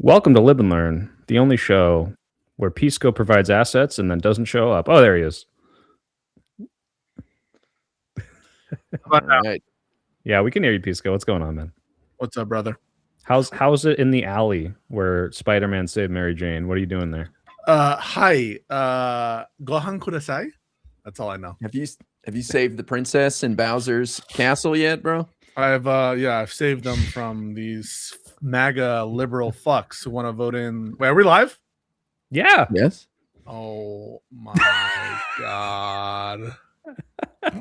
Welcome to Live and Learn, the only show where Pisco provides assets and then doesn't show up. Oh, there he is. All right. Yeah, we can hear you, Pisco. What's going on, man? What's up, brother? How's it in the alley where Spider-Man saved Mary Jane? What are you doing there? Hi. Gohan kudasai. That's all I know. Have you saved the princess in Bowser's castle yet, bro? I've saved them from these MAGA liberal fucks who want to vote in. Wait, are we live? Yeah. Yes. Oh my god.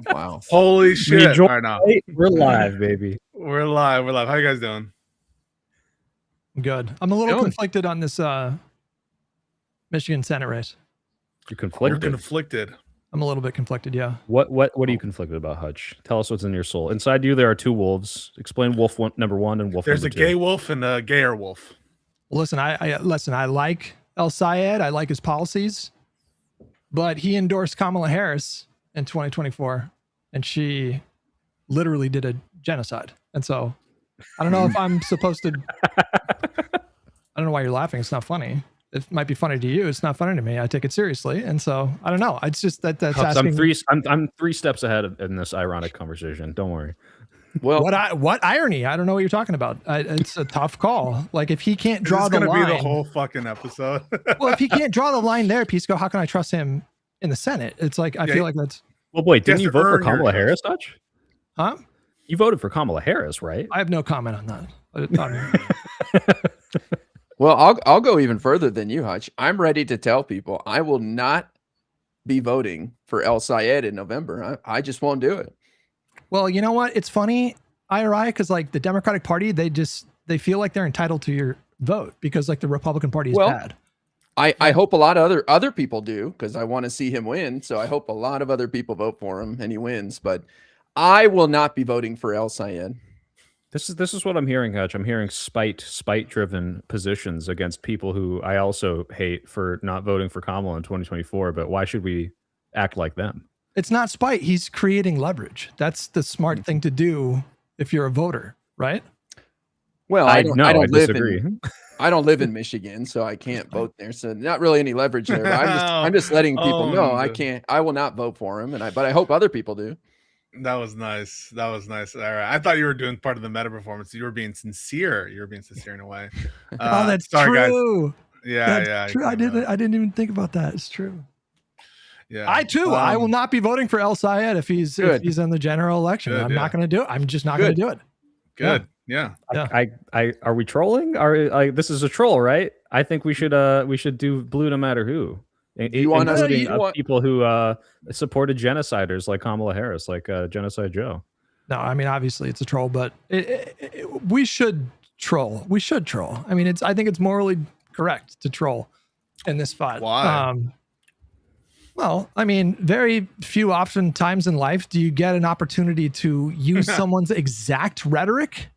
Wow. Holy shit. All right, now. We're live, baby. We're live. How you guys doing? Good. I'm a little conflicted on this Michigan Senate race. You're conflicted. You're conflicted. I'm a little bit conflicted, yeah. What are you conflicted about, Hutch? Tell us what's in your soul. Inside you, there are two wolves. Explain wolf number one and wolf There's number two. There's a gay wolf and a gayer wolf. Well, listen, I like El Sayed. I like his policies, but he endorsed Kamala Harris in 2024, and she literally did a genocide. And so I don't know if I'm supposed to. I don't know why you're laughing. It's not funny. It might be funny to you. It's not funny to me. I take it seriously, and so I don't know. It's just that's asking. I'm three steps ahead in this ironic conversation. Don't worry. Well, what irony? I don't know what you're talking about. It's a tough call. Like if he can't draw the line, it's gonna be the whole fucking episode. Well, if he can't draw the line there, Pisco, how can I trust him in the Senate? It's like I feel like that's. Well, boy, didn't you vote for Kamala Harris, Dutch? Huh? You voted for Kamala Harris, right? I have no comment on that. Well, I'll go even further than you, Hutch. I'm ready to tell people I will not be voting for El Sayed in November. I just won't do it. Well, you know what? It's funny, IRI, because like the Democratic Party, they feel like they're entitled to your vote because like the Republican Party is bad. I hope a lot of other people do because I want to see him win. So I hope a lot of other people vote for him and he wins. But I will not be voting for El Sayed. This is what I'm hearing, Hutch. I'm hearing spite-driven positions against people who I also hate for not voting for Kamala in 2024. But why should we act like them? It's not spite. He's creating leverage. That's the smart thing to do if you're a voter, right? Well, I don't disagree. I don't live in Michigan, so I can't vote there. So not really any leverage there. But I'm just letting people know I can't. I will not vote for him, but I hope other people do. That was nice. All right. I thought you were doing part of the meta performance. You were being sincere. You were being sincere in a way. Oh, that's true. Guys. Yeah. True. I didn't even think about that. It's true. Yeah. I too. I will not be voting for El Sayed if he's in the general election. I'm not going to do it. I'm just not going to do it. Good. Yeah. Are we trolling? This is a troll, right? I think we should do blue no matter who. Including people who supported genociders like Kamala Harris, like Genocide Joe. No, I mean obviously it's a troll, but we should troll. We should troll. I mean, I think it's morally correct to troll in this fight. Why? Well, I mean, very few often times in life do you get an opportunity to use someone's exact rhetoric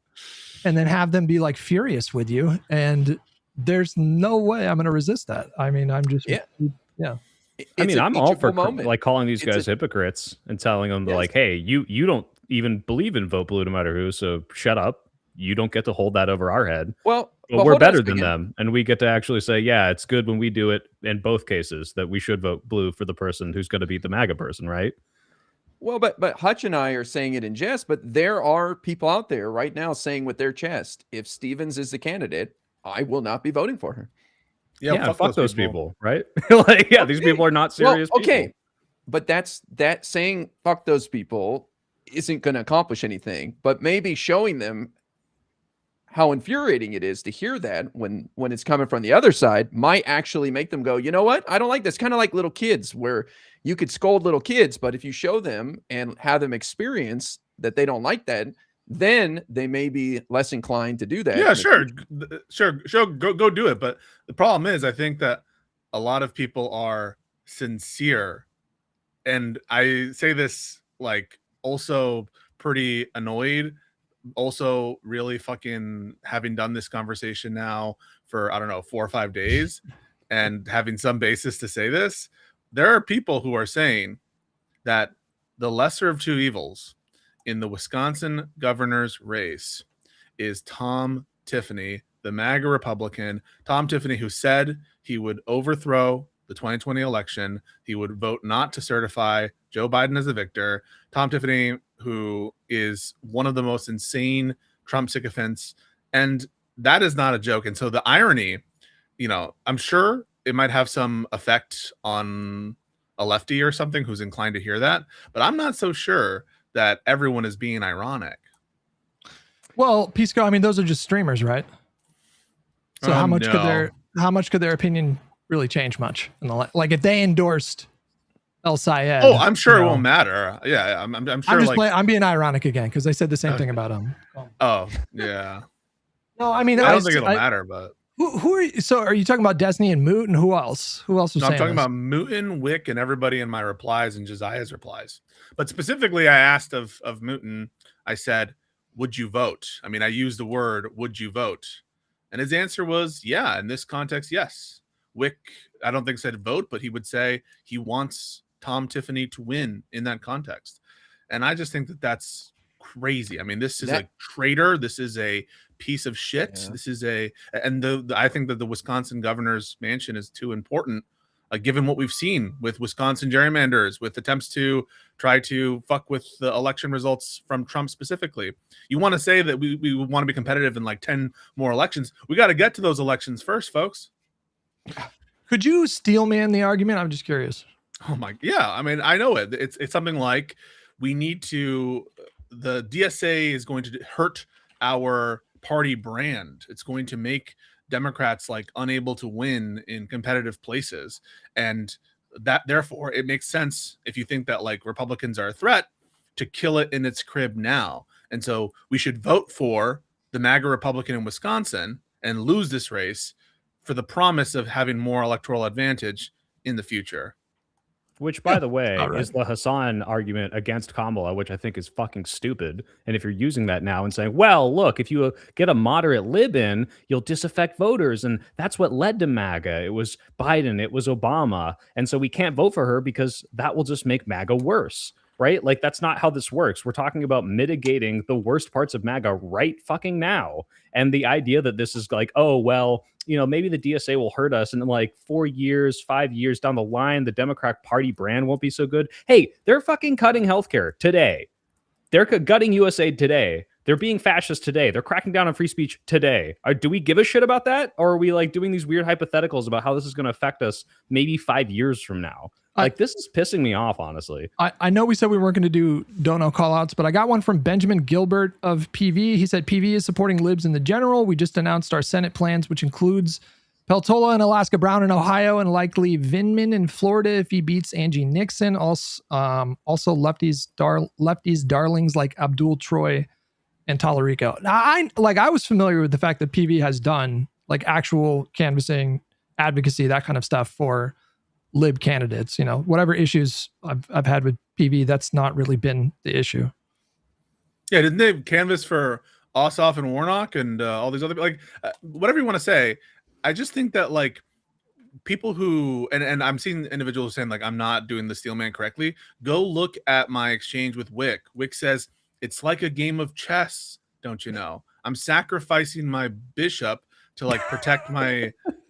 and then have them be like furious with you. And there's no way I'm going to resist that. I mean, I'm just, yeah. I mean, I'm all for like calling these guys hypocrites and telling them like, hey, you don't even believe in vote blue no matter who. So shut up. You don't get to hold that over our head. Well, we're better than them. And we get to actually say, yeah, it's good when we do it in both cases that we should vote blue for the person who's going to beat the MAGA person, right? Well, but Hutch and I are saying it in jest, but there are people out there right now saying with their chest, if Stevens is the candidate, I will not be voting for her. Yeah, fuck those people, right? Like, yeah, these people are not serious people. But that saying fuck those people isn't going to accomplish anything, but maybe showing them how infuriating it is to hear that when it's coming from the other side might actually make them go, you know what? I don't like this. Kind of like little kids where you could scold little kids, but if you show them and have them experience that they don't like that, then they may be less inclined to do that. Yeah, sure. Go do it. But the problem is, I think that a lot of people are sincere. And I say this like also pretty annoyed, also really fucking having done this conversation now for, I don't know, 4 or 5 days and having some basis to say this. There are people who are saying that the lesser of two evils in the Wisconsin governor's race is Tom Tiffany, the MAGA Republican, Tom Tiffany, who said he would overthrow the 2020 election. He would vote not to certify Joe Biden as a victor. Tom Tiffany, who is one of the most insane Trump sycophants. And that is not a joke. And so the irony, I'm sure it might have some effect on a lefty or something who's inclined to hear that, but I'm not so sure that everyone is being ironic. Well, Pisco, I mean, those are just streamers, right? So how much could their opinion really change much? Like if they endorsed El Sayed. Oh, I'm sure it won't matter. Yeah, I'm sure. I'm being ironic again because they said the same thing about him. Oh, yeah. No, I mean, I don't think it'll matter, but who are you? So are you talking about Destiny and Moot and who else? Who else was saying I'm talking this? about Mooten, Wick, and everybody in my replies and Josiah's replies. But specifically, I asked of Mooten, I said, would you vote? I mean, I used the word, would you vote? And his answer was, yeah, in this context, yes. Wick, I don't think said vote, but he would say he wants Tom Tiffany to win in that context. And I just think that that's crazy. I mean, this is a traitor. This is a piece of shit. Yeah. This is I think that the Wisconsin governor's mansion is too important, given what we've seen with Wisconsin gerrymanders, with attempts to try to fuck with the election results from Trump specifically. You want to say that we want to be competitive in like 10 more elections. We got to get to those elections first, folks. Could you steel man the argument? I'm just curious. Oh my, yeah. I mean, I know it. It's something like the DSA is going to hurt our party brand. It's going to make Democrats like unable to win in competitive places. And that therefore it makes sense if you think that like Republicans are a threat to kill it in its crib now. And so we should vote for the MAGA Republican in Wisconsin and lose this race for the promise of having more electoral advantage in the future. Which, by the way, is the Hassan argument against Kamala, which I think is fucking stupid. And if you're using that now and saying, well, look, if you get a moderate lib in, you'll disaffect voters. And that's what led to MAGA. It was Biden. It was Obama. And so we can't vote for her because that will just make MAGA worse. Right? Like, that's not how this works. We're talking about mitigating the worst parts of MAGA right fucking now. And the idea that this is like, oh, well, maybe the DSA will hurt us. And then like 4 years, 5 years down the line, the Democratic Party brand won't be so good. Hey, they're fucking cutting healthcare today. They're gutting USAID today. They're being fascist today. They're cracking down on free speech today. Do we give a shit about that? Or are we like doing these weird hypotheticals about how this is going to affect us maybe 5 years from now? Like, this is pissing me off, honestly. I know we said we weren't going to do don't know call outs, but I got one from Benjamin Gilbert of PV. He said PV is supporting libs in the general. We just announced our Senate plans, which includes Peltola in Alaska, Brown in Ohio, and likely Vindman in Florida if he beats Angie Nixon. Also lefties darlings like Abdul Troy and Tallarico. Now, I was familiar with the fact that PV has done like actual canvassing, advocacy, that kind of stuff for lib candidates. Whatever issues I've had with PV, that's not really been the issue. Yeah, didn't they canvass for Ossoff and Warnock and all these other whatever you want to say? I just think that like people who and I'm seeing individuals saying like I'm not doing the steel man correctly. Go look at my exchange with Wick. Wick says it's like a game of chess, don't you know? I'm sacrificing my bishop to like protect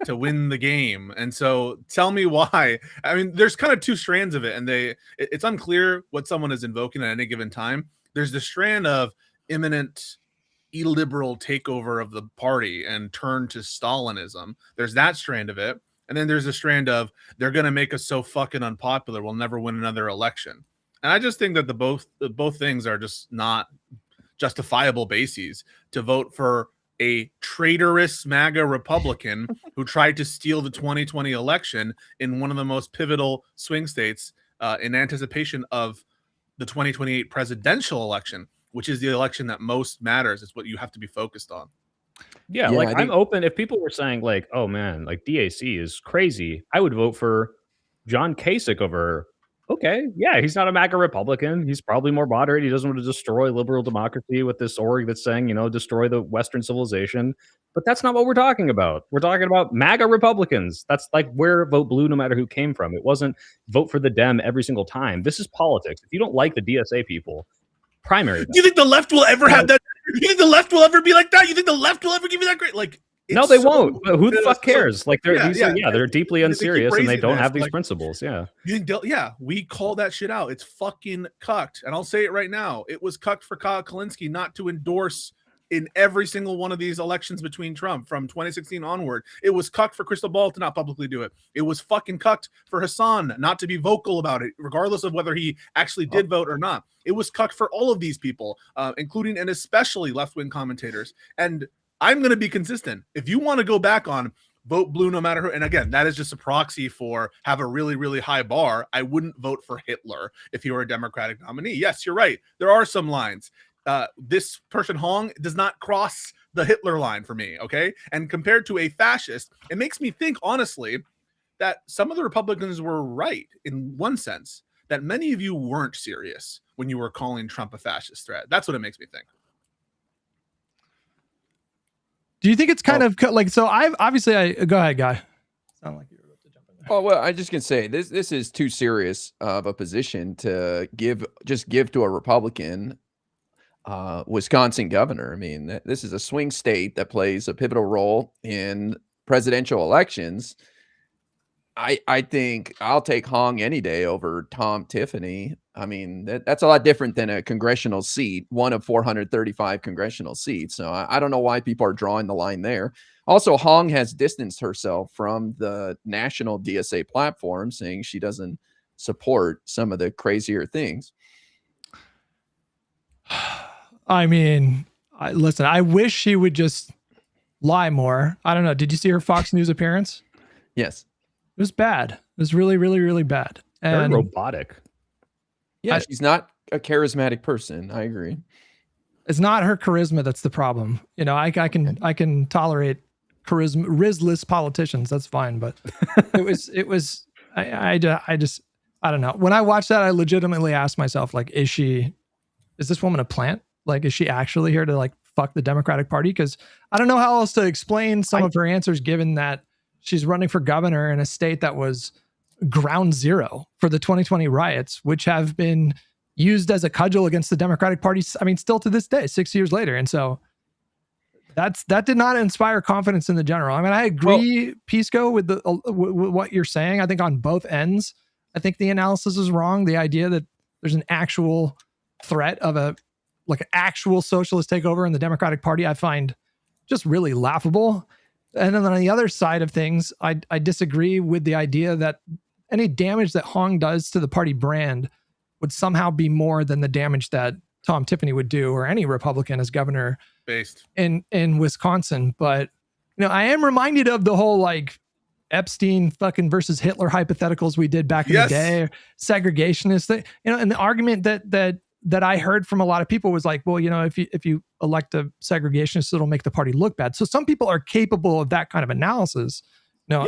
to win the game. And so tell me why. I mean, there's kind of two strands of it, and it's unclear what someone is invoking at any given time. There's the strand of imminent illiberal takeover of the party and turn to Stalinism. There's that strand of it. And then there's a strand of they're going to make us so fucking unpopular we'll never win another election. And I just think that both things are just not justifiable bases to vote for a traitorous MAGA Republican who tried to steal the 2020 election in one of the most pivotal swing states in anticipation of the 2028 presidential election, which is the election that most matters. It's what you have to be focused on. Yeah, like I'm open. If people were saying like, oh man, like DAC is crazy, I would vote for John Kasich over her. Okay, yeah, he's not a MAGA Republican. He's probably more moderate. He doesn't want to destroy liberal democracy with this org that's saying, destroy the Western civilization. But that's not what we're talking about. We're talking about MAGA Republicans. That's like where vote blue no matter who came from. It wasn't vote for the Dem every single time. This is politics. If you don't like the DSA people, primary them. Do you think the left will ever have that You think the left will ever be like that? You think the left will ever give you that great? Like, no, they won't. But who the fuck cares? Like they're they're deeply they unserious and they don't this, have these like, principles. Yeah. You think we call that shit out. It's fucking cucked. And I'll say it right now. It was cucked for Kyle Kalinske not to endorse in every single one of these elections between Trump from 2016 onward. It was cucked for Crystal Ball to not publicly do it. It was fucking cucked for Hassan not to be vocal about it, regardless of whether he actually did vote or not. It was cucked for all of these people, including and especially left-wing commentators. And I'm going to be consistent. If you want to go back on vote blue no matter who, and again, that is just a proxy for have a really, really high bar. I wouldn't vote for Hitler if he were a Democratic nominee. Yes, you're right. There are some lines. This person Hong does not cross the Hitler line for me, okay? And compared to a fascist, it makes me think, honestly, that some of the Republicans were right in one sense, that many of you weren't serious when you were calling Trump a fascist threat. That's what it makes me think. Do you think it's kind of like, so I've obviously, go ahead, Guy. Sound like you were about to jump in there. Oh, well, I just can say this is too serious of a position to give to a Republican Wisconsin governor. I mean, this is a swing state that plays a pivotal role in presidential elections. I think I'll take Hong any day over Tom Tiffany. I mean, that's a lot different than a congressional seat, one of 435 congressional seats. So I don't know why people are drawing the line there. Also, Hong has distanced herself from the national DSA platform, saying she doesn't support some of the crazier things. I mean, listen, I wish she would just lie more. I don't know. Did you see her Fox News appearance? Yes. It was bad. It was really, really, really bad. And very robotic. Yeah, she's not a charismatic person. I agree. It's not her charisma that's the problem. You know, I can tolerate charisma, rizless politicians. That's fine. But it was. I don't know. When I watched that, I legitimately asked myself, like, is this woman a plant? Like, is she actually here to like fuck the Democratic Party? Because I don't know how else to explain some of her answers, given that she's running for governor in a state that was ground zero for the 2020 riots, which have been used as a cudgel against the Democratic Party. I mean, still to this day, 6 years later. And so that did not inspire confidence in the general. I mean, I agree, Pisco, with what you're saying. I think on both ends, I think the analysis is wrong. The idea that there's an actual threat of an actual socialist takeover in the Democratic Party, I find just really laughable. And then on the other side of things, I disagree with the idea that any damage that Hong does to the party brand would somehow be more than the damage that Tom Tiffany would do, or any Republican as governor based in Wisconsin. But, you know, I am reminded of the whole like Epstein fucking versus Hitler hypotheticals we did back in the day, segregationist thing, you know, and the argument that I heard from a lot of people was like, well, you know, if you elect a segregationist, it'll make the party look bad. So some people are capable of that kind of analysis. No,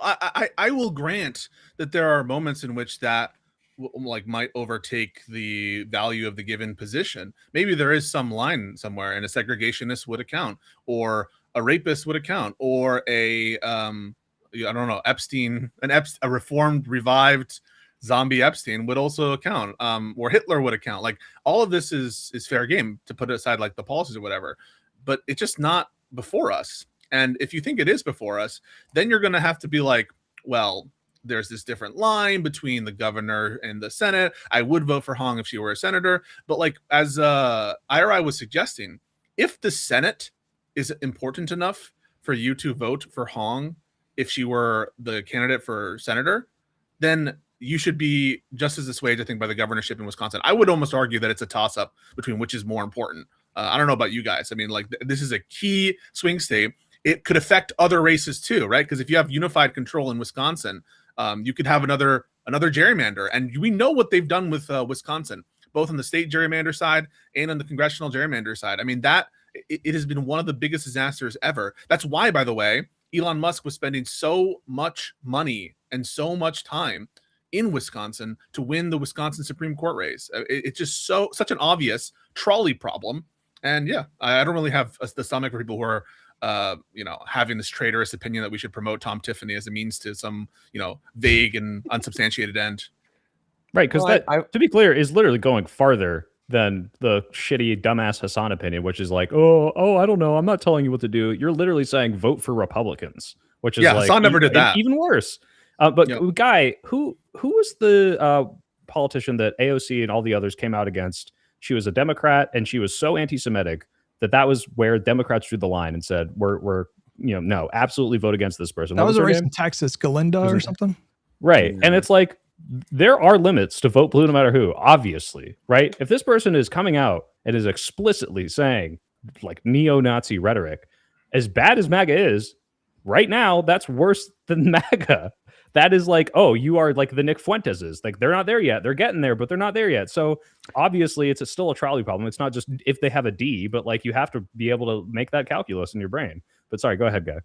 I will grant that there are moments in which that might overtake the value of the given position. Maybe there is some line somewhere, and a segregationist would account, or a rapist would account, or a I don't know, a reformed, revived zombie Epstein would also account, or Hitler would account. Like, all of this is fair game, to put aside like the policies or whatever, but it's just not before us. And if you think it is before us, then you're going to have to be like, well, there's this different line between the governor and the Senate. I would vote for Hong if she were a senator, but like, as IRI was suggesting, if the Senate is important enough for you to vote for Hong if she were the candidate for senator, then you should be just as dissuaded, I think, by the governorship in Wisconsin. I would almost argue that it's a toss-up between which is more important. I don't know about you guys. I mean, like, this is a key swing state. It could affect other races too, right? Because if you have unified control in Wisconsin, you could have another gerrymander. And we know what they've done with Wisconsin, both on the state gerrymander side and on the congressional gerrymander side. I mean, it has been one of the biggest disasters ever. That's why, by the way, Elon Musk was spending so much money and so much time in Wisconsin to win the Wisconsin Supreme Court race. It's just such an obvious trolley problem. And yeah, I don't really have the stomach for people who are having this traitorous opinion that we should promote Tom Tiffany as a means to some, vague and unsubstantiated end. Right, because to be clear, is literally going farther than the shitty dumbass Hassan opinion, which is like, oh, I don't know, I'm not telling you what to do. You're literally saying vote for Republicans, which is like Hassan never did that. Even worse. But Guy, who was the politician that AOC and all the others came out against? She was a Democrat, and she was so anti-Semitic that was where Democrats drew the line and said, we're no, absolutely vote against this person. That was a race in Texas, Galinda or something. Right. And it's like, there are limits to vote blue no matter who, obviously, right? If this person is coming out and is explicitly saying like neo-Nazi rhetoric, as bad as MAGA is, right now, that's worse than MAGA. That is like, oh, you are like the Nick Fuenteses. Like, they're not there yet. They're getting there, but they're not there yet. So obviously it's still a trolley problem. It's not just if they have a D, but like you have to be able to make that calculus in your brain. But sorry, go ahead, Guy.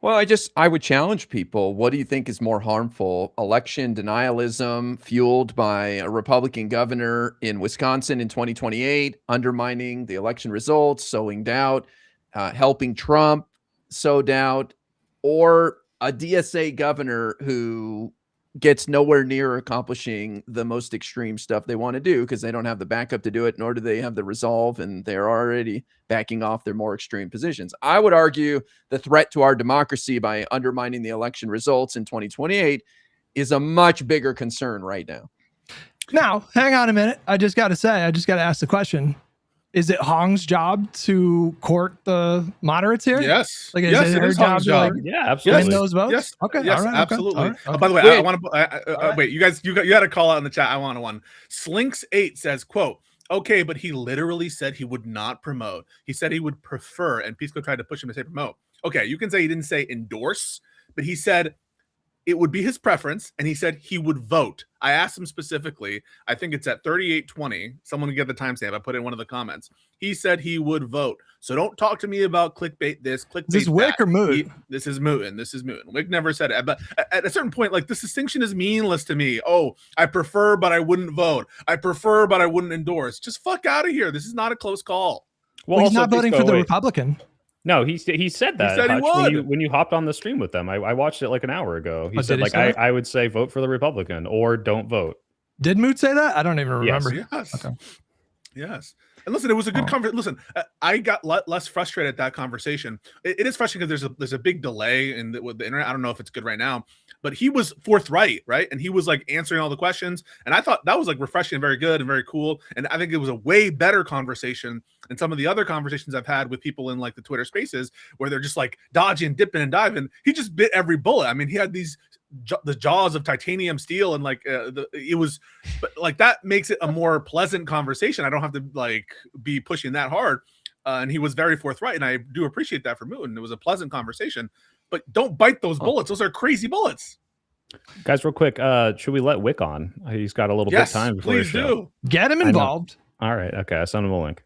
Well, I would challenge people. What do you think is more harmful? Election denialism fueled by a Republican governor in Wisconsin in 2028, undermining the election results, sowing doubt, helping Trump sow doubt, or a DSA governor who gets nowhere near accomplishing the most extreme stuff they want to do because they don't have the backup to do it, nor do they have the resolve, and they're already backing off their more extreme positions. I would argue the threat to our democracy by undermining the election results in 2028 is a much bigger concern right now. Now, hang on a minute. I just got to ask the question. Is it Hong's job to court the moderates here? Yes. Like, yes, is it her job job. To, like, yeah, absolutely. win those votes? Yes. Okay. Yes, all right, absolutely. Okay. All right. By the way, I want to wait. You guys, you got to call out in the chat. I want one. Slinks8 says, "Quote: Okay, but he literally said he would not promote. He said he would prefer." And Pisco tried to push him to say promote. Okay, you can say he didn't say endorse, but he said it would be his preference, and he said he would vote. I asked him specifically. I think it's at 38:20. Someone can get the timestamp. I put it in one of the comments. He said he would vote. So don't talk to me about clickbait this, clickbait that. Is this Wick or Moot? This is Mootin. This is Mootin. Wick never said it. But at a certain point, like, this distinction is meaningless to me. Oh, I prefer, but I wouldn't vote. I prefer, but I wouldn't endorse. Just fuck out of here. This is not a close call. Well, he's not voting for the Republican. No, he said that. He said he would. When you hopped on the stream with them. I watched it like an hour ago. He said, like, I would say vote for the Republican or don't vote. Did Moot say that? I don't even remember. Yes. Okay. Yes. And listen, it was a good conversation. Listen, I got less frustrated at that conversation. It is frustrating because there's a big delay with the internet. I don't know if it's good right now, but he was forthright, right? And he was like answering all the questions. And I thought that was like refreshing and very good and very cool. And I think it was a way better conversation than some of the other conversations I've had with people in like the Twitter spaces where they're just like dodging, dipping, and diving. He just bit every bullet. I mean, he had the jaws of titanium steel, and like it was, but like that makes it a more pleasant conversation. I don't have to like be pushing that hard, and he was very forthright, and I do appreciate that for Mootin. It was a pleasant conversation, but don't bite those bullets. Those are crazy bullets. Guys, real quick, should we let Wick on? He's got a little bit of time before please the show. do. Get him involved. All right, okay, I sent him a link.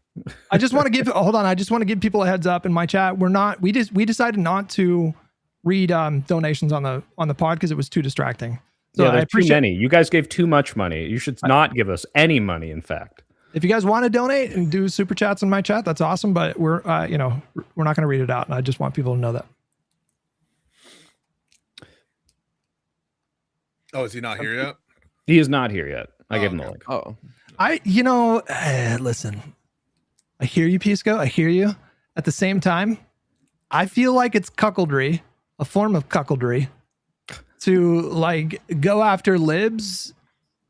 I just want to give hold on. I just want to give people a heads up in my chat. We decided not to read donations on the pod because it was too distracting. So yeah, there's too many. You guys gave too much money. You should not give us any money, in fact. If you guys want to donate and do super chats in my chat, that's awesome, but we're not going to read it out, and I just want people to know that. Oh, is he not here yet? He is not here yet. I gave him the link. Oh, listen, I hear you, Pisco. I hear you. At the same time, I feel like it's cuckoldry, a form of cuckoldry, to like go after libs,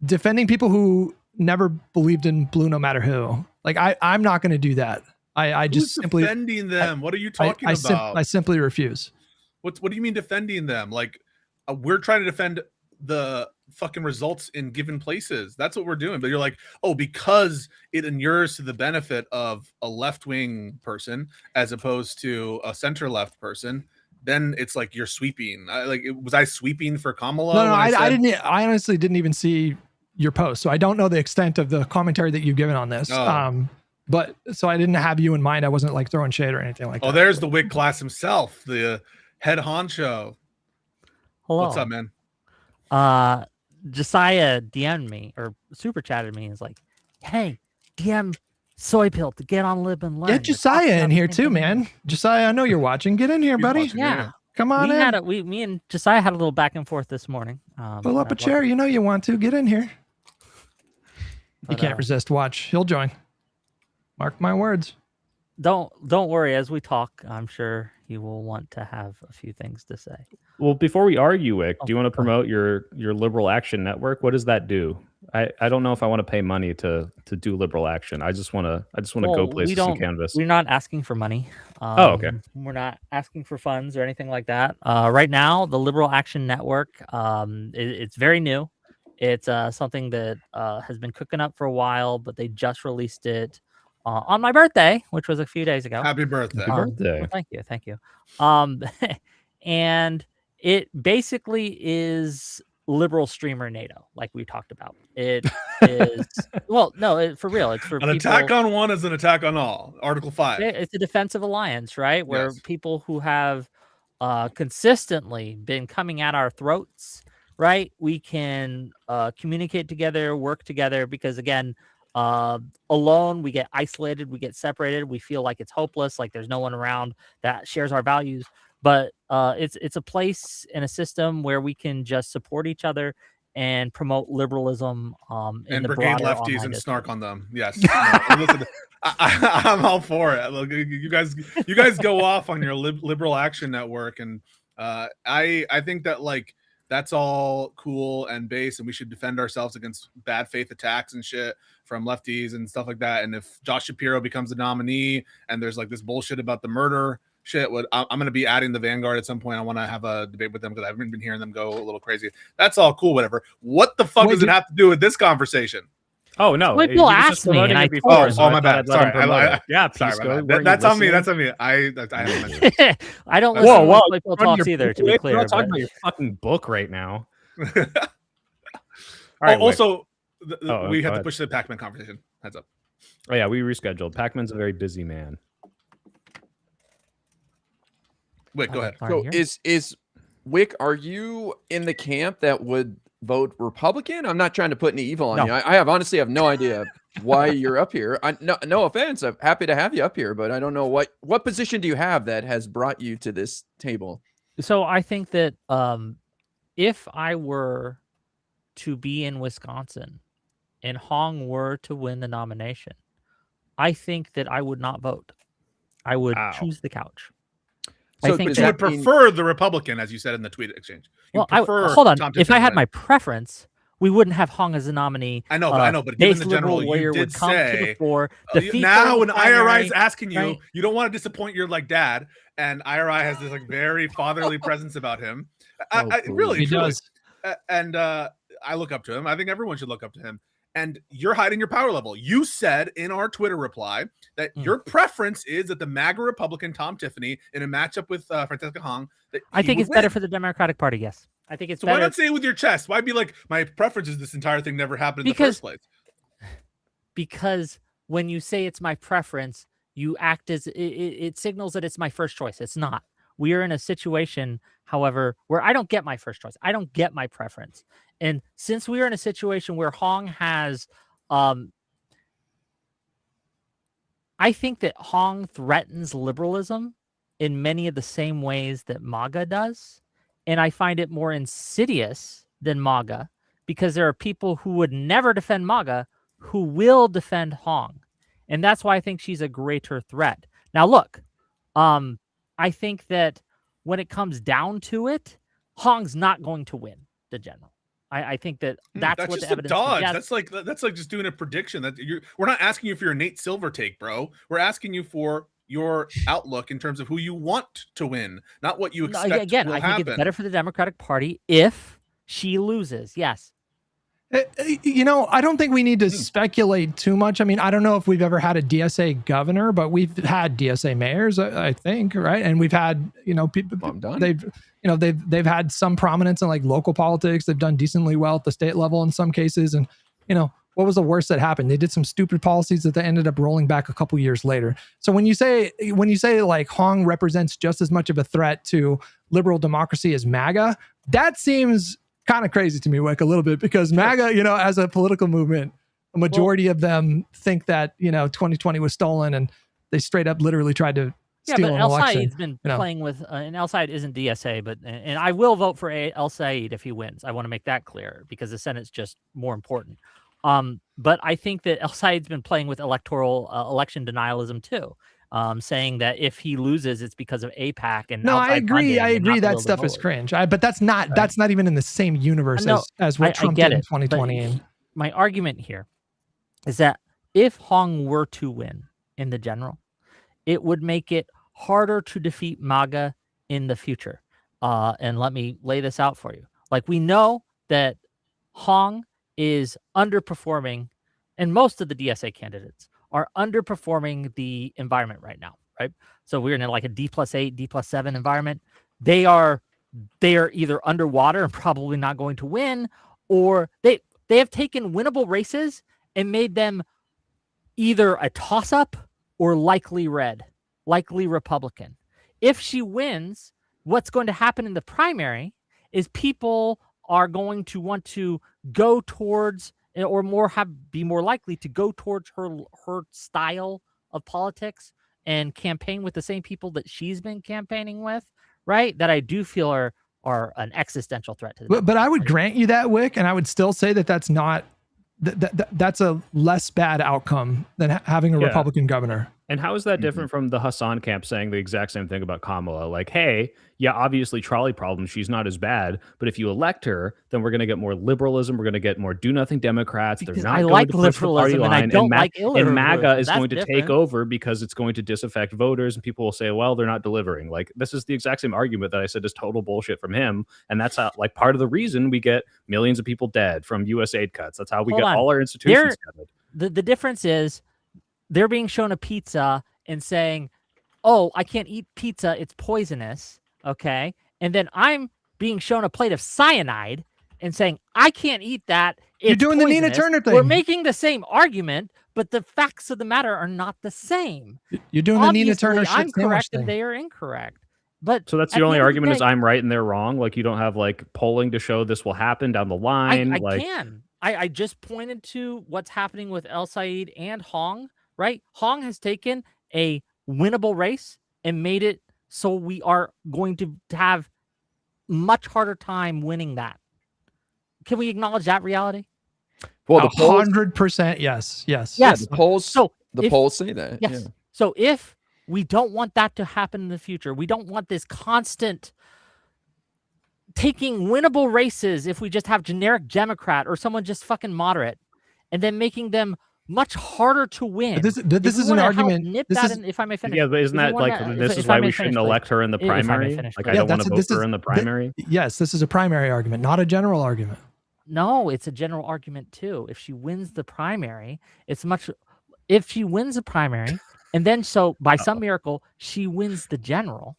defending people who never believed in blue no matter who. Like I'm not going to do that. I just simply defending them. What are you talking about? I simply refuse. What do you mean defending them? Like we're trying to defend the fucking results in given places. That's what we're doing. But you're like, oh, because it inures to the benefit of a left-wing person as opposed to a center-left person, then it's like you're sweeping. Was I sweeping for Kamala? No, I didn't. I honestly didn't even see your post, so I don't know the extent of the commentary that you've given on this. But so I didn't have you in mind. I wasn't like throwing shade or anything like that. Oh, there's the wig class himself, the head honcho. Hello. What's up, man? Josiah DM'd me or super chatted me and is like, hey, DM Soy Pill to get on Lib and Learn. Get Josiah in here too, man. Josiah, I know you're watching. Get in here, buddy. Yeah. Come on in. Me and Josiah had a little back and forth this morning. Pull up a chair. You know you want to. Get in here. He can't resist. Watch. He'll join. Mark my words. Don't worry. As we talk, I'm sure he will want to have a few things to say. Well, before we argue, Wick, do you want to promote your Liberal Action Network? What does that do? I don't know if I want to pay money to do Liberal Action. I just want to go places and canvas. We're not asking for money. Okay. We're not asking for funds or anything like that. Right now, the Liberal Action Network, it's very new. It's something that has been cooking up for a while, but they just released it on my birthday, which was a few days ago. Happy birthday! Happy birthday! Well, thank you. And it basically is liberal streamer NATO, like we talked about. It is for real. It's for an attack on one is an attack on all. Article 5. It's a defensive alliance, right? Where Yes. people who have consistently been coming at our throats, right? We can communicate together, work together, because again, alone we get isolated, we get separated, we feel like it's hopeless, like there's no one around that shares our values. But it's a place and a system where we can just support each other and promote liberalism and the brigade broader lefties and online snark on them. Yes, no, listen, I'm all for it. Look, you guys go off on your Liberal Action Network, and I think that like that's all cool and base, and we should defend ourselves against bad faith attacks and shit from lefties and stuff like that. And if Josh Shapiro becomes the nominee and there's like this bullshit about the murder shit, I'm going to be adding the Vanguard at some point. I want to have a debate with them because I've been hearing them go a little crazy. That's all cool, whatever. What the fuck does it have to do with this conversation? Oh no! Well, people asked me, and I told them. My bad. Sorry. Yeah, sorry. That's on me. That's on me. I haven't mentioned it. I don't listen to political talks either. To be clear, we're not talking about your fucking book right now. All right, also, we have ahead. to push the Pac-Man conversation. Heads up. Oh yeah, we rescheduled. Pac-Man's a very busy man. Wick, go ahead. So is Wick, are you in the camp that would vote Republican? I'm not trying to put any evil on you. I honestly have no idea why you're up here. No offense. I'm happy to have you up here, but I don't know what position do you have that has brought you to this table? So I think that if I were to be in Wisconsin and Hong were to win the nomination, I think that I would not vote. I would choose the couch. So I think you would prefer the Republican, as you said in the tweet exchange. Hold on. If I had my preference, we wouldn't have Hong as a nominee. I know, but given the general, you did say now when IRI is asking you, you don't want to disappoint your like dad, and IRI has this like very fatherly presence about him. Really, he does. And I look up to him. I think everyone should look up to him. And you're hiding your power level. You said in our Twitter reply that your preference is that the MAGA Republican Tom Tiffany in a matchup with Francesca Hong. I think it's better for the Democratic Party. Yes, I think it's better. Why not say it with your chest? Why be like, my preference is this entire thing never happened in the first place? Because when you say it's my preference, you act as it signals that it's my first choice. It's not. We are in a situation, however, where I don't get my first choice. I don't get my preference. And since we are in a situation where Hong has, I think that Hong threatens liberalism in many of the same ways that MAGA does. And I find it more insidious than MAGA because there are people who would never defend MAGA who will defend Hong. And that's why I think she's a greater threat. Now, look, I think that when it comes down to it, Hong's not going to win the general. I think that's what just the evidence dodge. suggests. That's like just doing a prediction. We're not asking you for your Nate Silver take, bro. We're asking you for your outlook in terms of who you want to win, not what you expect. Again, I think it's better for the Democratic Party if she loses. Yes. I don't think we need to speculate too much. I mean, I don't know if we've ever had a DSA governor, but we've had DSA mayors, I think, right? And we've had, people. They've had some prominence in like local politics. They've done decently well at the state level in some cases. And what was the worst that happened? They did some stupid policies that they ended up rolling back a couple years later. So when you say like Hong represents just as much of a threat to liberal democracy as MAGA, that seems kind of crazy to me, Wick, a little bit, because MAGA, as a political movement, a majority of them think that 2020 was stolen, and they straight up literally tried to steal an election. El Said's been playing with, and El Said isn't DSA, but and I will vote for El Said if he wins. I want to make that clear because the Senate's just more important. But I think that El Sayed's been playing with electoral election denialism too, saying that if he loses, it's because of AIPAC and no, I agree. I agree that that stuff is cringe. But that's not even in the same universe as what Trump did in 2020. My argument here is that if Hong were to win in the general, it would make it harder to defeat MAGA in the future. And let me lay this out for you. Like, we know that Hong is underperforming, and most of the DSA candidates are underperforming the environment right now, right? So we're in like a D+8, D+7 environment. They are either underwater and probably not going to win, or they have taken winnable races and made them either a toss-up or likely red, likely Republican. If she wins, what's going to happen in the primary is people are going to want to go towards, or be more likely to go towards her style of politics and campaign with the same people that she's been campaigning with, right? That I do feel are an existential threat to the but I would grant you that, Wick, and I would still say that that's not that's a less bad outcome than having a Republican governor. And how is that different from the Hassan camp saying the exact same thing about Kamala? Like, hey, yeah, obviously trolley problems, she's not as bad, but if you elect her, then we're going to get more liberalism. We're going to get more do-nothing Democrats. Because they're not I going like to push the party liberalism, and line. I don't like illiberalism. And MAGA is That's going to different. take over because it's going to disaffect voters, and people will say, well, they're not delivering. Like, this is the exact same argument that I said is total bullshit from him, and that's how, like, part of the reason we get millions of people dead from U.S. aid cuts. That's how we get all our institutions covered. The difference is they're being shown a pizza and saying, oh, I can't eat pizza, it's poisonous, okay? And then I'm being shown a plate of cyanide and saying, I can't eat that, it's You're doing poisonous. the Nina Turner thing. We're making the same argument, but the facts of the matter are not the same. You're doing the Nina Turner shit I'm correct thing. and they are incorrect. But so that's the only argument is I'm right and they're wrong. Like, you don't have like polling to show this will happen down the line. I just pointed to what's happening with El Sayed and Hong, right? Hong has taken a winnable race and made it so we are going to have much harder time winning that. Can we acknowledge that reality? Well, the 100% yes. Yeah, the polls say that. Yes. Yeah. So if we don't want that to happen in the future, we don't want this constant taking winnable races if we just have generic Democrat or someone just fucking moderate and then making them much harder to win. But this is an argument. If I may finish. Yeah, but isn't that like this is why we shouldn't elect her in the primary? Like, I don't want to vote for her in the primary. Yes, this is a primary argument, not a general argument. No, it's a general argument too. If she wins the primary, if she wins the primary and then by some miracle she wins the general,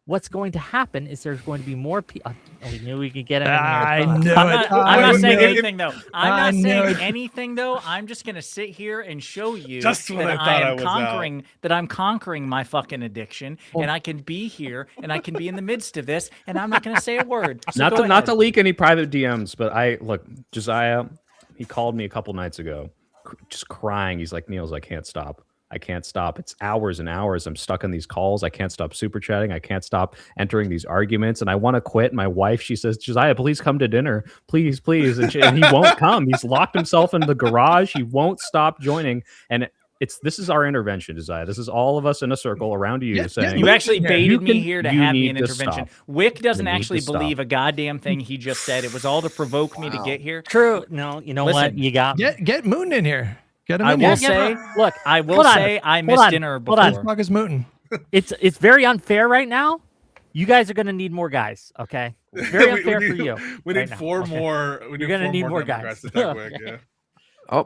what's going to happen is there's going to be more people. We knew we could get it in here. I knew it. I'm not saying anything, though. I'm not saying anything, though. I'm just going to sit here and show you that I'm conquering my fucking addiction, and I can be here, and I can be in the midst of this, and I'm not going to say a word. So not to leak any private DMs, but Josiah, he called me a couple nights ago, just crying. He's like, Niels, I can't stop. I can't stop. It's hours and hours. I'm stuck in these calls. I can't stop super chatting. I can't stop entering these arguments. And I want to quit. My wife, she says, Josiah, please come to dinner. Please, please. And he won't come. He's locked himself in the garage. He won't stop joining. And this is our intervention, Josiah. This is all of us in a circle around you saying, you actually baited me here to have me an intervention. Wick doesn't actually believe a goddamn thing he just said. It was all to provoke me to get here. True. No, you know what? You got get Moon in here. I will say I missed dinner before. Fuck is Mootin. It's very unfair right now. You guys are going to need more guys, okay? It's very unfair for you. We need four more. You're going to need more guys.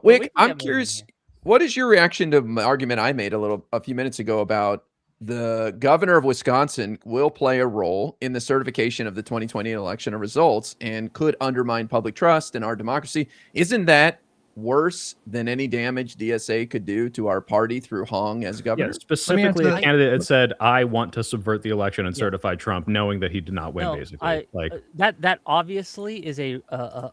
Wick, I'm curious. What is your reaction to my argument I made a few minutes ago about the governor of Wisconsin will play a role in the certification of the 2020 election results and could undermine public trust in our democracy? Isn't that worse than any damage DSA could do to our party through Hong as governor? Yeah, specifically, a candidate had said, I want to subvert the election and certify Trump, knowing that he did not win, basically. That obviously is a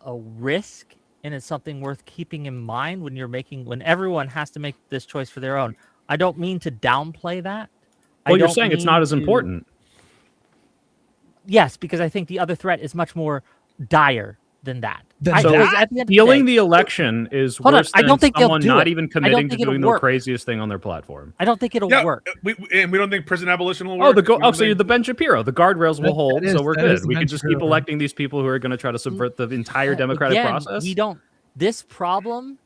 risk, and it's something worth keeping in mind when everyone has to make this choice for their own. I don't mean to downplay that. Well, you're saying it's not as important. Yes, because I think the other threat is much more dire than that. Stealing the election is worse than someone not even committing to doing the craziest thing on their platform. I don't think it'll work. We don't think prison abolition will work. So you're the Ben Shapiro. The guardrails will hold, so we're good. We can just keep electing these people who are going to try to subvert the entire democratic process. We don't. This problem,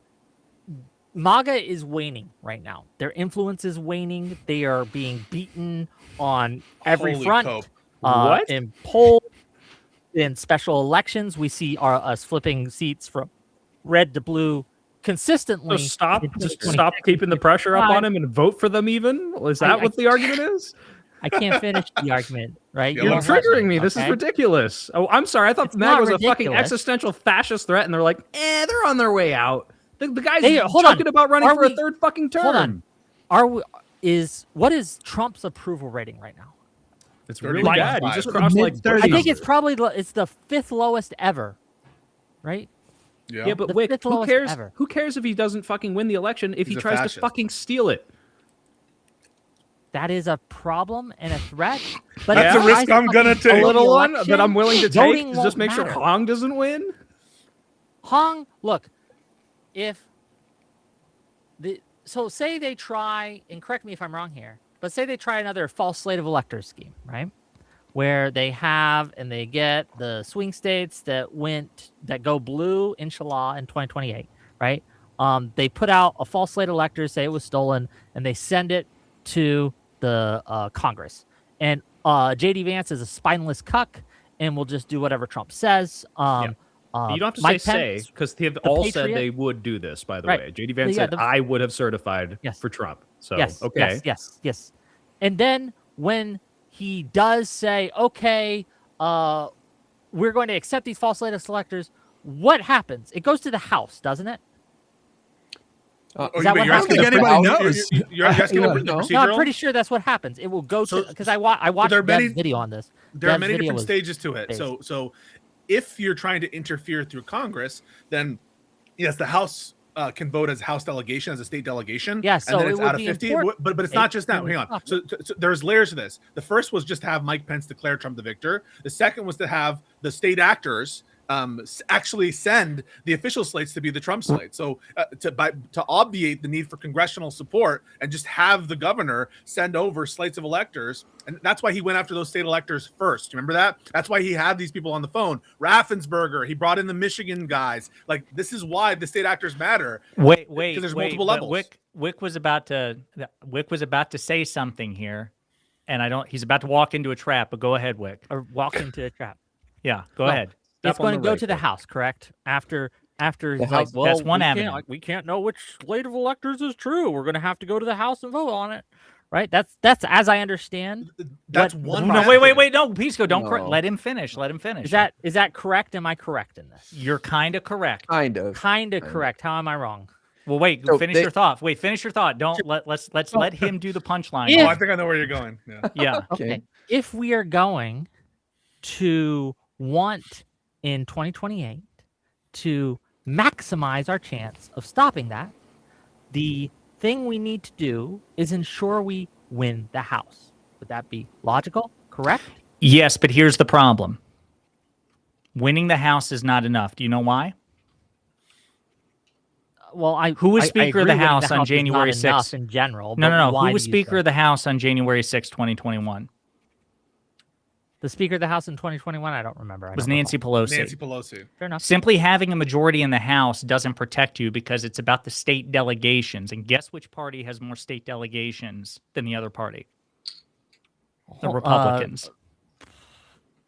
MAGA is waning right now. Their influence is waning. They are being beaten on every front. In polls, in special elections, we see us flipping seats from red to blue consistently. So stop keeping the pressure up on him and vote for them. Even is that what the argument is? I can't finish the argument, right? You're triggering me. This is ridiculous. Oh, I'm sorry. I thought MAGA was a fucking existential fascist threat, and they're like, they're on their way out. The guy's talking about running for a third fucking term. Hold on. What is Trump's approval rating right now? It's really bad. He just crossed like 30. I think it's the fifth lowest ever, right? Yeah, but Wick, who cares? Who cares if he doesn't fucking win the election if he tries to fucking steal it? That is a problem and a threat. But that's a risk I'm gonna take. A little one that I'm willing to take to just make sure Hong doesn't win. Hong, look, so say they try, and correct me if I'm wrong here, but say they try another false slate of electors scheme, right? Where they get the swing states that go blue, inshallah, in 2028, right? They put out a false slate of electors, say it was stolen, and they send it to the Congress. And J.D. Vance is a spineless cuck and will just do whatever Trump says. You don't have to say because they've all said they would do this, by the way. J.D. Vance said, I would have certified for Trump. So, okay. Yes. And then when he does say, okay, we're going to accept these false slate of selectors, what happens? It goes to the House, doesn't it? Is that what happens? I don't think anybody knows. You're asking the procedural? No, I'm pretty sure that's what happens. It will go to, because I watched Dev's video on this. There are many different stages to it. So if you're trying to interfere through Congress, then yes, the House can vote as House delegation, as a state delegation. Yes, and then it's out of 50. But it's not just that. Hang on. So there's layers to this. The first was just to have Mike Pence declare Trump the victor. The second was to have the state actors actually send the official slates to be the Trump slate. So to obviate the need for congressional support and just have the governor send over slates of electors. And that's why he went after those state electors first. Remember that? That's why he had these people on the phone. Raffensperger, he brought in the Michigan guys. Like, this is why the state actors matter. Wait. Because there's multiple levels. Wick was about to say something here, and he's about to walk into a trap, but go ahead, Wick. Or walk into a trap. Yeah, go ahead. It's going to go to the House, correct? After that's one avenue. We can't know which slate of electors is true. We're going to have to go to the House and vote on it, right? That's as I understand. That's one. No, wait. No, Pisco, don't let him finish. Let him finish. Is that correct? Am I correct in this? You're kind of correct. Kind of correct. How am I wrong? Well, wait. Finish your thought. Wait, finish your thought. Don't let's let him do the punchline. I think I know where you're going. Yeah. Okay. If we are going to want in 2028 to maximize our chance of stopping that, the thing we need to do is ensure we win the House. Would that be logical? Correct? Yes, but here's the problem. Winning the House is not enough. Do you know why? Well, who was Speaker of the House on January 6th? In general. No. Who was Speaker of the House on January 6th, 2021? The Speaker of the House in 2021, I don't remember. It was Nancy Pelosi. Nancy Pelosi. Fair enough. Simply having a majority in the House doesn't protect you because it's about the state delegations. And guess which party has more state delegations than the other party? The Republicans.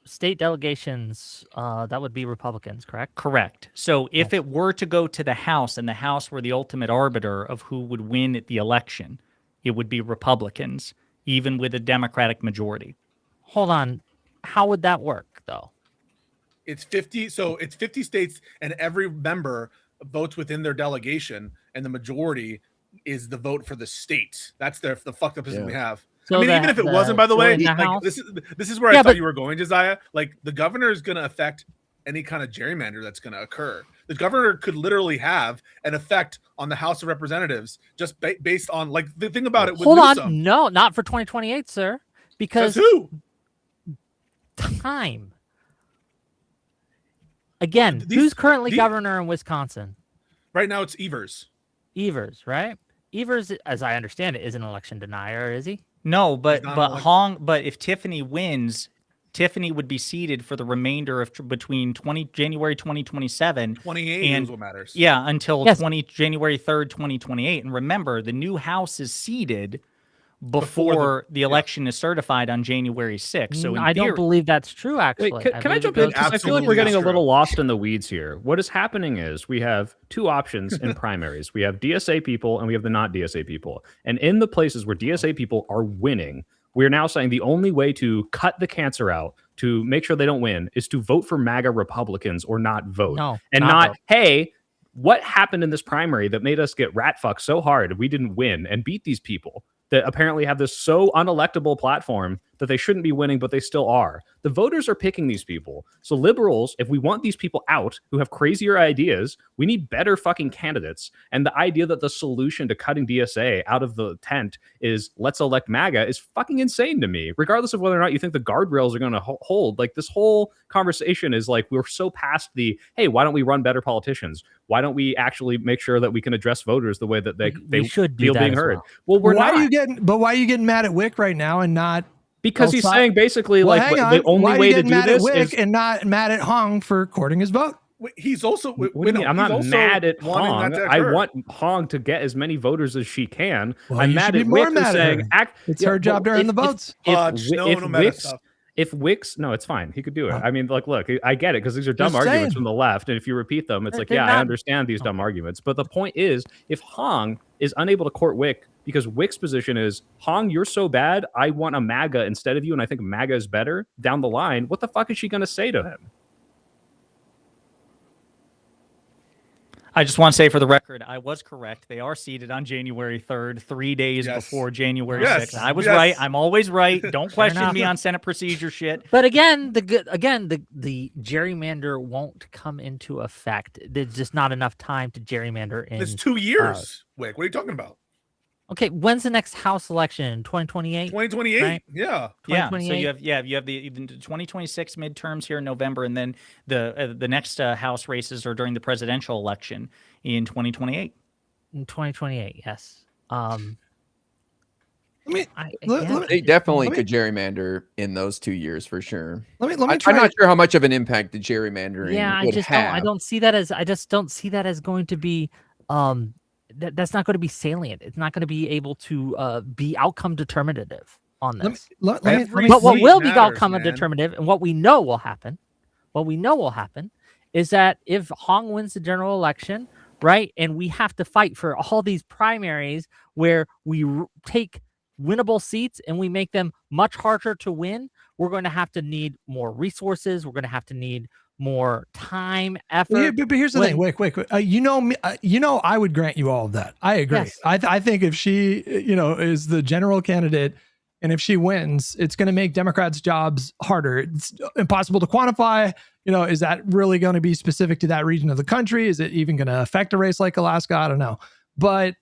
State delegations, that would be Republicans, correct? Correct. So if it were to go to the House and the House were the ultimate arbiter of who would win at the election, it would be Republicans, even with a Democratic majority. Hold on. How would that work, though? It's 50. So it's 50 states, and every member votes within their delegation, and the majority is the vote for the state. That's the fucked up system we have. So even if it wasn't, by the way, like, this is where I thought you were going, Josiah. Like, the governor is going to affect any kind of gerrymander that's going to occur. The governor could literally have an effect on the House of Representatives just based on, like, the thing about it. With Hold Newsom, on, no, not for 2028, sir, because who? Time. Again, who's currently governor in Wisconsin? Right now, it's Evers. Evers, right? Evers, as I understand it, is an election denier, is he? No, but if Tiffany wins, Tiffany would be seated for the remainder of between January 2027. 28 is what matters. Yeah, until January 3rd, 2028. And remember, the new House is seated before the election is certified on January 6th. So I don't believe that's true, actually. Wait, can I jump in? Because I feel like we're getting a little lost in the weeds here. What is happening is we have two options in primaries. We have DSA people and we have the not DSA people. And in the places where DSA people are winning, we're now saying the only way to cut the cancer out, to make sure they don't win, is to vote for MAGA Republicans or not vote. Not hey, what happened in this primary that made us get rat fucked so hard we didn't win and beat these people that apparently have this so unelectable platform that they shouldn't be winning, but they still are. The voters are picking these people. So liberals, if we want these people out who have crazier ideas, we need better fucking candidates. And the idea that the solution to cutting DSA out of the tent is let's elect MAGA is fucking insane to me, regardless of whether or not you think the guardrails are going to hold. Like, this whole conversation is like, we're so past the, hey, why don't we run better politicians? Why don't we actually make sure that we can address voters the way that they should feel being heard? Well, we're not. Why are you getting mad at Wick right now and not? Because he's saying basically the only way to do this is and not mad at Hong for courting his vote. He's also. I'm not mad at Hong. I want Hong to get as many voters as she can. I'm mad at Wick for saying it's her job to earn the votes. If Wick's, no, it's fine. He could do it. I mean, like, look, I get it because these are dumb arguments from the left. And if you repeat them, it's like, yeah, I understand these dumb arguments. But the point is, if Hong is unable to court Wick because Wick's position is, Hong, you're so bad, I want a MAGA instead of you, and I think MAGA is better down the line, what the fuck is she going to say to him? I just want to say for the record, I was correct. They are seated on January 3rd, 3 days before January 6th. I was right. I'm always right. Don't question me on Senate procedure shit. But again, the gerrymander won't come into effect. There's just not enough time to gerrymander in. It's 2 years. Wick, what are you talking about? Okay, when's the next House election? 2028? 2028, right? Yeah. 2028? So you have the 2026 midterms here in November, and then the next House races are during the presidential election in 2028. In 2028, yes. They definitely could gerrymander in those 2 years for sure. Let me try. I'm not sure how much of an impact the gerrymandering would have. I don't see that as going to be that's not going to be salient. It's not going to be able to be outcome determinative on this. But what will be outcome determinative, and what we know will happen, is that if Hong wins the general election, right, and we have to fight for all these primaries where we take winnable seats and we make them much harder to win, we're going to have to need more resources. We're going to have to need more time, effort. Yeah, but here's the thing. Wait. I would grant you all of that. I agree. Yes. I think if she, is the general candidate, and if she wins, it's going to make Democrats' jobs harder. It's impossible to quantify. Is that really going to be specific to that region of the country? Is it even going to affect a race like Alaska? I don't know. But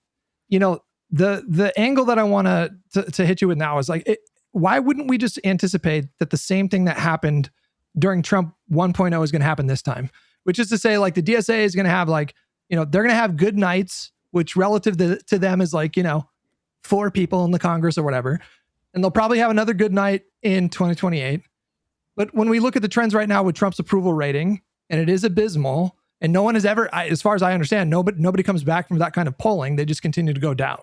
the angle that I want to hit you with now is like, why wouldn't we just anticipate that the same thing that happened during Trump 1.0 is going to happen this time, which is to say, like, the DSA is going to have they're going to have good nights, which relative to them is 4 people in the Congress or whatever. And they'll probably have another good night in 2028. But when we look at the trends right now with Trump's approval rating, and it is abysmal, and no one has ever, as far as I understand, nobody comes back from that kind of polling. They just continue to go down.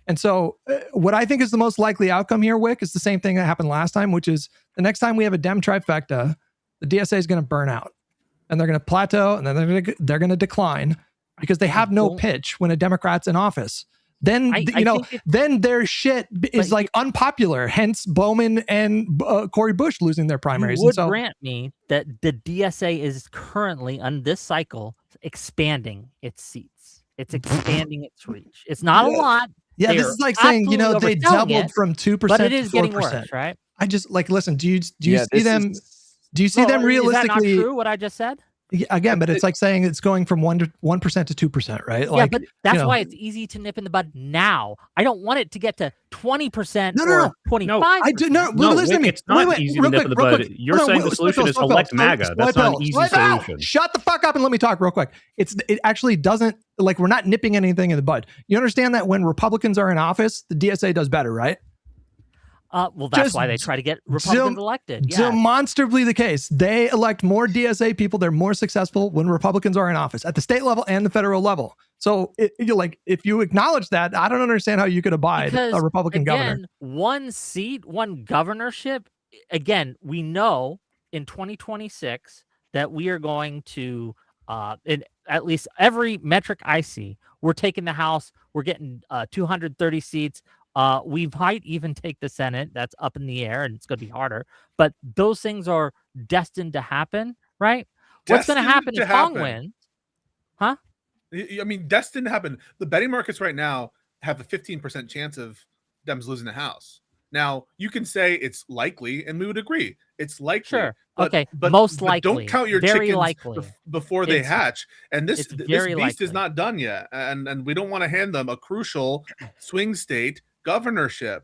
And so what I think is the most likely outcome here, Wick, is the same thing that happened last time, which is the next time we have a Dem trifecta, the DSA is going to burn out, and they're going to plateau, and then they're going to decline because they have no pitch when a Democrat's in office. Then then their shit is unpopular. Hence Bowman and Cory Bush losing their primaries. You would grant me that the DSA is currently on this cycle expanding its seats. It's expanding its reach. It's not a lot. Yeah, this is like saying they doubled from 2% to 4%. But it is getting worse, right? I just listen. Do you see them? Do you see them realistically? Is that not true? What I just said? Again, but it's like saying it's going from 1% to 2%, right? Yeah, but that's why it's easy to nip in the bud now. I don't want it to get to 20% or 25%. No, I do no. Listen to me. It's not easy to nip in the bud. You're saying the solution is elect MAGA. That's not an easy solution. Shut the fuck up and let me talk real quick. It actually doesn't, like, we're not nipping anything in the bud. You understand that when Republicans are in office, the DSA does better, right? Well, that's why they try to get Republicans elected. Yeah. Demonstrably the case. They elect more DSA people. They're more successful when Republicans are in office at the state level and the federal level. So, if you acknowledge that, I don't understand how you could abide a Republican governor. One seat, one governorship. Again, we know in 2026 that we are going to, in at least every metric I see, we're taking the House. We're getting 230 seats. We might even take the Senate. That's up in the air, and it's going to be harder. But those things are destined to happen, right? What's going to happen if Hong wins? Huh? I mean, destined to happen. The betting markets right now have a 15% chance of Dems losing the House. Now, you can say it's likely, and we would agree. It's likely. Sure. But, okay. But most likely. Don't count your chickens before they hatch. And this beast is not done yet. And we don't want to hand them a crucial swing state governorship.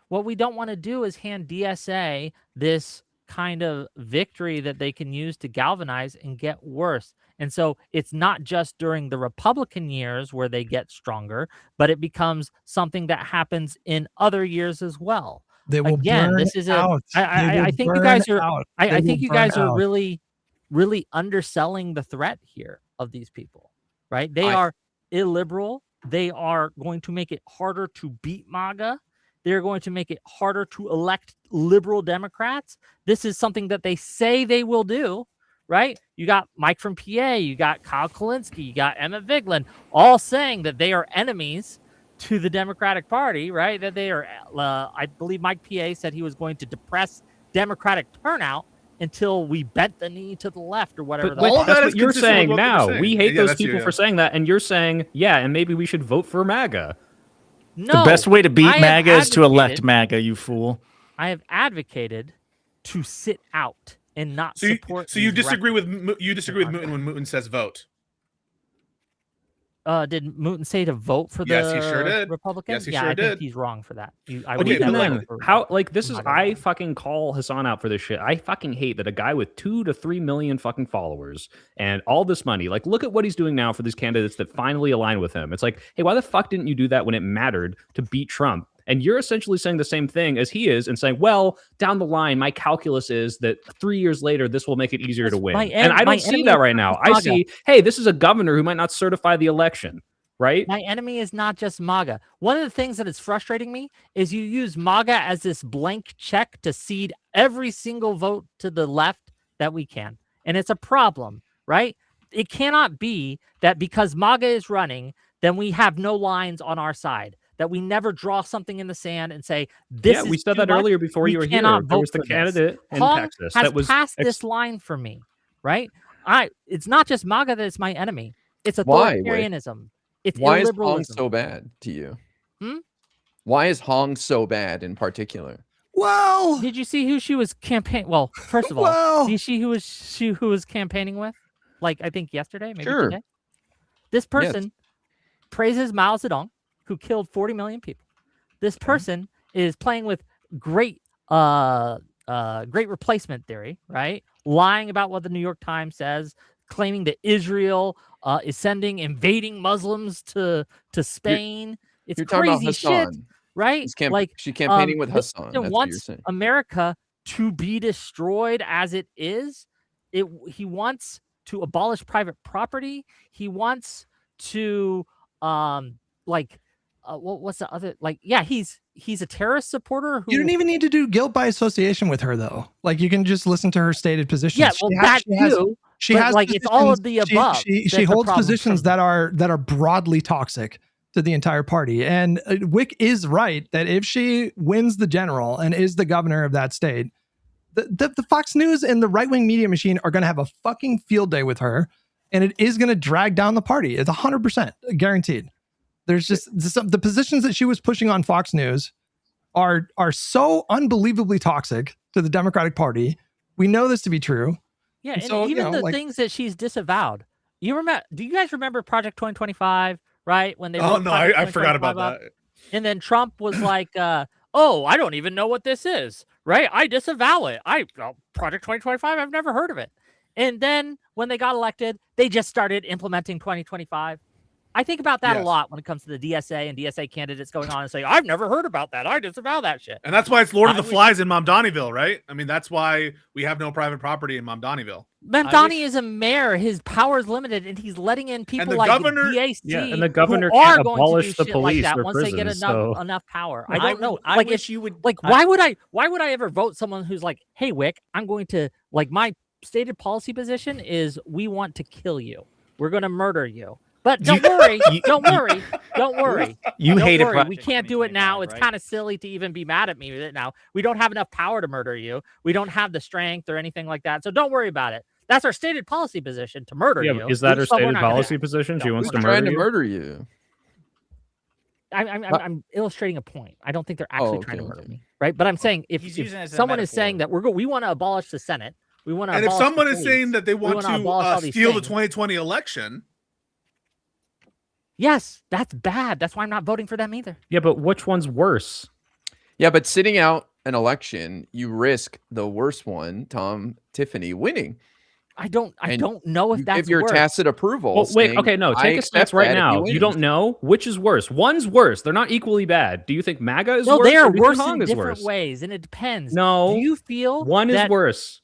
What we don't want to do is hand DSA this kind of victory that they can use to galvanize and get worse. And so it's not just during the Republican years where they get stronger, but it becomes something that happens in other years as well. They will burn this is out. I think you guys are I think you guys are really, really underselling the threat here of these people, right? They are illiberal. They are going to make it harder to beat MAGA. They're going to make it harder to elect liberal Democrats. This is something that they say they will do, right? You got Mike from PA, you got Kyle Kulinski, you got Emmett Vigeland, all saying that they are enemies to the Democratic Party, right? That they are, I believe Mike PA said he was going to depress Democratic turnout until we bent the knee to the left or whatever. But all that's what you're saying now. We hate those people for saying that, and you're saying, yeah, and maybe we should vote for MAGA. No, the best way to beat MAGA is to elect MAGA, you fool. I have advocated to sit out and not support. So you disagree with Mooten when Mooten says vote? Did Mooten say to vote for yes, he sure did. Republicans? Yes, he sure did. I think he's wrong for that. I fucking call Hassan out for this shit. I fucking hate that a guy with 2 to 3 million fucking followers and all this money, like, look at what he's doing now for these candidates that finally align with him. It's like, hey, why the fuck didn't you do that when it mattered to beat Trump? And you're essentially saying the same thing as he is and saying, well, down the line, my calculus is that 3 years later, this will make it easier to win. And I don't see that right now. I see, hey, this is a governor who might not certify the election, right? My enemy is not just MAGA. One of the things that is frustrating me is you use MAGA as this blank check to cede every single vote to the left that we can. And it's a problem, right? It cannot be that because MAGA is running, then we have no lines on our side. That we never draw something in the sand and say, this is we said that earlier before you were here. There was the candidate in Texas that was passed this line for me, right? It's not just MAGA that is my enemy. It's authoritarianism. Why is Hong so bad to you? Why is Hong so bad in particular? Well, did you see who she was campaigning? Well, first of all, did you see who was campaigning with? Like, I think yesterday, maybe today. This person praises Mao Zedong, who killed 40 million people. This person is playing with great replacement theory, right? Lying about what the New York Times says, claiming that Israel is invading Muslims to Spain. It's crazy shit, right? She's campaigning with Hassan. That's wants America to be destroyed as it is. He wants to abolish private property. He wants to what's the other, he's a terrorist supporter. You don't even need to do guilt by association with her, though. Like, you can just listen to her stated positions. Yeah, well, she has it's all of the above. She holds positions that are broadly toxic to the entire party. And Wick is right that if she wins the general and is the governor of that state, the Fox News and the right-wing media machine are going to have a fucking field day with her, and it is going to drag down the party. It's 100% guaranteed. There's just the positions that she was pushing on Fox News are so unbelievably toxic to the Democratic Party. We know this to be true. Yeah, and so, even the things that she's disavowed. You remember? Do you guys remember Project 2025? Right when they? Oh no, I forgot about that. And then Trump was like, "Oh, I don't even know what this is." Right? I disavow it. Project 2025. I've never heard of it. And then when they got elected, they just started implementing 2025. I think about that a lot when it comes to the DSA and DSA candidates going on and saying, "I've never heard about that. I disavow that shit." And that's why it's Lord of the Flies in Mamdanieville, right? I mean, that's why we have no private property in Mamdanieville. Mamdani is a mayor. His power is limited, and he's letting in people like governor, the DSA and the governor who are can't going abolish to do the shit police like that or once they get prisons, enough power. I don't know. I wish you would. Like, why would I ever vote someone who's like, "Hey, Wick, I'm going to my stated policy position is we want to kill you. We're going to murder you." But don't worry, don't worry. You hate it. We can't do it now. It's kind of silly to even be mad at me with it now. We don't have enough power to murder you. We don't have the strength or anything like that. So don't worry about it. That's our stated policy position, to murder you. Is that her stated policy position? She wants to murder you. I'm illustrating a point. I don't think they're actually trying to murder me, right? But I'm saying if someone is saying that we want to abolish the Senate, we want to. And if someone is saying that they want to steal the 2020 election. Yes, that's bad. That's why I'm not voting for them either. Yeah, but which one's worse? Yeah, but sitting out an election, you risk the worst one, Tiffany, winning. I don't know if that's give your tacit approval. Well, wait, okay, no, take a step right now. You don't know which is worse. One's worse. They're not equally bad. Do you think MAGA is worse? No, they are worse in different ways, and it depends. No, do you feel one is worse?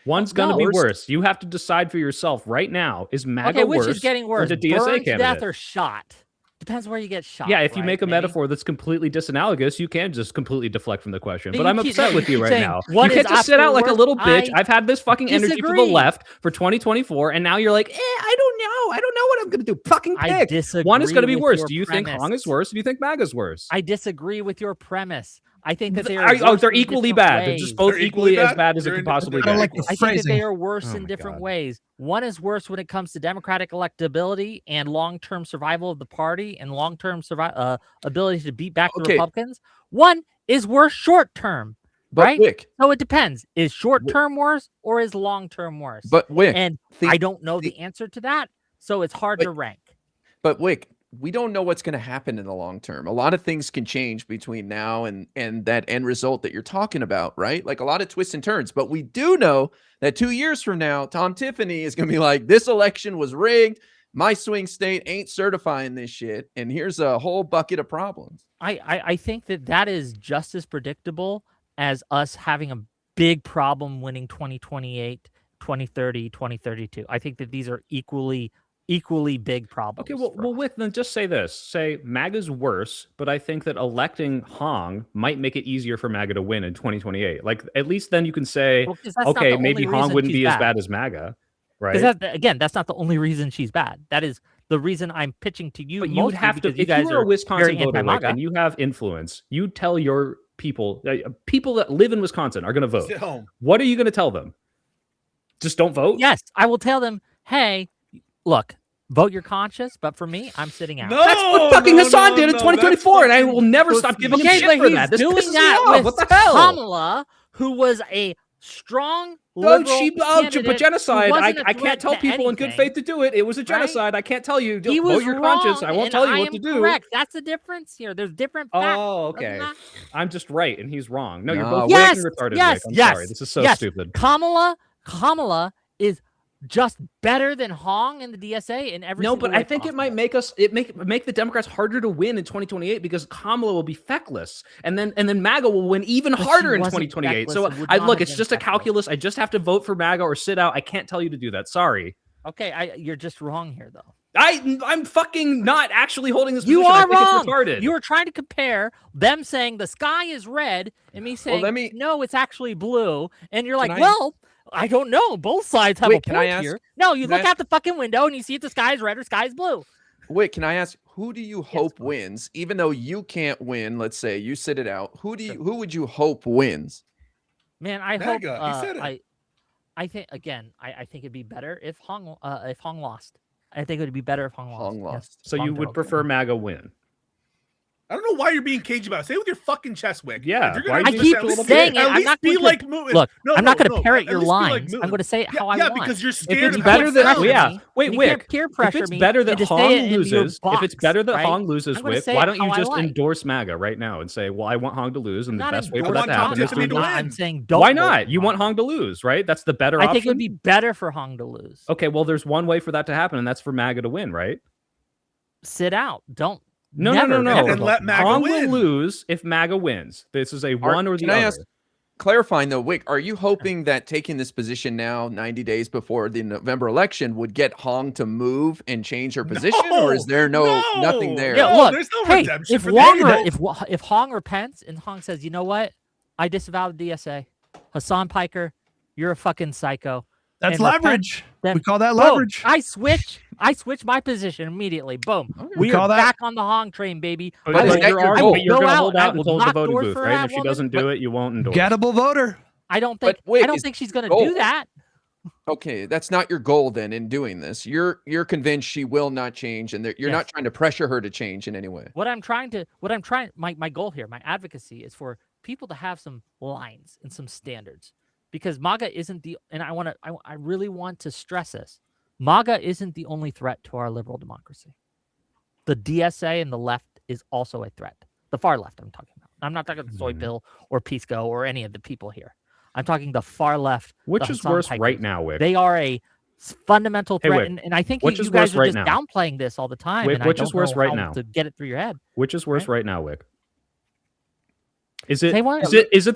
One's going to be worse. You have to decide for yourself right now. Is MAGA worse? Which is getting worse? The DSA Burned candidate? To death or shot? Depends where you get shot. Yeah, if you make a metaphor that's completely disanalogous, you can just completely deflect from the question. But I'm upset with you right now. You can't just sit out like a little bitch. I've had this fucking energy for the left for 2024, and now you're like, I don't know. I don't know what I'm going to do. Fucking pick. I disagree. One is going to be worse. Do you premise. think Hong is worse? Or do you think MAGA's worse? I disagree with your premise. I think that they are. They're equally bad. They're just both equally as bad as it could possibly be. I think that they are worse in different ways. One is worse when it comes to democratic electability and long-term survival of the party and long-term ability to beat back the Republicans. One is worse short-term, right? Wick, so it depends. Is short-term worse or is long-term worse? But Wick, and I don't know the answer to that, so it's hard to rank. But Wick, we don't know what's going to happen in the long term. A lot of things can change between now and that end result that you're talking about, right? Like a lot of twists and turns. But we do know that 2 years from now, Tom Tiffany is going to be like, this election was rigged. My swing state ain't certifying this shit. And here's a whole bucket of problems. I think that is just as predictable as us having a big problem winning 2028, 2030, 2032. I think that these are equally big problems. Okay, well, Wick, then just say this. Say MAGA's worse, but I think that electing Hong might make it easier for MAGA to win in 2028. Like, at least then you can say, okay, maybe Hong wouldn't be as bad as MAGA, right? Because again, that's not the only reason she's bad. That is the reason I'm pitching to you. But you would have to, if you are a Wisconsin voter, like, and you have influence, you tell your people that live in Wisconsin are going to vote. Sit home. What are you going to tell them? Just don't vote? Yes, I will tell them, hey, look, vote your conscience, but for me, I'm sitting out. That's what fucking Hassan did in 2024, and I will never stop giving him shit for that. This pisses me off. What the hell? Kamala, who was a strong but genocide. I can't tell people in good faith to do it. It was a genocide. Right? I can't tell you. Vote your conscience. I won't tell you what to do. Correct. That's the difference here. There's different facts. Oh, okay. I'm just right, and he's wrong. No, you're both retarded. Yes, I'm sorry. This is so stupid. Kamala is just better than Hong and the DSA in every No, but I think it might make the Democrats harder to win in 2028 because Kamala will be feckless, and then MAGA will win even harder in 2028. So look, it's just a calculus. I just have to vote for MAGA or sit out. I can't tell you to do that. Sorry. Okay, you're just wrong here, though. I'm fucking not actually holding this position. You are wrong. It's retarded. You are trying to compare them saying the sky is red and me saying no, it's actually blue, and you're like, I don't know. Both sides have a point here. No, you look out the fucking window and you see if the sky is red or sky is blue. Wait, can I ask, who do you hope wins? Even though you can't win, let's say you sit it out. Who would you hope wins? Man, I hope. I think again. I think it'd be better if Hong lost. I think it would be better if Hong lost. Hong lost. So you would prefer MAGA win? I don't know why you're being cagey about it. Say it with your fucking chest, Wick. Yeah, I keep saying it. At least be like look. I'm not going to parrot your lines. I'm going to say it how I want. Yeah, because you're scared. If it's better that wait, Wick. Peer pressure if it's better that Hong loses, if it's better that right? Hong loses, Wick, why don't you just endorse MAGA right now and say, well, I want Hong to lose, and the best way for that to happen is to win. I'm saying don't. Why not? You want Hong to lose, right? That's the better option. I think it would be better for Hong to lose. Okay, well, there's one way for that to happen, and that's for MAGA to win, right? Sit out. Don't. No. And let MAGA Hong win. will lose if MAGA wins. This is a one or the other. Clarifying though, Wick, are you hoping that taking this position now, 90 days before the November election, would get Hong to move and change her position, or is there nothing there? Yeah, look, there's no hey, redemption for if Hong repents and Hong says, you know what, I disavowed the DSA, Hassan Piker, you're a fucking psycho. That's leverage. Then, we call that boom, leverage. I switch my position immediately. Boom. Okay. We are back on the Hong train, baby. But you're going to hold out until the voting booth, right? And if she doesn't do it, you won't endorse. Gettable voter. I don't think she's going to do that. Okay, that's not your goal then in doing this. You're convinced she will not change, and you're not trying to pressure her to change in any way. My goal here, my advocacy is for people to have some lines and some standards. Because MAGA isn't and I really want to stress this. MAGA isn't the only threat to our liberal democracy. The DSA and the left is also a threat. The far left I'm talking about. I'm not talking about the soy pill or Pisco or any of the people here. I'm talking the far left. Which is worse right now, Wick? They are a fundamental threat. And I think you guys are just downplaying this all the time. Wick, which is worse right now? To get it through your head. Which is worse right now, Wick? Is it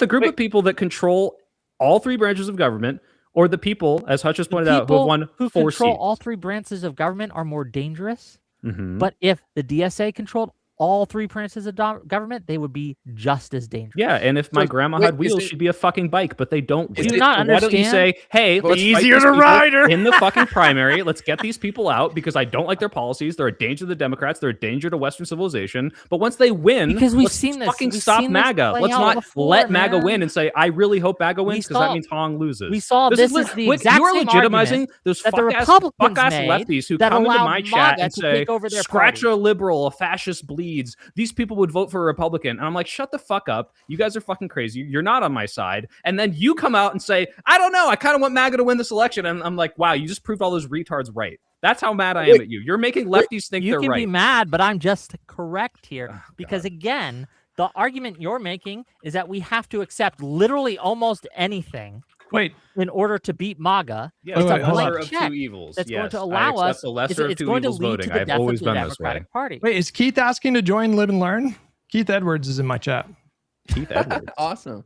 the group of people that control all three branches of government, or the people, as Hutch has pointed out, who have won 4 control seats? All three branches of government are more dangerous. Mm-hmm. But if the DSA controlled all three branches of government, they would be just as dangerous. Yeah, and if my grandma had wheels, she'd be a fucking bike, but they don't. Do you not understand? Why don't you say, hey, let's easier to ride her in the fucking primary. Let's get these people out because I don't like their policies. They're a danger to the Democrats. They're a danger to Western civilization. But once they win, because we've let's seen this. Fucking stop MAGA. Let's not let MAGA win and say, I really hope MAGA wins because that means Hong loses. We saw this is the exact you are legitimizing those fuck-ass lefties who come into my chat and say, scratch a liberal, a fascist bleeds. These people would vote for a Republican. And I'm like, shut the fuck up. You guys are fucking crazy. You're not on my side. And then you come out and say, I don't know. I kind of want MAGA to win this election. And I'm like, wow, you just proved all those retards right. That's how mad I am at you. You're making lefties think they're right. You can be mad, but I'm just correct here. Because again, the argument you're making is that we have to accept literally almost anything. In order to beat MAGA, it's a lesser of two evils. That's going to allow us. The lesser of two evils voting. I've always been this way. Party. Wait, is Keith asking to join Live and Learn? Keith Edwards is in my chat. Keith Edwards, awesome.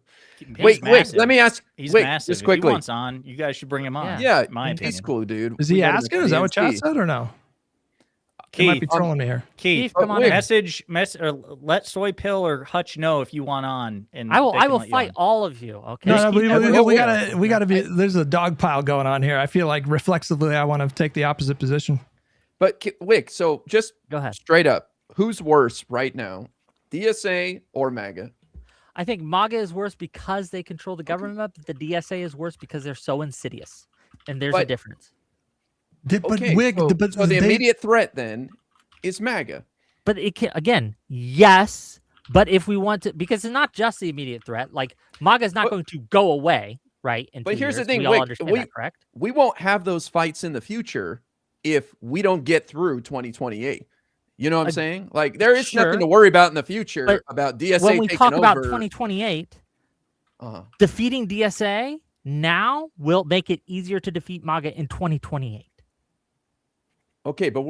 Wait, let me ask. He's massive. Just quickly. If he wants on, you guys should bring him on. Yeah, my opinion. He's cool, dude. Is he asking? Is that what chat said or no? Keith might be trolling me here. Keith, come on. Message, or let Soy Pill or Hutch know if you want on. And I will fight all of you. Okay. No, we gotta be. There's a dog pile going on here. I feel like reflexively, I want to take the opposite position. But Wick, so just go ahead. Straight up, who's worse right now, DSA or MAGA? I think MAGA is worse because they control the government, but the DSA is worse because they're so insidious, and there's a difference. So the immediate threat then is MAGA. But it can, again, yes. But if we want to, because it's not just the immediate threat. Like MAGA is not going to go away, right? But here's the thing, we all understand that, correct? We won't have those fights in the future if we don't get through 2028. You know what I'm saying? Like there is nothing to worry about in the future about DSA. When we talk about over. 2028, defeating DSA now will make it easier to defeat MAGA in 2028. Okay, but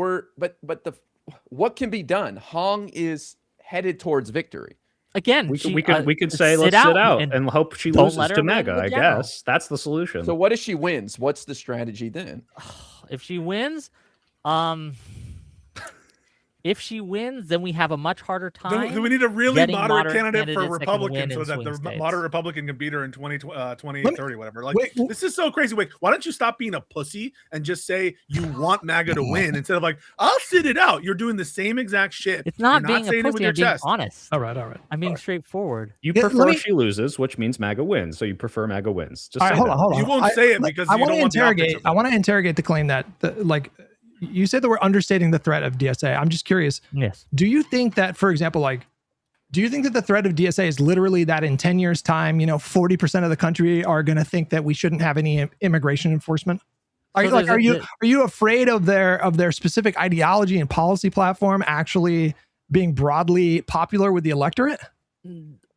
what can be done? Hong is headed towards victory. Again, we could say let's sit out and hope she loses to MAGA. I guess that's the solution. So what if she wins? What's the strategy then? If she wins, then we have a much harder time. Do we need a really moderate candidate for Republican so that the moderate Republican can beat her in 2030, whatever? Like, this is so crazy. Wait, why don't you stop being a pussy and just say you want MAGA to win instead of like, I'll sit it out. You're doing the same exact shit. It's not being a pussy, I'm being honest. All right. I'm being straightforward. You prefer she loses, which means MAGA wins. So you prefer MAGA wins. Just hold on. You won't say it because I want to interrogate. I want to interrogate the claim that you said that we're understating the threat of DSA. I'm just curious. Yes. Do you think that, for example, like Do you think that the threat of DSA is literally that in 10 years time, 40% of the country are going to think that we shouldn't have any immigration enforcement? Are you afraid of their specific ideology and policy platform actually being broadly popular with the electorate?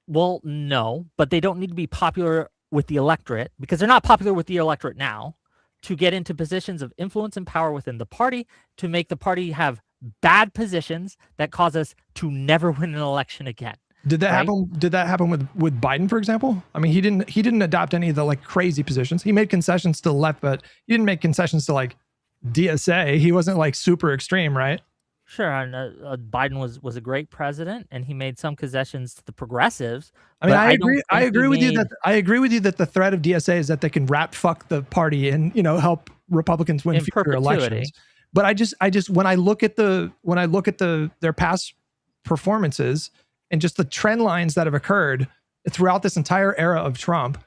Well, no, but they don't need to be popular with the electorate because they're not popular with the electorate now to get into positions of influence and power within the party, to make the party have bad positions that cause us to never win an election again. Did that happen? Did that happen with Biden, for example? I mean, he didn't adopt any of the like crazy positions. He made concessions to the left, but he didn't make concessions to like DSA. He wasn't like super extreme, right? Sure, and Biden was a great president, and he made some concessions to the progressives. I mean, I agree with you that the threat of DSA is that they can rat fuck the party and help Republicans win future elections. But I just when I look at their past performances and just the trend lines that have occurred throughout this entire era of Trump,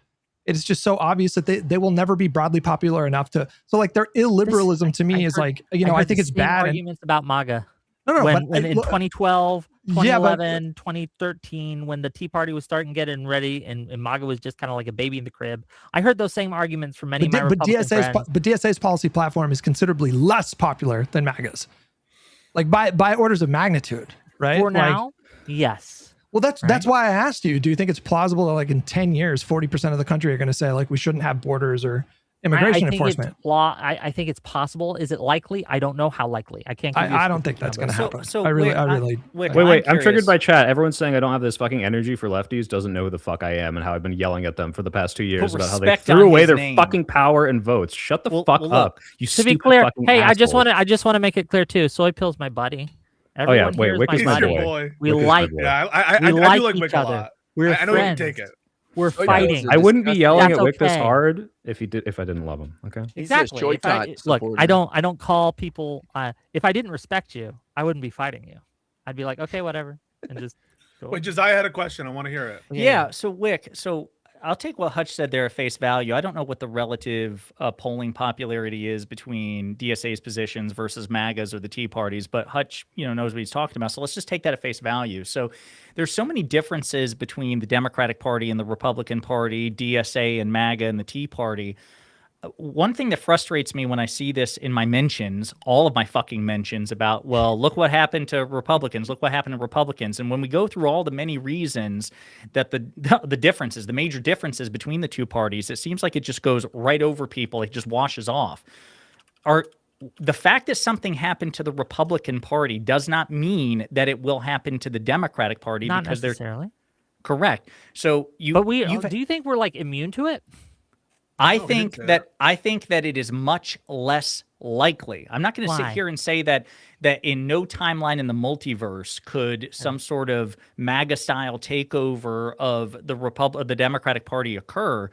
it's just so obvious that they will never be broadly popular enough to. So like their illiberalism to me is like, I think it's bad. Arguments about MAGA. No, when in 2012, 2011, 2013, when the Tea Party was starting getting ready and MAGA was just kind of like a baby in the crib, I heard those same arguments from many of my Republican friends. But DSA's policy platform is considerably less popular than MAGA's, like by orders of magnitude, right? For now, yes. Well, that's why I asked you. Do you think it's plausible that like in 10 years, 40% of the country are going to say like we shouldn't have borders or immigration enforcement? I think it's possible. Is it likely? I don't know how likely. I can't. I don't think that's going to happen. So I really. Wait! I'm triggered by chat. Everyone's saying I don't have this fucking energy for lefties. Doesn't know who the fuck I am and how I've been yelling at them for the past 2 years about how they threw away their fucking power and votes. Shut the fuck up, you stupid. To be clear, hey, assholes. I just want to make it clear too. Soy Pill's my buddy. Everyone Wicked's my boy. We like. Yeah, I do like each Wick a other. lot. We're I know you can take it. We're fighting. I wouldn't be yelling at Wick this okay. hard if I didn't love him. Okay. Exactly. Look, I don't call people. If I didn't respect you, I wouldn't be fighting you. I'd be like, okay, whatever, and just. Wait, Josiah had a question. I want to hear it. Yeah. So Wick, I'll take what Hutch said there at face value. I don't know what the relative polling popularity is between DSA's positions versus MAGA's or the Tea Parties, but Hutch, knows what he's talking about. So let's just take that at face value. So there's so many differences between the Democratic Party and the Republican Party, DSA and MAGA and the Tea Party. One thing that frustrates me when I see this in my mentions, all of my fucking mentions about, well, look what happened to Republicans, look what happened to Republicans. And when we go through all the many reasons that the differences, the major differences between the two parties, it seems like it just goes right over people. It just washes off. The fact that something happened to the Republican Party does not mean that it will happen to the Democratic Party. Not because necessarily. They're correct. So do you think we're like immune to it? I think that it is much less likely. I'm not going to sit here and say that in no timeline in the multiverse could some sort of MAGA style takeover of the Democratic Party occur,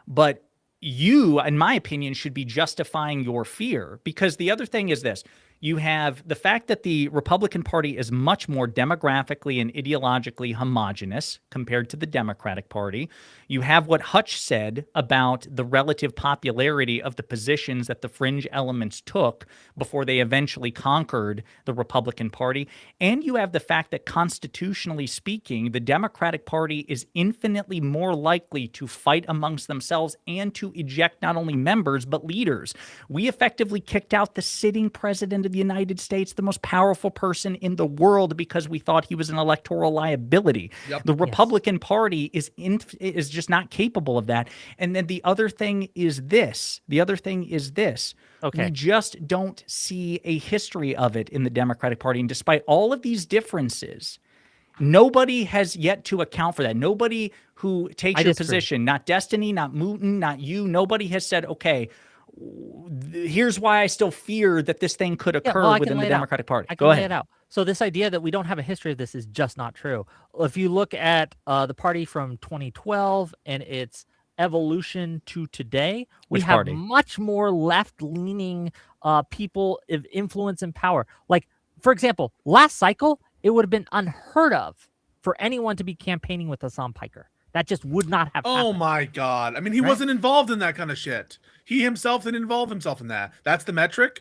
but you, in my opinion, should be justifying your fear, because the other thing is this. You have the fact that the Republican Party is much more demographically and ideologically homogenous compared to the Democratic Party. You have what Hutch said about the relative popularity of the positions that the fringe elements took before they eventually conquered the Republican Party. And you have the fact that constitutionally speaking, the Democratic Party is infinitely more likely to fight amongst themselves and to eject not only members, but leaders. We effectively kicked out the sitting president of the United States, the most powerful person in the world, because we thought he was an electoral liability. Yep. The Republican Party is just not capable of that. And then the other thing is this. Okay. We just don't see a history of it in the Democratic Party. And despite all of these differences, nobody has yet to account for that. Nobody who takes your position, not Destiny, not Mooten, not you, nobody has said, okay, here's why I still fear that this thing could occur within the Democratic Party. Go ahead. Lay it out. So this idea that we don't have a history of this is just not true. If you look at the party from 2012 and its evolution to today, we have much more left-leaning people of influence and power. Like, for example, last cycle, it would have been unheard of for anyone to be campaigning with Hassan Piker. That just would not have happened. Oh my God. I mean, he wasn't involved in that kind of shit. He himself didn't involve himself in that. That's the metric?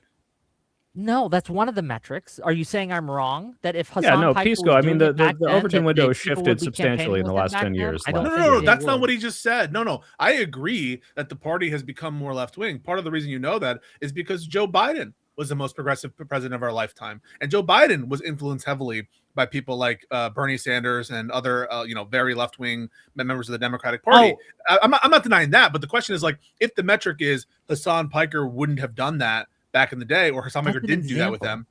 No, that's one of the metrics. Are you saying I'm wrong? That if Hassan Piker Pisco. was I mean, doing it back the then, Overton that window has people shifted would be substantially in the campaigning with last him 10 back years. then? I don't No, think they that's not would. what he just said. No, I agree that the party has become more left wing. Part of the reason you know that is because Joe Biden was the most progressive president of our lifetime, and Joe Biden was influenced heavily by people like Bernie Sanders and other very left wing members of the Democratic Party. I'm not denying that, but the question is like, if the metric is Hassan Piker wouldn't have done that back in the day, or Hassan Piker didn't do that with them.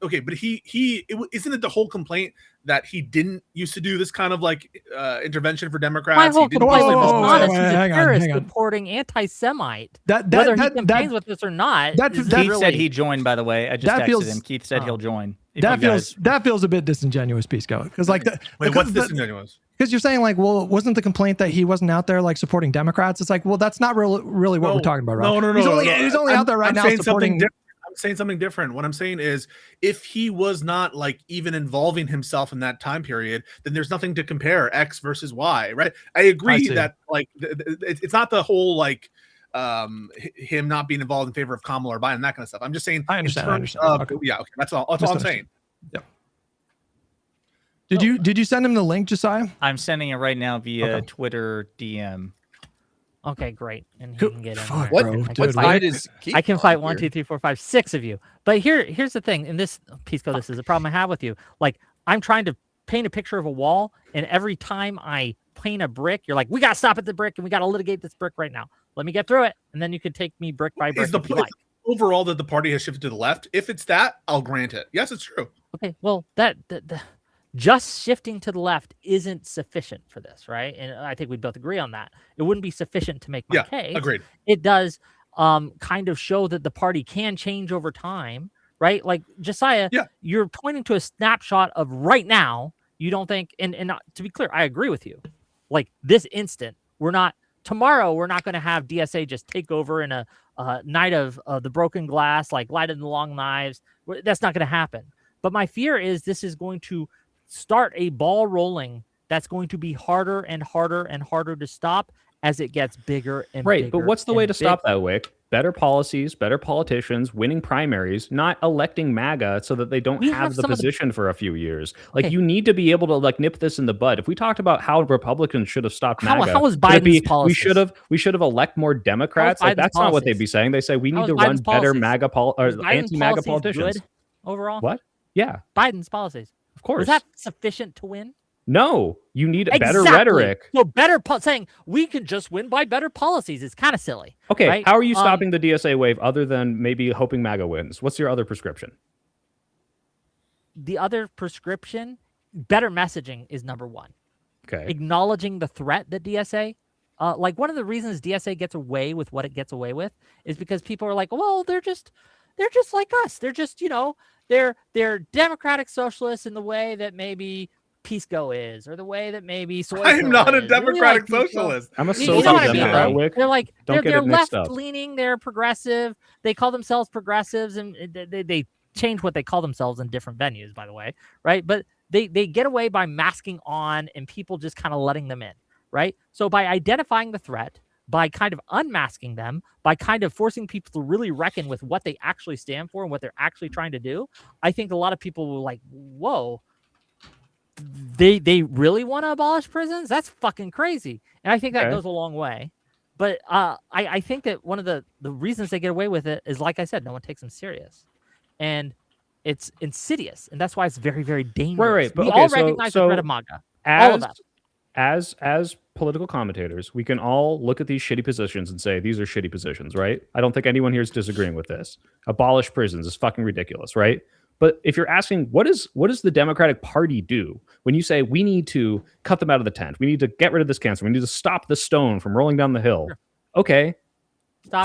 Okay, but isn't it the whole complaint that he didn't used to do this kind of like intervention for Democrats? My whole complaint with Whoa, Hassan is he's a terrorist hang on. supporting anti-Semite. Whether Whether he campaigns with this or not. Keith said he joined. By the way, I just texted him. Keith said he'll join. That feels a bit disingenuous, Pisco. Because like, what's disingenuous? Because you're saying like, well, wasn't the complaint that he wasn't out there like supporting Democrats? It's like, well, that's not really what we're talking about, right? No. He's only out there right now supporting. I'm saying something different. What I'm saying is, if he was not like even involving himself in that time period, then there's nothing to compare X versus Y, right? I agree that like it's not the whole like him not being involved in favor of Kamala or Biden, that kind of stuff. I'm just saying. I understand. Okay. Yeah, okay. That's all I'm saying. Yep. Did you send him the link, Josiah? I'm sending it right now via Twitter DM. Okay, great. And he can get in there. What side is Keith I can fight on 1, here? 2, 3, 4, 5, 6 of you. But here's the thing. In this Pisco, this is a problem I have with you. Like, I'm trying to paint a picture of a wall, and every time I paint a brick, you're like, we gotta stop at the brick and we gotta litigate this brick right now. Let me get through it, and then you can take me brick by brick. Is the point overall that the party has shifted to the left? If it's that, I'll grant it. Yes, it's true. Okay, well, that just shifting to the left isn't sufficient for this, right? And I think we both agree on that. It wouldn't be sufficient to make my case. Agreed. It does kind of show that the party can change over time, right? Like Josiah, you're pointing to a snapshot of right now. You don't think, and to be clear, I agree with you. Like this instant, tomorrow we're not going to have DSA just take over in a night of the broken glass, like light in the long knives. That's not going to happen. But my fear is this is going to start a ball rolling that's going to be harder and harder and harder to stop as it gets bigger and bigger. Right, but what's the way to stop that, Wick? Better policies, better politicians, winning primaries, not electing MAGA so that they don't have the position for a few years. Like, you need to be able to like nip this in the bud. If we talked about how Republicans should have stopped MAGA, how was Biden's policy? We should have elect more Democrats. Like, that's not what they'd be saying. They say we need to run better MAGA or anti-MAGA politicians. Good overall, what? Yeah, Biden's policies. Of course. Was that sufficient to win? No, you need better rhetoric. So saying we can just win by better policies is kind of silly. Okay, right? How are you stopping the DSA wave other than maybe hoping MAGA wins? What's your other prescription? The other prescription, better messaging is number one. Okay. Acknowledging the threat that DSA, like one of the reasons DSA gets away with what it gets away with is because people are like, well, they're just like us. They're just, they're democratic socialists in the way that maybe Pisco is, or the way that maybe I am not a democratic socialist. I'm a socialist. They're like they're left leaning. They're progressive. They call themselves progressives, and they change what they call themselves in different venues, by the way, right? But they get away by masking on and people just kind of letting them in, right? So by identifying the threat, by kind of unmasking them, by kind of forcing people to really reckon with what they actually stand for and what they're actually trying to do, I think a lot of people were like, whoa, they really want to abolish prisons? That's fucking crazy. And I think that goes a long way. But I think that one of the reasons they get away with it is, like I said, no one takes them serious. And it's insidious. And that's why it's very, very dangerous. Right. But, we all recognize the threat of MAGA. All of us. As political commentators, we can all look at these shitty positions and say, these are shitty positions, right? I don't think anyone here is disagreeing with this. Abolish prisons is fucking ridiculous, right? But if you're asking, what does the Democratic Party do when you say we need to cut them out of the tent? We need to get rid of this cancer. We need to stop the stone from rolling down the hill. Sure. Okay.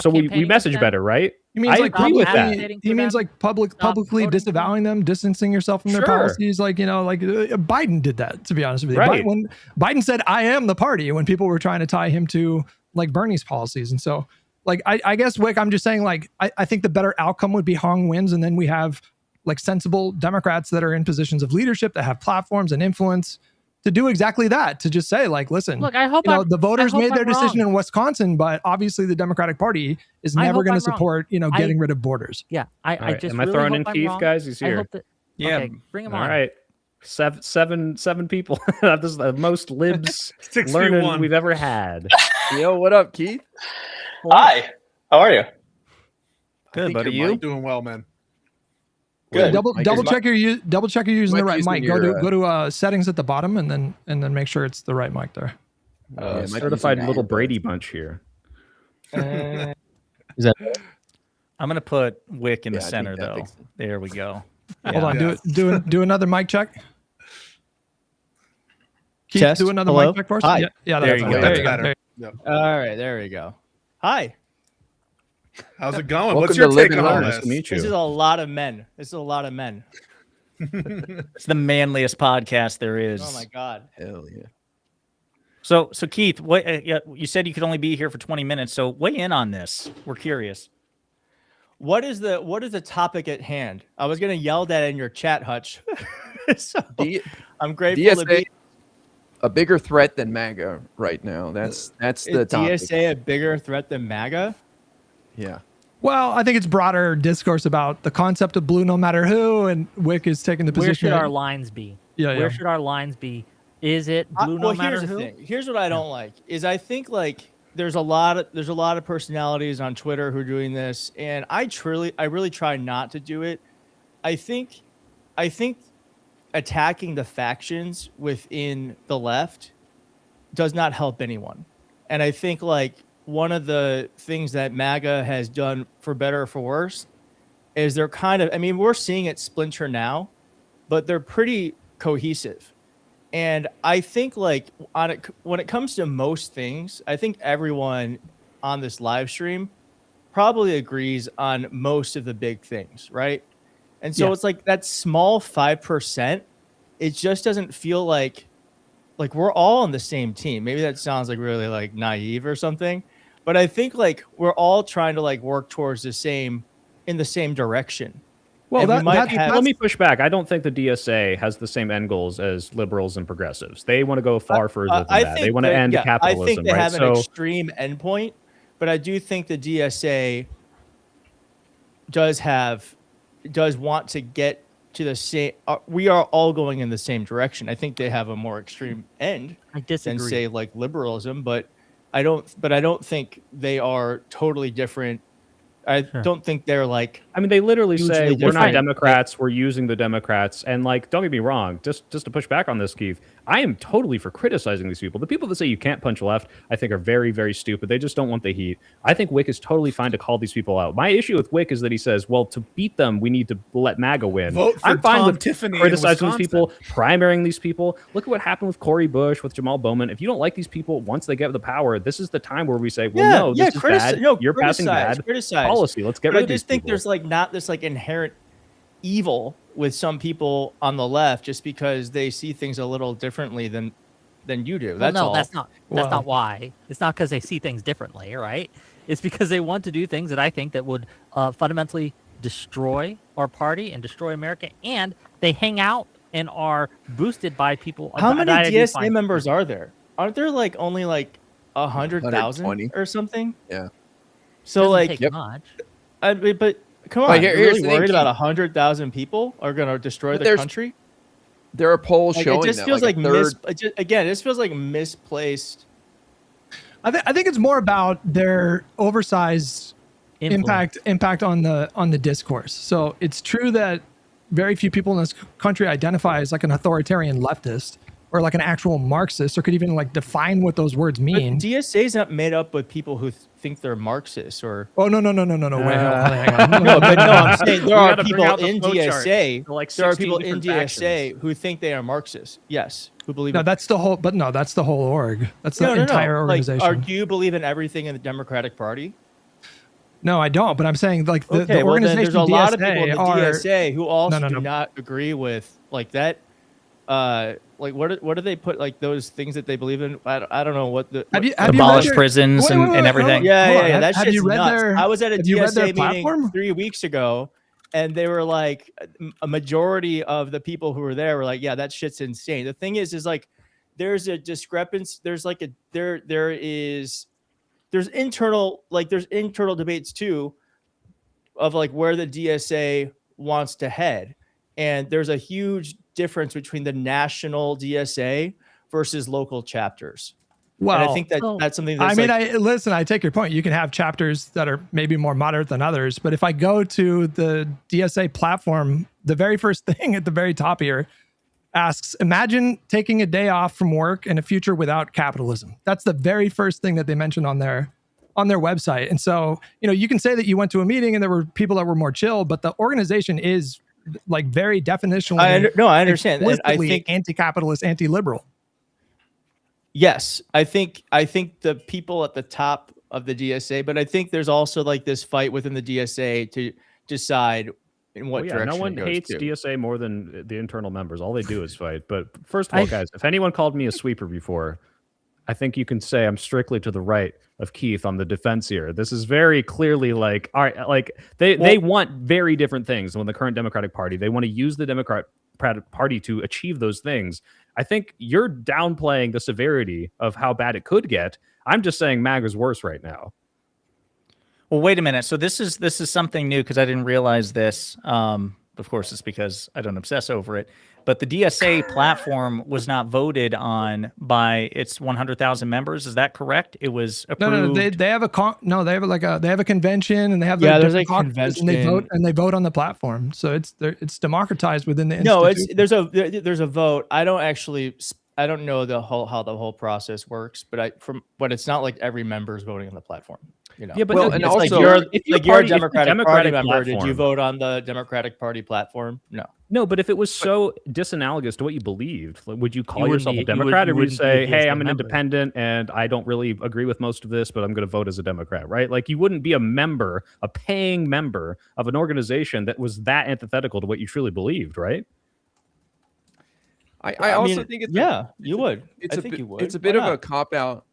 So we message better, right? He means I agree with that. He means like publicly disavowing them, distancing yourself from their policies. Like, Biden did that, to be honest with you. Right. When Biden said, I am the party, when people were trying to tie him to like Bernie's policies. And so like, I guess, Wick, I'm just saying, like, I think the better outcome would be Hong wins. And then we have like sensible Democrats that are in positions of leadership that have platforms and influence to do exactly that, to just say like, listen, look, I hope the voters made their decision wrong. in Wisconsin, but obviously the Democratic Party is never going to support, getting rid of borders. Yeah, I just am I really throwing hope in I'm Keith, wrong. guys? He's here. I hope that, okay, bring him on. All right. Seven people. This is the most libs 6v1 learning we've ever had. Yo, what up, Keith? Hi, how are you? Good, buddy. You doing well, man. Good. Double check you're using the right using mic. your, Go to settings at the bottom and then make sure it's the right mic there. Certified little Brady Bunch here. Is that? I'm gonna put Wick in the center though. There we go. Hold on, do another mic check. Keith, Test. do another Hello? mic check for us. Hi. Yeah, There you go. That's better. Yep. All right, there we go. Hi. How's it going? Welcome What's your to take Living on Learn. this? Nice to meet This is you. a lot of men. This is a lot of men. It's the manliest podcast there is. Oh my god. Hell yeah. So Keith, what you said you could only be here for 20 minutes. So weigh in on this. We're curious. What is the topic at hand? I was gonna yell that in your chat, Hutch. So I'm grateful to DSA, be. a bigger threat than MAGA right now. That's the Is topic. DSA a bigger threat than MAGA? Yeah. Well, I think it's broader discourse about the concept of blue no matter who, and Wick is taking the position. Where should that- our lines be? Yeah, Where should our lines be? Is it blue no matter here's who? the thing. Here's what I don't like is I think like there's a lot of personalities on Twitter who are doing this, and I really try not to do it. I think attacking the factions within the left does not help anyone. And I think like one of the things that MAGA has done for better or for worse is they're kind of, I mean, we're seeing it splinter now, but they're pretty cohesive. And I think like when it comes to most things, I think everyone on this live stream probably agrees on most of the big things, right? And so it's like that small 5%, it just doesn't feel like we're all on the same team. Maybe that sounds like really like naive or something, but I think like we're all trying to like work towards in the same direction. Well, And let me push back. I don't think the DSA has the same end goals as liberals and progressives. They want to go far further than that. They want to end capitalism. I think they right? have an extreme endpoint, but I do think the DSA does want to get to the same. We are all going in the same direction. I think they have a more extreme end I disagree. than say like liberalism, but I don't think they are totally different. I don't think they're like. I mean, they literally say we're not different. Democrats. We're using the Democrats, and like, don't get me wrong. Just to push back on this, Keith, I am totally for criticizing these people. The people that say you can't punch left, I think, are very, very stupid. They just don't want the heat. I think Wick is totally fine to call these people out. My issue with Wick is that he says, "Well, to beat them, we need to let MAGA win." Vote for I'm fine Tom with Tiffany in criticizing these Wisconsin. people, primarying these people. Look at what happened with Cory Bush, with Jamal Bowman. If you don't like these people, once they get the power, this is the time where we say, "Well, no, this is bad. You're passing bad policy. Let's get rid of these." I just think there's like not this like inherent evil with some people on the left just because they see things a little differently than you do. That's all. That's not why. It's not because they see things differently, right? It's because they want to do things that I think that would fundamentally destroy our party and destroy America, and they hang out and are boosted by people. How many DSA members are there? Aren't there like only like 100,000 or something? Yeah. So like, take much. but come on, Like, you're here's really the thing, worried about Keith. 100,000 people are going to destroy But the there's- country? There are polls Like, showing it just that feels like like a third. again, it just feels like misplaced. I think it's more about their oversized impact on the discourse. So it's true that very few people in this country identify as like an authoritarian leftist or like an actual Marxist, or could even like define what those words mean. But DSA is not made up with people who think they're Marxists or. Oh no! Wait, hang on. No, but no, I'm saying there are gotta bring people out the in flow chart. DSA. They're like There are 16 people in different DSA who think they are Marxists. Yes, who believe. No, that's the whole. But no, that's the whole org. That's the entire organization. Like, do you believe in everything in the Democratic Party? No, I don't. But I'm saying like the Well, then organization there's a lot of people in the are- DSA who also No. do not agree with like that. Like what do they put like those things that they believe in? I don't know what the Have you Abolish read their- prisons Wait, and hold everything. on. Yeah, Hold yeah, on. yeah. That Have shit's you read nuts. their- I was at a have you read their DSA meeting platform? 3 weeks ago, and they were like, a majority of the people who were there were like, "Yeah, that shit's insane." The thing is like, there's a discrepancy. There's like there's internal debates too of like where the DSA wants to head. And there's a huge difference between the national DSA versus local chapters. Well, and I think that's something that's listen, I take your point. You can have chapters that are maybe more moderate than others, but if I go to the DSA platform, the very first thing at the very top here asks, imagine taking a day off from work and a future without capitalism. That's the very first thing that they mentioned on their website. And so, you can say that you went to a meeting and there were people that were more chill, but the organization is like very definitionally. I understand. And I think anti-capitalist, anti-liberal. Yes, I think the people at the top of the DSA, but I think there's also like this fight within the DSA to decide in what direction. No one hates DSA more than the internal members. All they do is fight. But first of all, guys, if anyone called me a sweeper before, I think you can say I'm strictly to the right of Keith on the defense here. This is very clearly like, all right, like they want very different things than the current Democratic Party. They want to use the Democratic Party to achieve those things. I think you're downplaying the severity of how bad it could get. I'm just saying MAGA's worse right now. Well, wait a minute. So this is something new because I didn't realize this. Of course, it's because I don't obsess over it. But the DSA platform was not voted on by its 100,000 members. Is that correct? It was approved. No. They have a convention and they have there's a convention and they vote on the platform. So it's democratized within the institution. There's a vote. I don't know how the whole process works, but it's not like every member is voting on the platform. Yeah, but you're a Democratic Party member. Did you vote on the Democratic Party platform? No, but if it was so disanalogous to what you believed, would you call yourself a Democrat, or would you say, hey, I'm an independent and I don't really agree with most of this, but I'm going to vote as a Democrat, right? Like you wouldn't be a paying member of an organization that was that antithetical to what you truly believed, right? I also think you would. It's a bit of a cop-out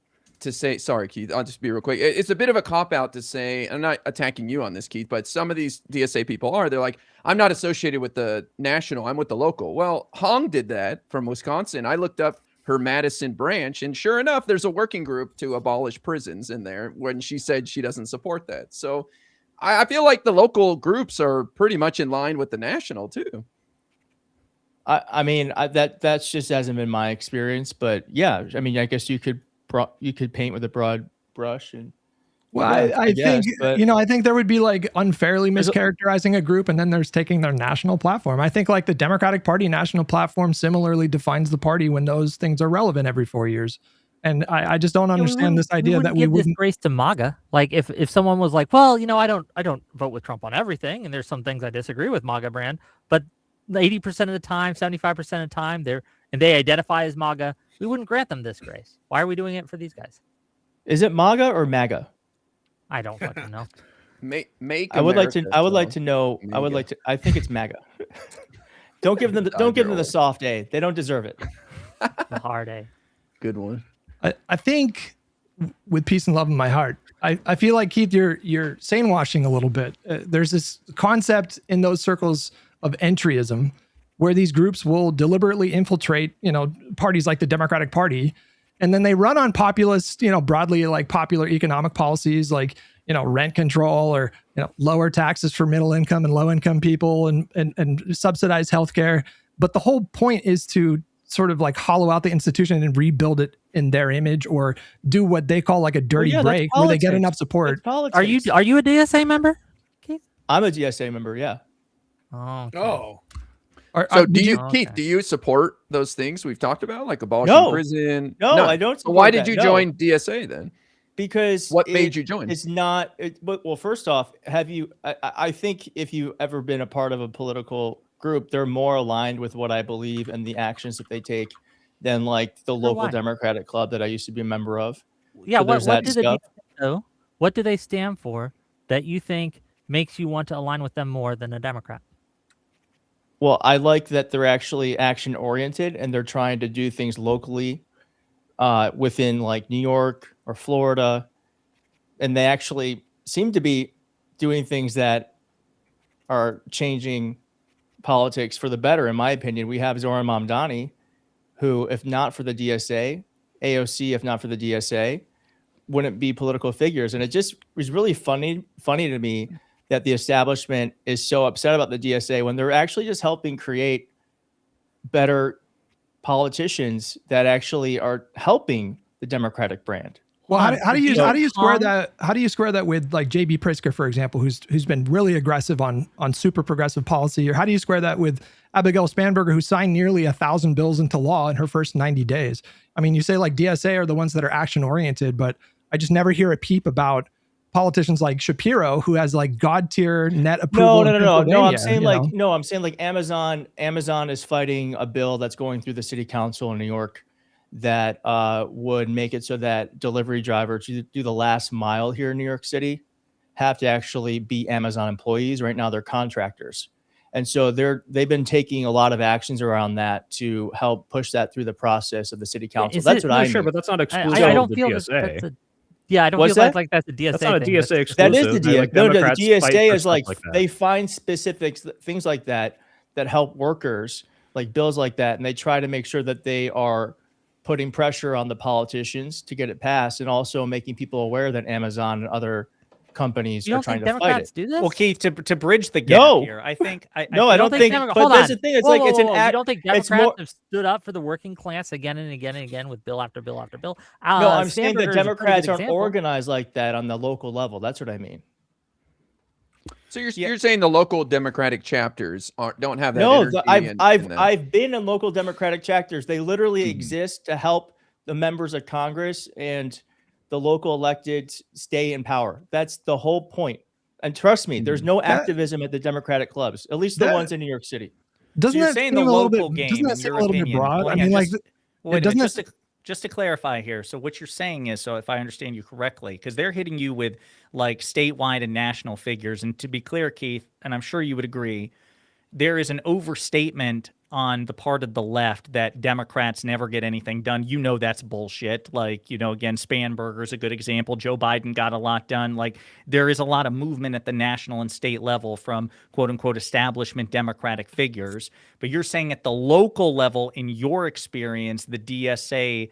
to say, sorry, Keith, I'll just be real quick. It's a bit of a cop-out to say, I'm not attacking you on this, Keith, but some of these DSA people they're like, I'm not associated with the national, I'm with the local. Well, Hong did that from Wisconsin. I looked up her Madison branch, and sure enough, there's a working group to abolish prisons in there when she said she doesn't support that. So I feel like the local groups are pretty much in line with the national too. That's just hasn't been my experience, but yeah, I guess you could paint with a broad brush and. Well, I think there would be like unfairly mischaracterizing a group, and then there's taking their national platform. I think like the Democratic Party national platform similarly defines the party when those things are relevant every 4 years. And I just don't understand this idea that we wouldn't give grace to MAGA. Like if someone was like, well, I don't vote with Trump on everything, and there's some things I disagree with MAGA brand, but 80% of the time, 75% of the time, they identify as MAGA, we wouldn't grant them this grace. Why are we doing it for these guys? Is it MAGA or MAGA? I don't fucking know. I would like to know. I think it's MAGA. Don't give them the soft A. They don't deserve it. The hard A. Good one. I think with peace and love in my heart, I feel like, Keith, you're sane washing a little bit. There's this concept in those circles of entryism where these groups will deliberately infiltrate, parties like the Democratic Party. And then they run on populist, broadly like popular economic policies like, rent control or, lower taxes for middle income and low income people and subsidized healthcare. But the whole point is to sort of like hollow out the institution and rebuild it in their image, or do what they call like a dirty break where they get enough support. Are you a DSA member, Keith? I'm a DSA member. Yeah. Oh. Okay. Oh. Keith, do you support those things we've talked about, like abolishing prison? No, I don't. So why did you join DSA then? Because what made you join? It's not. Well, first off, I think if you've ever been a part of a political group, they're more aligned with what I believe and the actions that they take than like the local Democratic club that I used to be a member of. Yeah, what do they stand for that you think makes you want to align with them more than a Democrat? Well, I like that they're actually action oriented and they're trying to do things locally within like New York or Florida. And they actually seem to be doing things that are changing politics for the better. In my opinion, we have Zoran Mamdani who, if not for the DSA, AOC, if not for the DSA, wouldn't be political figures. And it just was really funny to me that the establishment is so upset about the DSA when they're actually just helping create better politicians that actually are helping the Democratic brand. Well, how do you square that with like JB Pritzker, for example, who's been really aggressive on super progressive policy, or how do you square that with Abigail Spanberger, who signed nearly 1,000 bills into law in her first 90 days? I mean, you say like DSA are the ones that are action oriented, but I just never hear a peep about politicians like Shapiro, who has like God tier net approval. No. I'm saying like Amazon is fighting a bill that's going through the city council in New York that would make it so that delivery drivers who do the last mile here in New York City have to actually be Amazon employees. Right now, they're contractors. And so they've been taking a lot of actions around that to help push that through the process of the city council. That's what I mean. Sure, but that's not exclusive I don't to feel DSA. I don't feel like that's a DSA. That's not a DSA thing. exclusive. That is the DSA. Like No, the Democrats fight DSA for is stuff like that. they find specific things like that help workers, like bills like that, and they try to make sure that they are putting pressure on the politicians to get it passed, and also making people aware that Amazon and other companies are trying to Democrats fight it. do this? Well, Keith, to bridge the gap here, I think I don't think. But that's the thing. It's like it's an act. You don't think Democrats have stood up for the working class again and again and again with bill after bill after bill? No, I'm saying that Democrats aren't organized like that on the local level. That's what I mean. So you're saying the local Democratic chapters don't have that? No, energy I've been in local Democratic chapters. They literally exist to help the members of Congress and the local electeds stay in power. That's the whole point. And trust me, there's no activism at the Democratic clubs, at least the ones in New York City. Doesn't you're that saying seem the a little local bit, game, doesn't that in seem your a little bit opinion? broad? Well, I mean, like, just to clarify here. So what you're saying is, so if I understand you correctly, because they're hitting you with like statewide and national figures. And to be clear, Keith, and I'm sure you would agree, there is an overstatement on the part of the left that Democrats never get anything done. You know that's bullshit. Like, you know, again, Spanberger is a good example. Joe Biden got a lot done. Like, there is a lot of movement at the national and state level from quote-unquote establishment Democratic figures. But you're saying at the local level, in your experience, the DSA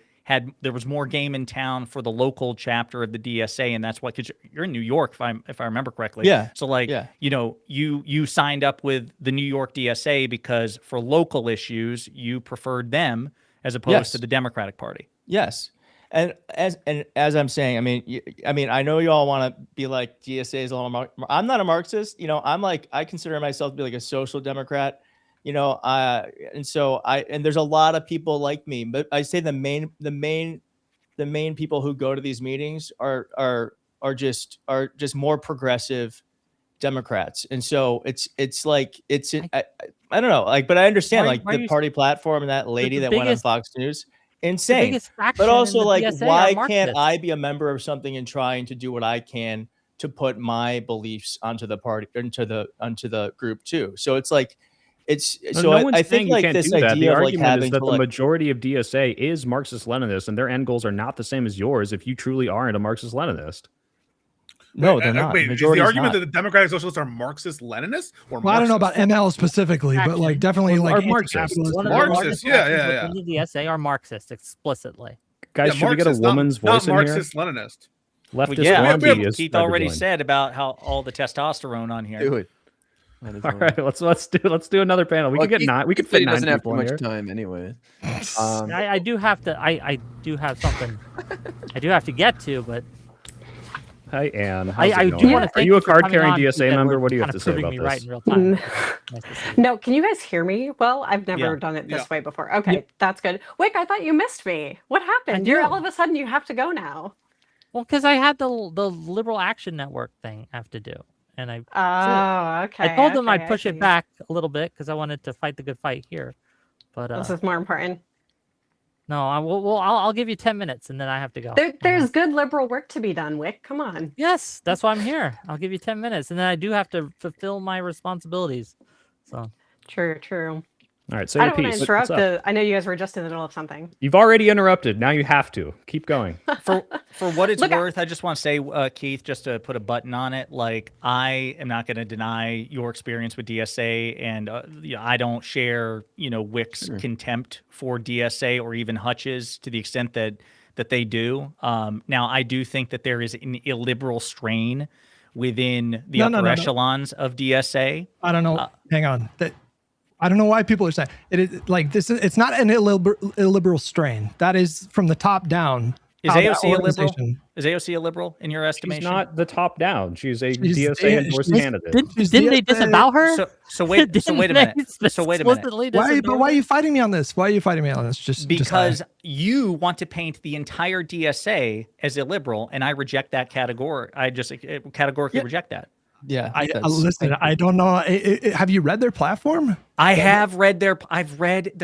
there was more game in town for the local chapter of the DSA, and that's why, because you're in New York, if I remember correctly. Yeah. So you know, you signed up with the New York DSA because for local issues you preferred them as opposed to the Democratic Party. Yes. And as I'm saying, I mean, I know you all want to be like DSA is a little. I'm not a Marxist. You know, I consider myself to be like a social democrat. You know, and there's a lot of people like me, but I say the main people who go to these meetings are just more progressive Democrats. And so it's like I don't know, like, but I understand the party platform and that lady that went on Fox News, insane. But also like, why can't I be a member of something and trying to do what I can to put my beliefs onto the party, onto the group too? So it's like. I think like this idea the of like argument is that the majority of DSA is Marxist-Leninist, and their end goals are not the same as yours if you truly aren't a Marxist-Leninist. No, they're not. Wait, is the argument that the Democratic Socialists are Marxist-Leninists? Well, I don't know about ML specifically, but like definitely like Marxists. Marxists, yeah. The DSA are Marxist explicitly. Guys, should we get a woman's voice in here? Marxist-Leninist. Leftist Keith already said about how all the testosterone on here. Do it. All right, let's do another panel. We could fit 9 doesn't have too people much here. time anyway. I do have to. I do have something. I do have to get to, but. Hi, Anne. I do want to thank Are you a for card-carrying coming on, DSA member? What do you have kind to of say proving about me this? right in real time. No, can you guys hear me? Well, I've never done it this way before. Okay, that's good. Wick, I thought you missed me. What happened? You're all of a sudden you have to go now. Well, because I had the Liberal Action Network thing I have to do. And okay. I told them I'd push it back a little bit because I wanted to fight the good fight here. But this is more important. No, I'll give you 10 minutes and then I have to go. There's good liberal work to be done, Wick. Come on. Yes, that's why I'm here. I'll give you 10 minutes and then I do have to fulfill my responsibilities. So true. All right, say I your don't want piece. to interrupt. I know you guys were just in the middle of something. You've already interrupted. Now you have to keep going. For what it's worth, I just want to say, Keith, just to put a button on it. Like, I am not going to deny your experience with DSA, and I don't share, Wick's contempt for DSA or even Hutch's to the extent that they do. Now, I do think that there is an illiberal strain within the upper echelons of DSA. I don't know. Hang on. I don't know why people are saying it is like this. It's not an illiberal strain. That is from the top down. Is AOC a liberal? Is AOC a liberal in your estimation? She's not the top down. She's a DSA endorsed candidate. Didn't they disavow her? So wait a minute. So wait a minute. Why are you fighting me on this? Why are you fighting me on this? Because you want to paint the entire DSA as illiberal, and I reject that category. I just categorically reject that. Yeah. Listen, I don't know. Have you read their platform? I've read their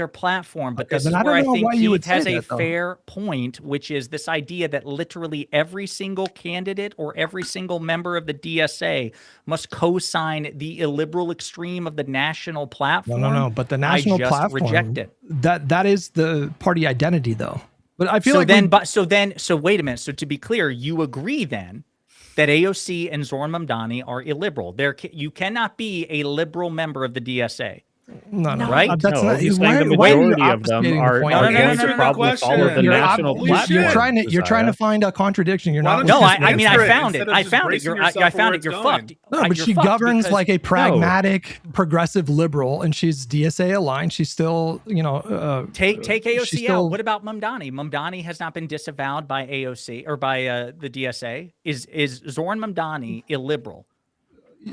platform, but this is where I think Keith has a fair point, which is this idea that literally every single candidate or every single member of the DSA must co-sign the illiberal extreme of the national platform. No. But the national platform, reject it. That is the party identity, though. But I feel so wait a minute. So to be clear, you agree then that AOC and Zoran Mamdani are illiberal. You cannot be a liberal member of the DSA. No, right? That's not. He's saying the majority of them are going to probably follow the national platform. You're trying to find a contradiction. You're not. No, I mean, I found it. I found it. You're fucked. No, but she governs like a pragmatic, progressive liberal, and she's DSA aligned. She's still, take AOC out. What about Mamdani? Mamdani has not been disavowed by AOC or by the DSA. Is Zoran Mamdani illiberal?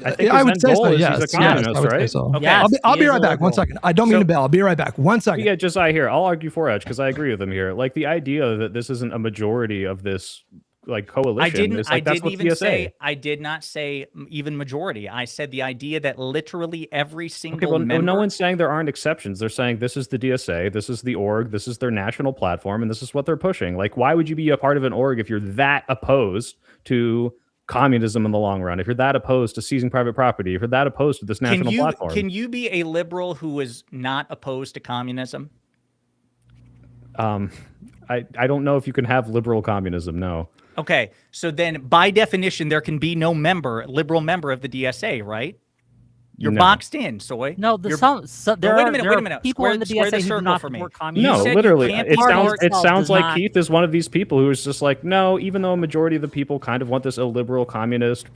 I would say so. Yes, he's a communist, right? So. Okay. I'll be right back. 1 second. I don't mean to bail. I'll be right back. 1 second. Yeah, Josiah here. I'll argue for Edge because I agree with him here. Like the idea that this isn't a majority of this coalition. I did not say even majority. I said the idea that literally every single member. No one's saying there aren't exceptions. They're saying this is the DSA, this is the org, this is their national platform, and this is what they're pushing. Like, why would you be a part of an org if you're that opposed to communism in the long run, if you're that opposed to seizing private property, if you're that opposed to this national platform? Can you be a liberal who is not opposed to communism? I don't know if you can have liberal communism, no. Okay, so then by definition, there can be no liberal member of the DSA, right? You're boxed in, Soy. No, wait a minute. People in the DSA who do not support communism. No, literally, it sounds like Keith is one of these people who is just like, no, even though a majority of the people kind of want this illiberal communist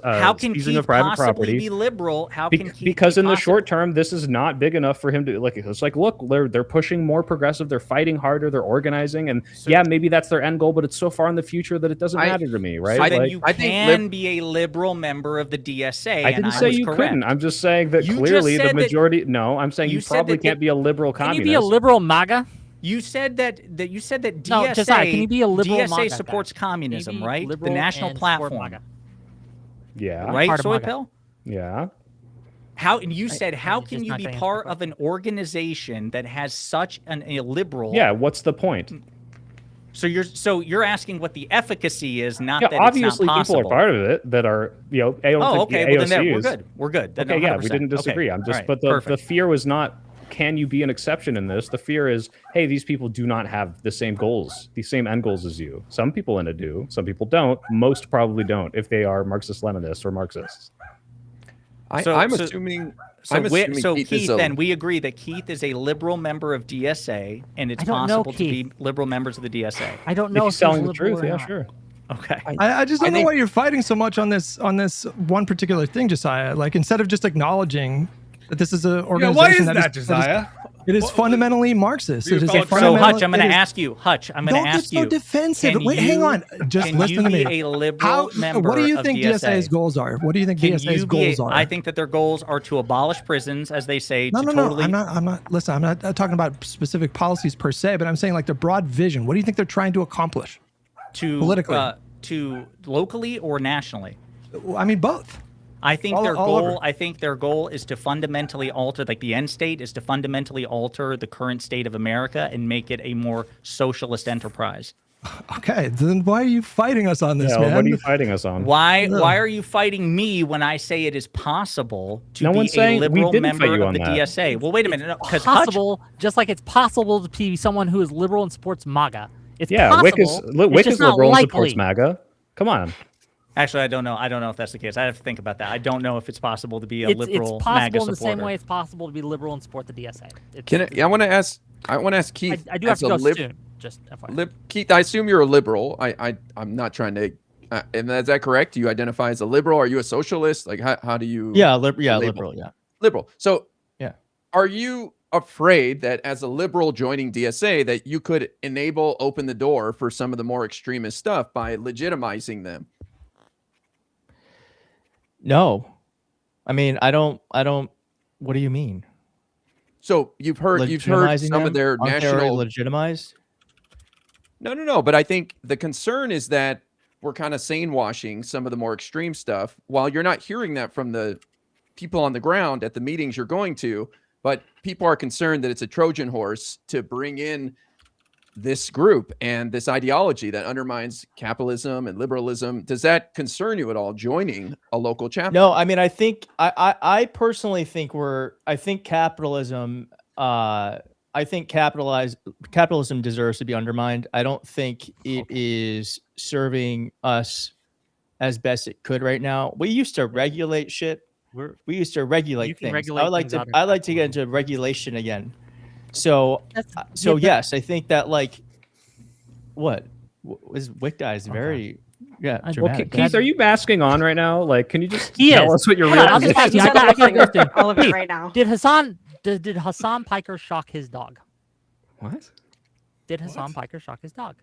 how can seizing Keith of private property be liberal? How can Keith because in the short term, this is not big enough for him to like. It's like, look, they're pushing more progressive, they're fighting harder, they're organizing, and maybe that's their end goal, but it's so far in the future that it doesn't matter to me, right? You can be a liberal member of the DSA. I didn't say you couldn't. I'm just saying that clearly the majority. No, I'm saying you probably can't be a liberal communist. Can you be a liberal MAGA? You said that DSA. No, Josiah, can you be a liberal DSA MAGA supports communism, Maybe right? The national platform. Yeah. Right, Soy Pill? Yeah. How can you be part of an organization that has such an illiberal? Yeah. What's the point? So you're asking what the efficacy is, not that obviously it's not possible. People are part of it that are I don't think well, then we're good. Okay, yeah, we didn't disagree. I'm just, but the fear was not, can you be an exception in this? The fear is, hey, these people do not have the same goals, the same end goals as you. Some people in it do, some people don't. Most probably don't if they are Marxist-Leninists or Marxists. I'm assuming. Keith, then we agree that Keith is a liberal member of DSA, and it's possible to be liberal members of the DSA. I don't know if he's telling the truth. Yeah, sure. Okay. I just don't know why you're fighting so much on this one particular thing, Josiah. Like, instead of just acknowledging that this is an organization Josiah? It is fundamentally Marxist. It is so Hutch, I'm going to ask you. Don't get so defensive. Wait, hang on. Just listen to me. Can you be a liberal member What do you think DSA? DSA's goals are? What do you think DSA's goals are? I think that their goals are to abolish prisons, as they say. No. I'm not. Listen, I'm not talking about specific policies per se, but I'm saying like the broad vision. What do you think they're trying to accomplish? Politically, to locally or nationally? I mean, both. I think their goal is to fundamentally alter, like the end state is to fundamentally alter the current state of America and make it a more socialist enterprise. Okay, then why are you fighting us on this, man? What are you fighting us on? Why are you fighting me when I say it is possible to be a liberal member of the DSA? Well, wait a minute. It's possible, just like it's possible to be someone who is liberal and supports MAGA. It's Wick is liberal and likely. supports MAGA. Come on. Actually, I don't know. I don't know if that's the case. I have to think about that. I don't know if it's possible to be a liberal it's MAGA possible in supporter. the same way it's possible to be liberal and support the DSA. I want to ask Keith. I do have to go soon. Just FYI. Keith, I assume you're a liberal. I'm not trying to. And is that correct? Do you identify as a liberal? Are you a socialist? Like how do you? Yeah, liberal. Yeah, liberal. So yeah, are you afraid that as a liberal joining DSA that you could open the door for some of the more extremist stuff by legitimizing them? No, I mean I don't. What do you mean? So you've heard some of their national legitimized. No. But I think the concern is that we're kind of sane washing some of the more extreme stuff while you're not hearing that from the people on the ground at the meetings you're going to. But people are concerned that it's a Trojan horse to bring in this group and this ideology that undermines capitalism and liberalism. Does that concern you at all, joining a local chapter? No, I mean, I think I personally think capitalism. I think capitalism deserves to be undermined. I don't think it is serving us as best it could right now. We used to regulate shit. We used to regulate things. I like to get into regulation again. So yes, I think that what is Wick guy is very dramatic. Keith, are you masking on right now? Like, can you just tell us what your real position is? I gotta all of it right now. Did Hassan Piker shock his dog? What? Did Hassan Piker shock his dog?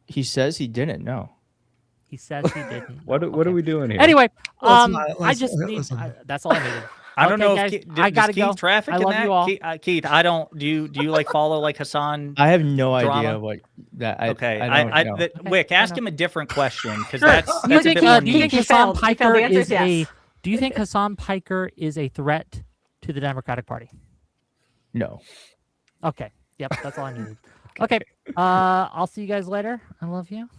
He says he didn't. No. He says he didn't. What are we doing here? Anyway, that's all I needed. I don't know guys, if I gotta Keith go. traffic I in love that. you all. Keith, I don't. Do you like follow like Hassan? I have no drama? idea what that. Wick, ask him a different question because Sure. that's Do you a bit more think niche. Hassan Piker The answer is is yes. Do you think Hassan Piker is a threat to the Democratic Party? No. Okay. Yep. That's all I needed. Okay. I'll see you guys later. I love you.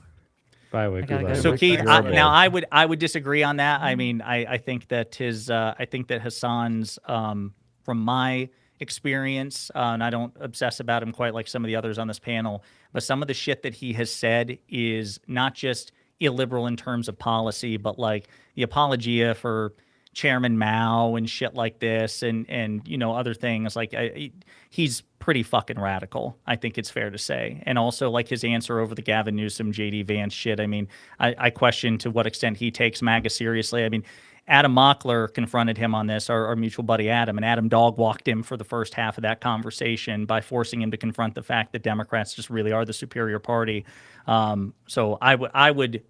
Bye, Wick. So Keith, now I would disagree on that. I mean, I think that Hassan's from my experience, and I don't obsess about him quite like some of the others on this panel, but some of the shit that he has said is not just illiberal in terms of policy, but like the apologia for Chairman Mao and shit like this, and other things like he's pretty fucking radical. I think it's fair to say, and also like his answer over the Gavin Newsom, JD Vance shit. I mean, I question to what extent he takes MAGA seriously. I mean, Adam Mockler confronted him on this, our mutual buddy Adam, and Adam dog walked him for the first half of that conversation by forcing him to confront the fact that Democrats just really are the superior party. So I would.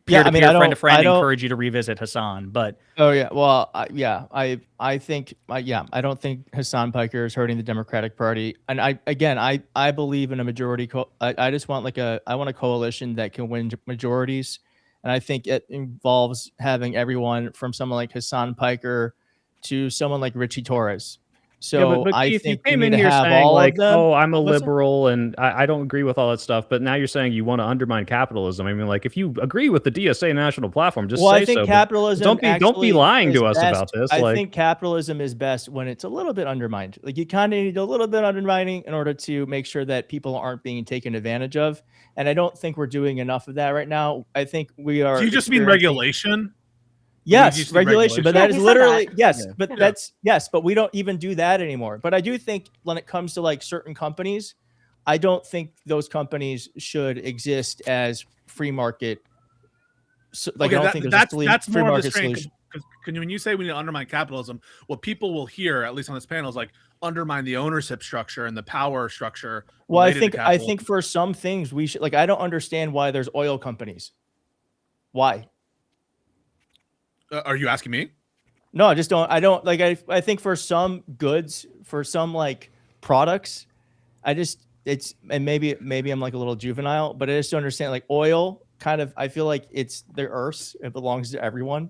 Peer-to-peer, friend-to-friend, encourage you to revisit Hassan, but I think I don't think Hassan Piker is hurting the Democratic Party, and I believe in a majority. I just want I want a coalition that can win majorities, and I think it involves having everyone from someone like Hassan Piker to someone like Richie Torres. So but I Keith, think you came we in need to here have saying all like, of them. "Oh, I'm a liberal and I don't agree with all that stuff." But now you're saying you want to undermine capitalism. I mean, like, if you agree with the DSA national platform, just say I think so. capitalism. Don't be lying to us about this. I think capitalism is best when it's a little bit undermined. Like, you kind of need a little bit undermining in order to make sure that people aren't being taken advantage of. And I don't think we're doing enough of that right now. I think we are. Do you just mean regulation? Yes, regulation, but that is literally yes, Yeah. but that's yes, but we don't even do that anymore. But I do think when it comes to like certain companies, I don't think those companies should exist as free market. So, like, I don't think that's free more of market the strain. solution. Because when you say we need to undermine capitalism, what people will hear, at least on this panel, is like undermine the ownership structure and the power structure. Well, I think for some things we should, like, I don't understand why there's oil companies. Why? Are you asking me? No, I just don't. I don't like. I think for some goods, for some like products, and maybe I'm like a little juvenile, but I just don't understand. Like oil, kind of. I feel like it's the earth's. It belongs to everyone.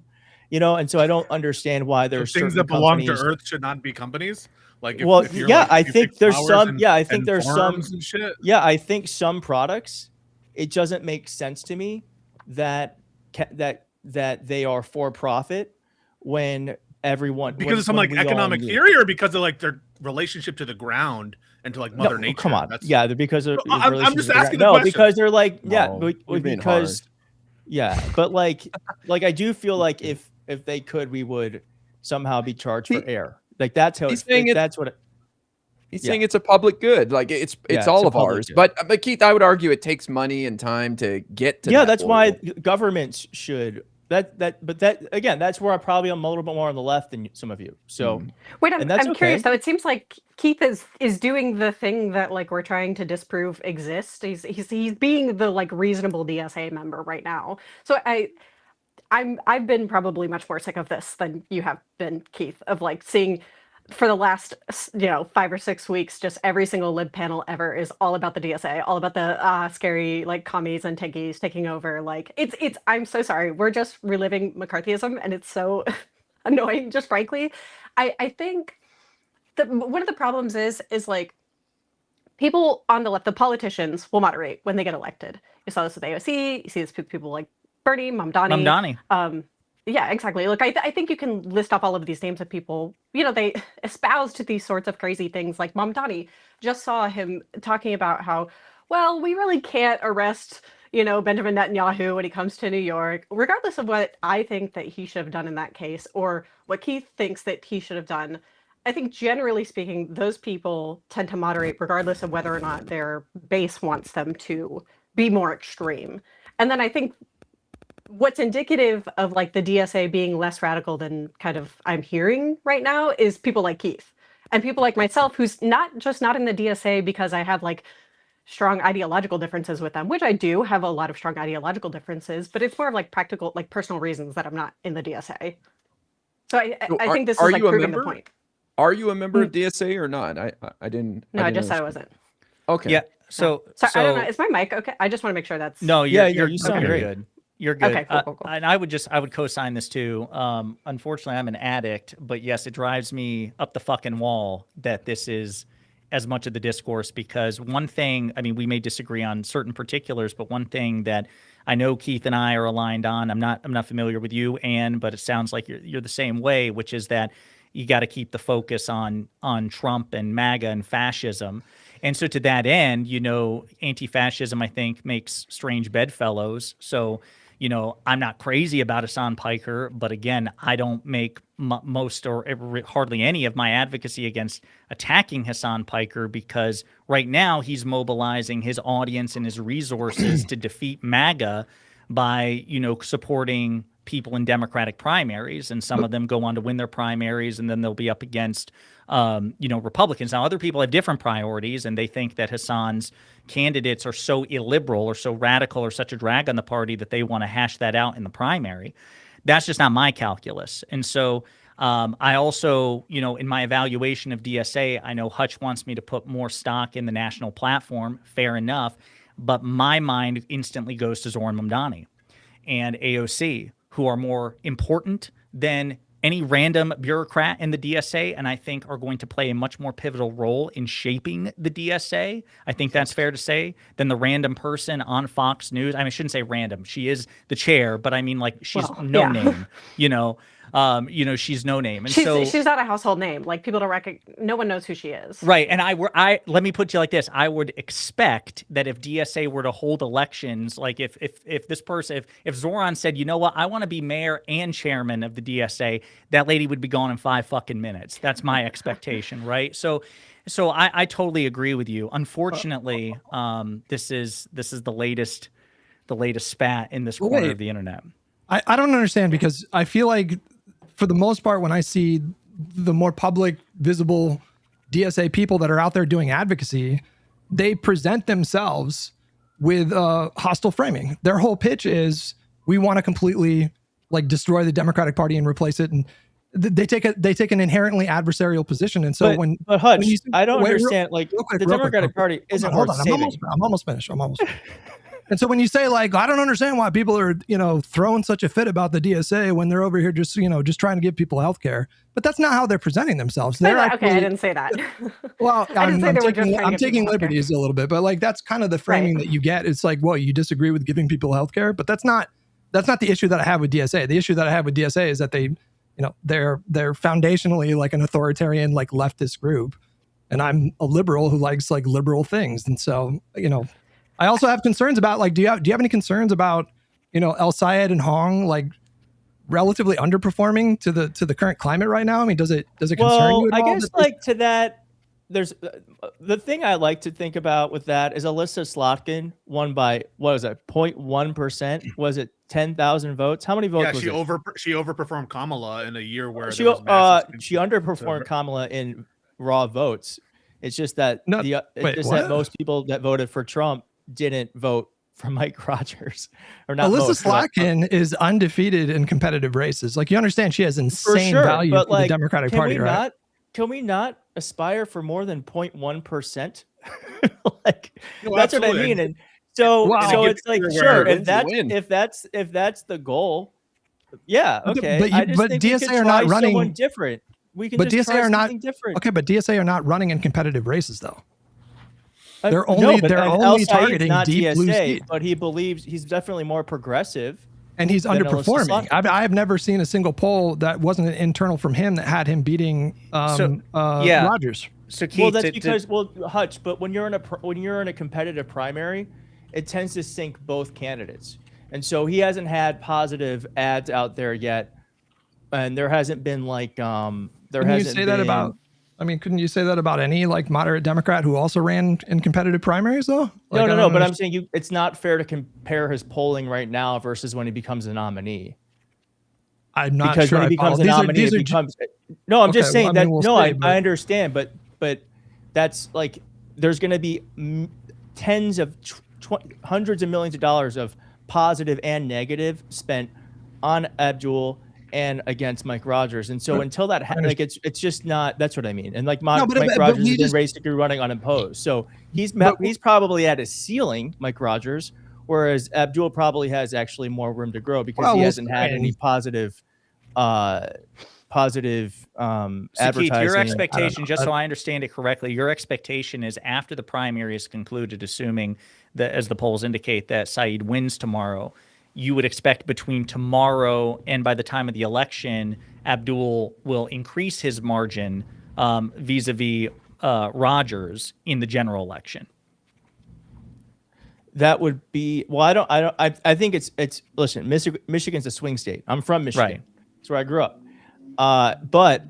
You know, and so I don't understand why there's things that belong to Earth should not be companies. Like, I think there's some. I think there's some. And shit. Yeah, I think some products. It doesn't make sense to me that they are for profit when everyone because of some like economic theory, or because of like their relationship to the ground and to like Mother Nature. Come on, because of. I'm just asking. The question. Because they're like because. Yeah, but like I do feel like if they could, we would somehow be charged for air. Like that's how he's saying it's a public good. Like it's all of ours. But Keith, I would argue it takes money and time to get to. Yeah, that's why governments should. But again, that's where I probably am a little bit more on the left than some of you. So wait, I'm curious though. It seems like Keith is doing the thing that like we're trying to disprove exists. He's being the like reasonable DSA member right now. So I've been probably much more sick of this than you have been, Keith, of like seeing for the last 5 or 6 weeks, just every single lib panel ever is all about the DSA, all about the scary like commies and tankies taking over. Like it's I'm so sorry. We're just reliving McCarthyism, and it's so annoying. Just frankly, I think one of the problems is like people on the left, the politicians will moderate when they get elected. You saw this with AOC. You see this with people like Bernie, Mamdani. Yeah, exactly. Look, I think you can list off all of these names of people, they espouse to these sorts of crazy things. Like Mamdani, just saw him talking about how, well, we really can't arrest, Benjamin Netanyahu when he comes to New York, regardless of what I think that he should have done in that case or what Keith thinks that he should have done. I think generally speaking, those people tend to moderate regardless of whether or not their base wants them to be more extreme. And then I think what's indicative of like the DSA being less radical than kind of I'm hearing right now is people like Keith and people like myself, who's not in the DSA because I have like strong ideological differences with them, which I do have a lot of strong ideological differences, but it's more of like practical, like personal reasons that I'm not in the DSA. So I think this is like proving the point. Are you a member of DSA or not? I didn't. No, I just said I wasn't. Okay. Yeah. So I don't know. Is my mic okay? I just want to make sure that's. No, you sound great. Good. You're good. Okay, cool. And I would co-sign this too. Unfortunately, I'm an addict, but yes, it drives me up the fucking wall that this is as much of the discourse, because one thing, I mean, we may disagree on certain particulars, but one thing that I know Keith and I are aligned on, I'm not familiar with you, Anne, but it sounds like you're the same way, which is that you got to keep the focus on Trump and MAGA and fascism. And so to that end, anti-fascism, I think, makes strange bedfellows. So, I'm not crazy about Hassan Piker, but again, I don't make most or hardly any of my advocacy against attacking Hassan Piker, because right now he's mobilizing his audience and his resources to defeat MAGA by, supporting people in Democratic primaries, and some of them go on to win their primaries, and then they'll be up against Republicans. Now, other people have different priorities, and they think that Hassan's candidates are so illiberal or so radical or such a drag on the party that they want to hash that out in the primary. That's just not my calculus. And so I also, in my evaluation of DSA, I know Hutch wants me to put more stock in the national platform. Fair enough. But my mind instantly goes to Zoran Mamdani and AOC, who are more important than any random bureaucrat in the DSA, and I think are going to play a much more pivotal role in shaping the DSA. I think that's fair to say, than the random person on Fox News. I mean, I shouldn't say random. She is the chair, but I mean, like, she's name, she's no name. And she's not a household name. Like, people don't recognize, no one knows who she is. Right. And let me put it to you like this. I would expect that if DSA were to hold elections, like if this person, if Zoran said, you know what, I want to be mayor and chairman of the DSA, that lady would be gone in 5 fucking minutes. That's my expectation. Right. So I totally agree with you. Unfortunately, this is the latest spat in this corner of the internet. I don't understand, because I feel like, for the most part, when I see the more public, visible DSA people that are out there doing advocacy, they present themselves with hostile framing. Their whole pitch is, we want to completely like destroy the Democratic Party and replace it. And they take an inherently adversarial position. And so but Hutch, I don't understand. The Democratic Party isn't hold worth on. saving. I'm almost finished. And so when you say like, I don't understand why people are, throwing such a fit about the DSA when they're over here just, just trying to give people healthcare, but that's not how they're presenting themselves. They're actually, okay, I didn't say that. Well, I'm taking liberties a little bit, but like that's kind of the framing that you get. It's like, well, you disagree with giving people healthcare, but that's not the issue that I have with DSA. The issue that I have with DSA is that they're foundationally like an authoritarian, like leftist group, and I'm a liberal who likes like liberal things, and so I also have concerns about like, do you have any concerns about El Sayed and Hong like relatively underperforming to the current climate right now? I mean, does it concern you at all? I guess like to that, there's the thing I like to think about with that is Alyssa Slotkin won by what was it 0.1%? Was it 10,000 votes? How many votes? Yeah, she overperformed Kamala in a year where she underperformed Kamala in raw votes. It's just that that most people that voted for Trump didn't vote for Mike Rogers, or not. Alyssa Slotkin is undefeated in competitive races. Like, you understand, she has insane value for the Democratic Party, right? Can we not aspire for more than 0.1%? Like, that's what I mean. And so it's like, sure, if that's the goal, yeah, okay. But DSA are not running someone different. We can. But just DSA are not different. Okay, but DSA are not running in competitive races though. They're only targeting deep blue seats. But he believes he's definitely more progressive, and he's underperforming. I've never seen a single poll that wasn't an internal from him that had him beating Rogers. So Keith, that's because Hutch. But when you're in a competitive primary, it tends to sink both candidates, and so he hasn't had positive ads out there yet, and there hasn't been like couldn't you say that about any like moderate Democrat who also ran in competitive primaries though? Like, no. But I'm saying it's not fair to compare his polling right now versus when he becomes a nominee. I'm not because sure when he becomes a nominee, it becomes. No, I'm just saying that. No, I understand, but that's like there's going to be tens of hundreds of millions of dollars of positive and negative spent on Abdul and against Mike Rogers, and so until that like it's just not. That's what I mean. And like Mike Rogers has been raised to be running unopposed, so he's probably at his ceiling, Mike Rogers, whereas Abdul probably has actually more room to grow because he hasn't had any positive advertising. Keith, your expectation, just so I understand it correctly, your expectation is after the primary is concluded, assuming that as the polls indicate that Saeed wins tomorrow, you would expect between tomorrow and by the time of the election, Abdul will increase his margin vis-a-vis Rogers in the general election. That would be I think it's listen, Michigan's a swing state. I'm from Michigan. Right. That's where I grew up. But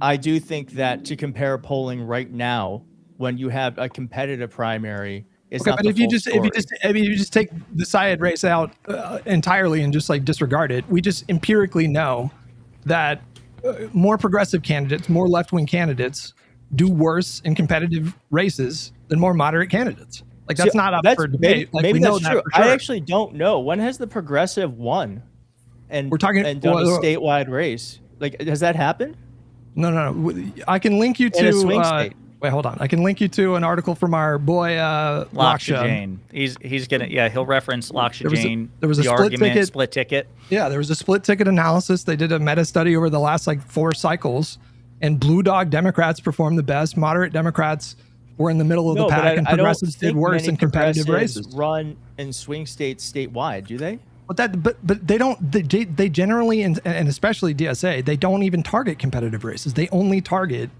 I do think that to compare polling right now when you have a competitive primary, it's not. But if you just take the Syed race out entirely and just like disregard it, we just empirically know that more progressive candidates, more left-wing candidates do worse in competitive races than more moderate candidates. Like that's not up for debate. Maybe that's true. Sure. I actually don't know. When has the progressive won? And we're talking and done a statewide race. Like, has that happened? No. I can link you to in a swing state. Wait, hold on. I can link you to an article from our boy Laksha Jain. He's gonna he'll reference Laksha Jain. There was a split ticket. Yeah, there was a split ticket analysis. They did a meta study over the last like 4 cycles, and blue dog Democrats performed the best. Moderate Democrats were in the middle of the pack, and progressives did worse in competitive races. Run in swing states statewide, do they? But they don't. They generally and especially DSA, they don't even target competitive races. They only target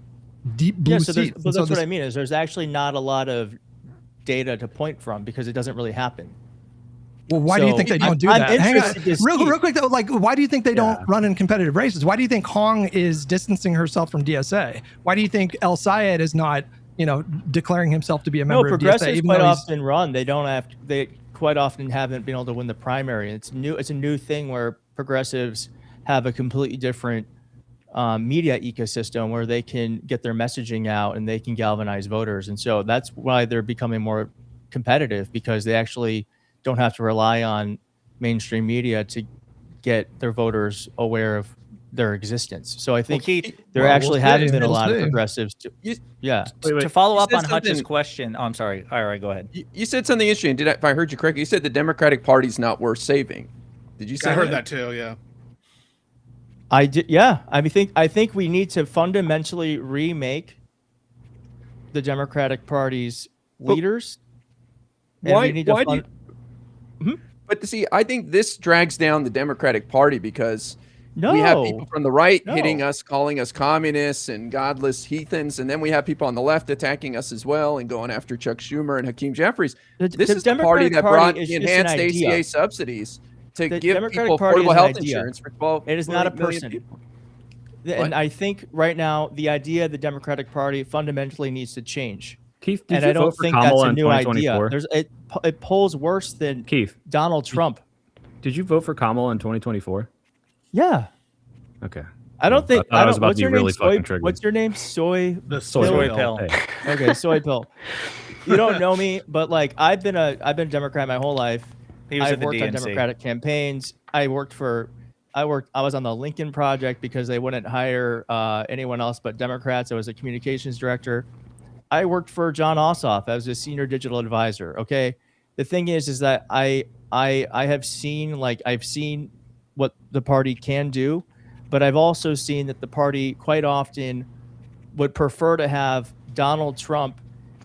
deep blue seats. But that's what I mean is there's actually not a lot of data to point from because it doesn't really happen. Well, why do you think they don't do that? Hang on, real quick though. Like, why do you think they don't run in competitive races? Why do you think Hong is distancing herself from DSA? Why do you think El Sayed is not, declaring himself to be a member of DSA? Progressives quite often run. They quite often haven't been able to win the primary. It's new. It's a new thing where progressives have a completely different media ecosystem where they can get their messaging out and they can galvanize voters. And so that's why they're becoming more competitive, because they actually don't have to rely on mainstream media to get their voters aware of their existence. So I think Keith, there actually haven't been a lot of progressives. To follow up on Hutch's question. Oh, I'm sorry. All right, go ahead. You said something interesting. If I heard you correctly, you said the Democratic Party's not worth saving. Did you say I heard that too? Yeah. I did. Yeah. I think we need to fundamentally remake the Democratic Party's leaders. Why do you? But see, I think this drags down the Democratic Party because we have people from the right hitting us, calling us communists and godless heathens, and then we have people on the left attacking us as well and going after Chuck Schumer and Hakeem Jeffries. This is the party that brought the enhanced ACA subsidies to give people affordable health insurance for 12 It is not a person. And I think right now the idea of the Democratic Party fundamentally needs to change. Keith, and I don't think that's a new idea. It polls worse than Keith, Donald Trump. Did you vote for Kamala in 2024? Yeah. Okay. I don't think. I was about to be really fucking triggered. What's your name? Soy pill. Hey. Okay, soy pill. You don't know me, but like I've been a Democrat my whole life. I've worked on Democratic campaigns. I was on the Lincoln Project because they wouldn't hire anyone else but Democrats. I was a communications director. I worked for John Ossoff as a senior digital advisor. Okay. The thing is that I have seen I've seen what the party can do, but I've also seen that the party quite often would prefer to have Donald Trump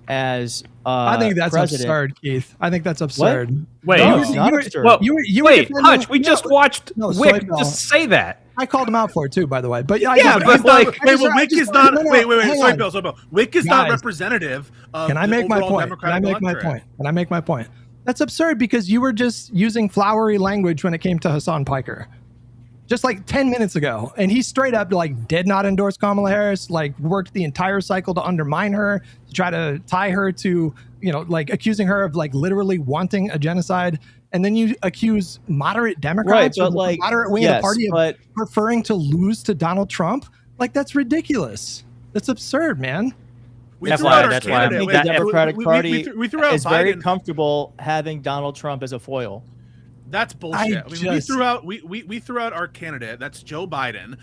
as I think that's president. absurd, Keith. I think that's absurd. What? Wait, no, it's not absurd. Well, wait, Hutch, we just watched Wick just say that. I called him out for it too, by the way. But Wick is not. Wick is not representative of Can I make my point? Can I make my point? That's absurd because you were just using flowery language when it came to Hassan Piker. Just like 10 minutes ago. And he straight up did not endorse Kamala Harris, worked the entire cycle to undermine her, to try to tie her to, accusing her of literally wanting a genocide. And then you accuse moderate Democrats or the moderate wing of the party of preferring to lose to Donald Trump. That's ridiculous. That's absurd, man. That's why I think the Democratic Party is very comfortable having Donald Trump as a foil. That's bullshit. We threw out our candidate. That's Joe Biden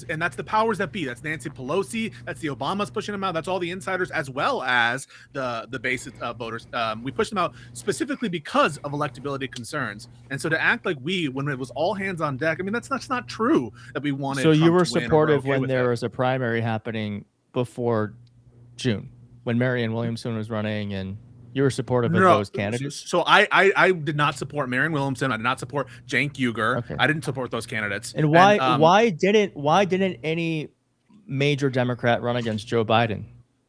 and that's the powers that be. That's Nancy Pelosi. That's the Obamas pushing him out. That's all the insiders as well as the base voters. We pushed them out specifically because of electability concerns. And so to act like when it was all hands on deck, I mean that's not true that we wanted. So Trump you were to win supportive when there was a primary happening before June when Marianne Williamson was running and. You were supportive of those candidates? So I did not support Marianne Williamson. I did not support Cenk Uygur. Okay. I didn't support those candidates. And why didn't any major Democrat run against Joe Biden?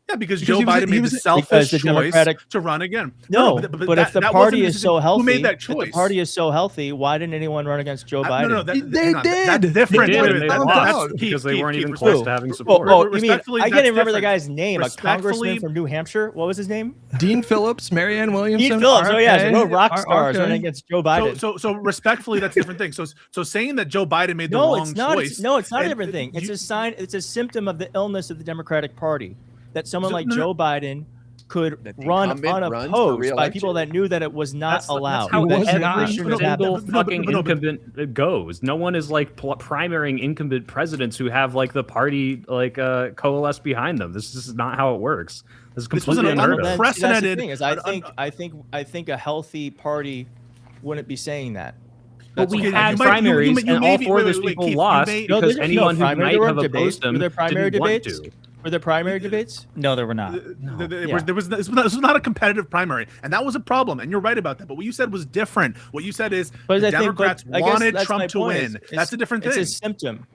Yeah, because Joe Biden made the selfish choice to run again. But if the party is so healthy, who made that choice? If the party is so healthy, why didn't anyone run against Joe Biden? They did. That's different. That's because they weren't even close to having support. You mean, I can't even remember the guy's name. A congressman from New Hampshire. What was his name? Dean Phillips, Marianne Williamson. Dean Phillips. Oh yeah, no rock stars running against Joe Biden. So respectfully, that's a different thing. So saying that Joe Biden made the wrong choice. No, it's not a different thing. It's a sign. It's a symptom of the illness of the Democratic Party. That someone like Joe Biden could run unopposed by people that knew that it was not allowed. That's how every single fucking incumbent goes. No one is primarying incumbent presidents who have the party coalesce behind them. This is not how it works. This is completely unprecedented. I think a healthy party wouldn't be saying that. But we had primaries, and all four of those people lost because anyone who might have opposed them didn't want to. Were there primary debates? No, there were not. This was not a competitive primary, and that was a problem. And you're right about that. But what you said was different. What you said is the Democrats wanted Trump to win. That's a different thing. It's a symptom.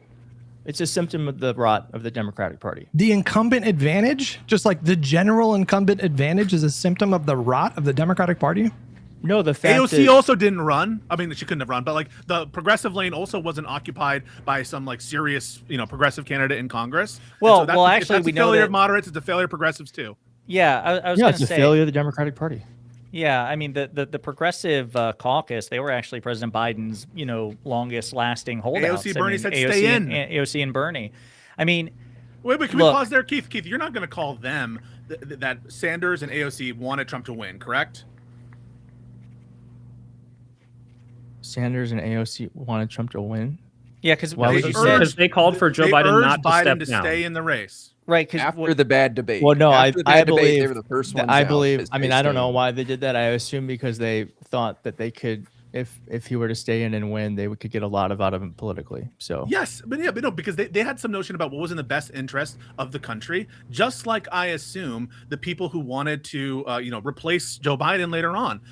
It's a symptom of the rot of the Democratic Party. The incumbent advantage, just like the general incumbent advantage, is a symptom of the rot of the Democratic Party. No, the fact AOC also didn't run. I mean, she couldn't have run, but the progressive lane also wasn't occupied by some serious, progressive candidate in Congress. Well, actually, we know failure that of moderates. It's a failure of progressives too. Yeah, I was going to say it's a failure of the Democratic Party. Yeah, I mean the progressive caucus, they were actually President Biden's longest lasting holdouts. AOC Bernie said stay in. AOC and Bernie. I mean, wait, can we pause there, Keith? Keith, you're not going to call them that Sanders and AOC wanted Trump to win, correct? Sanders and AOC wanted Trump to win. Yeah, because they called for Joe Biden not to step down. Stay in the race. Right, after the bad debate. Well, no, I believe they were the first ones. I believe. I mean, I don't know why they did that. I assume because they thought that they could, if he were to stay in and win, they could get a lot out of him politically. So yes, but no, because they had some notion about what was in the best interest of the country. Just like I assume the people who wanted to, replace Joe Biden later on.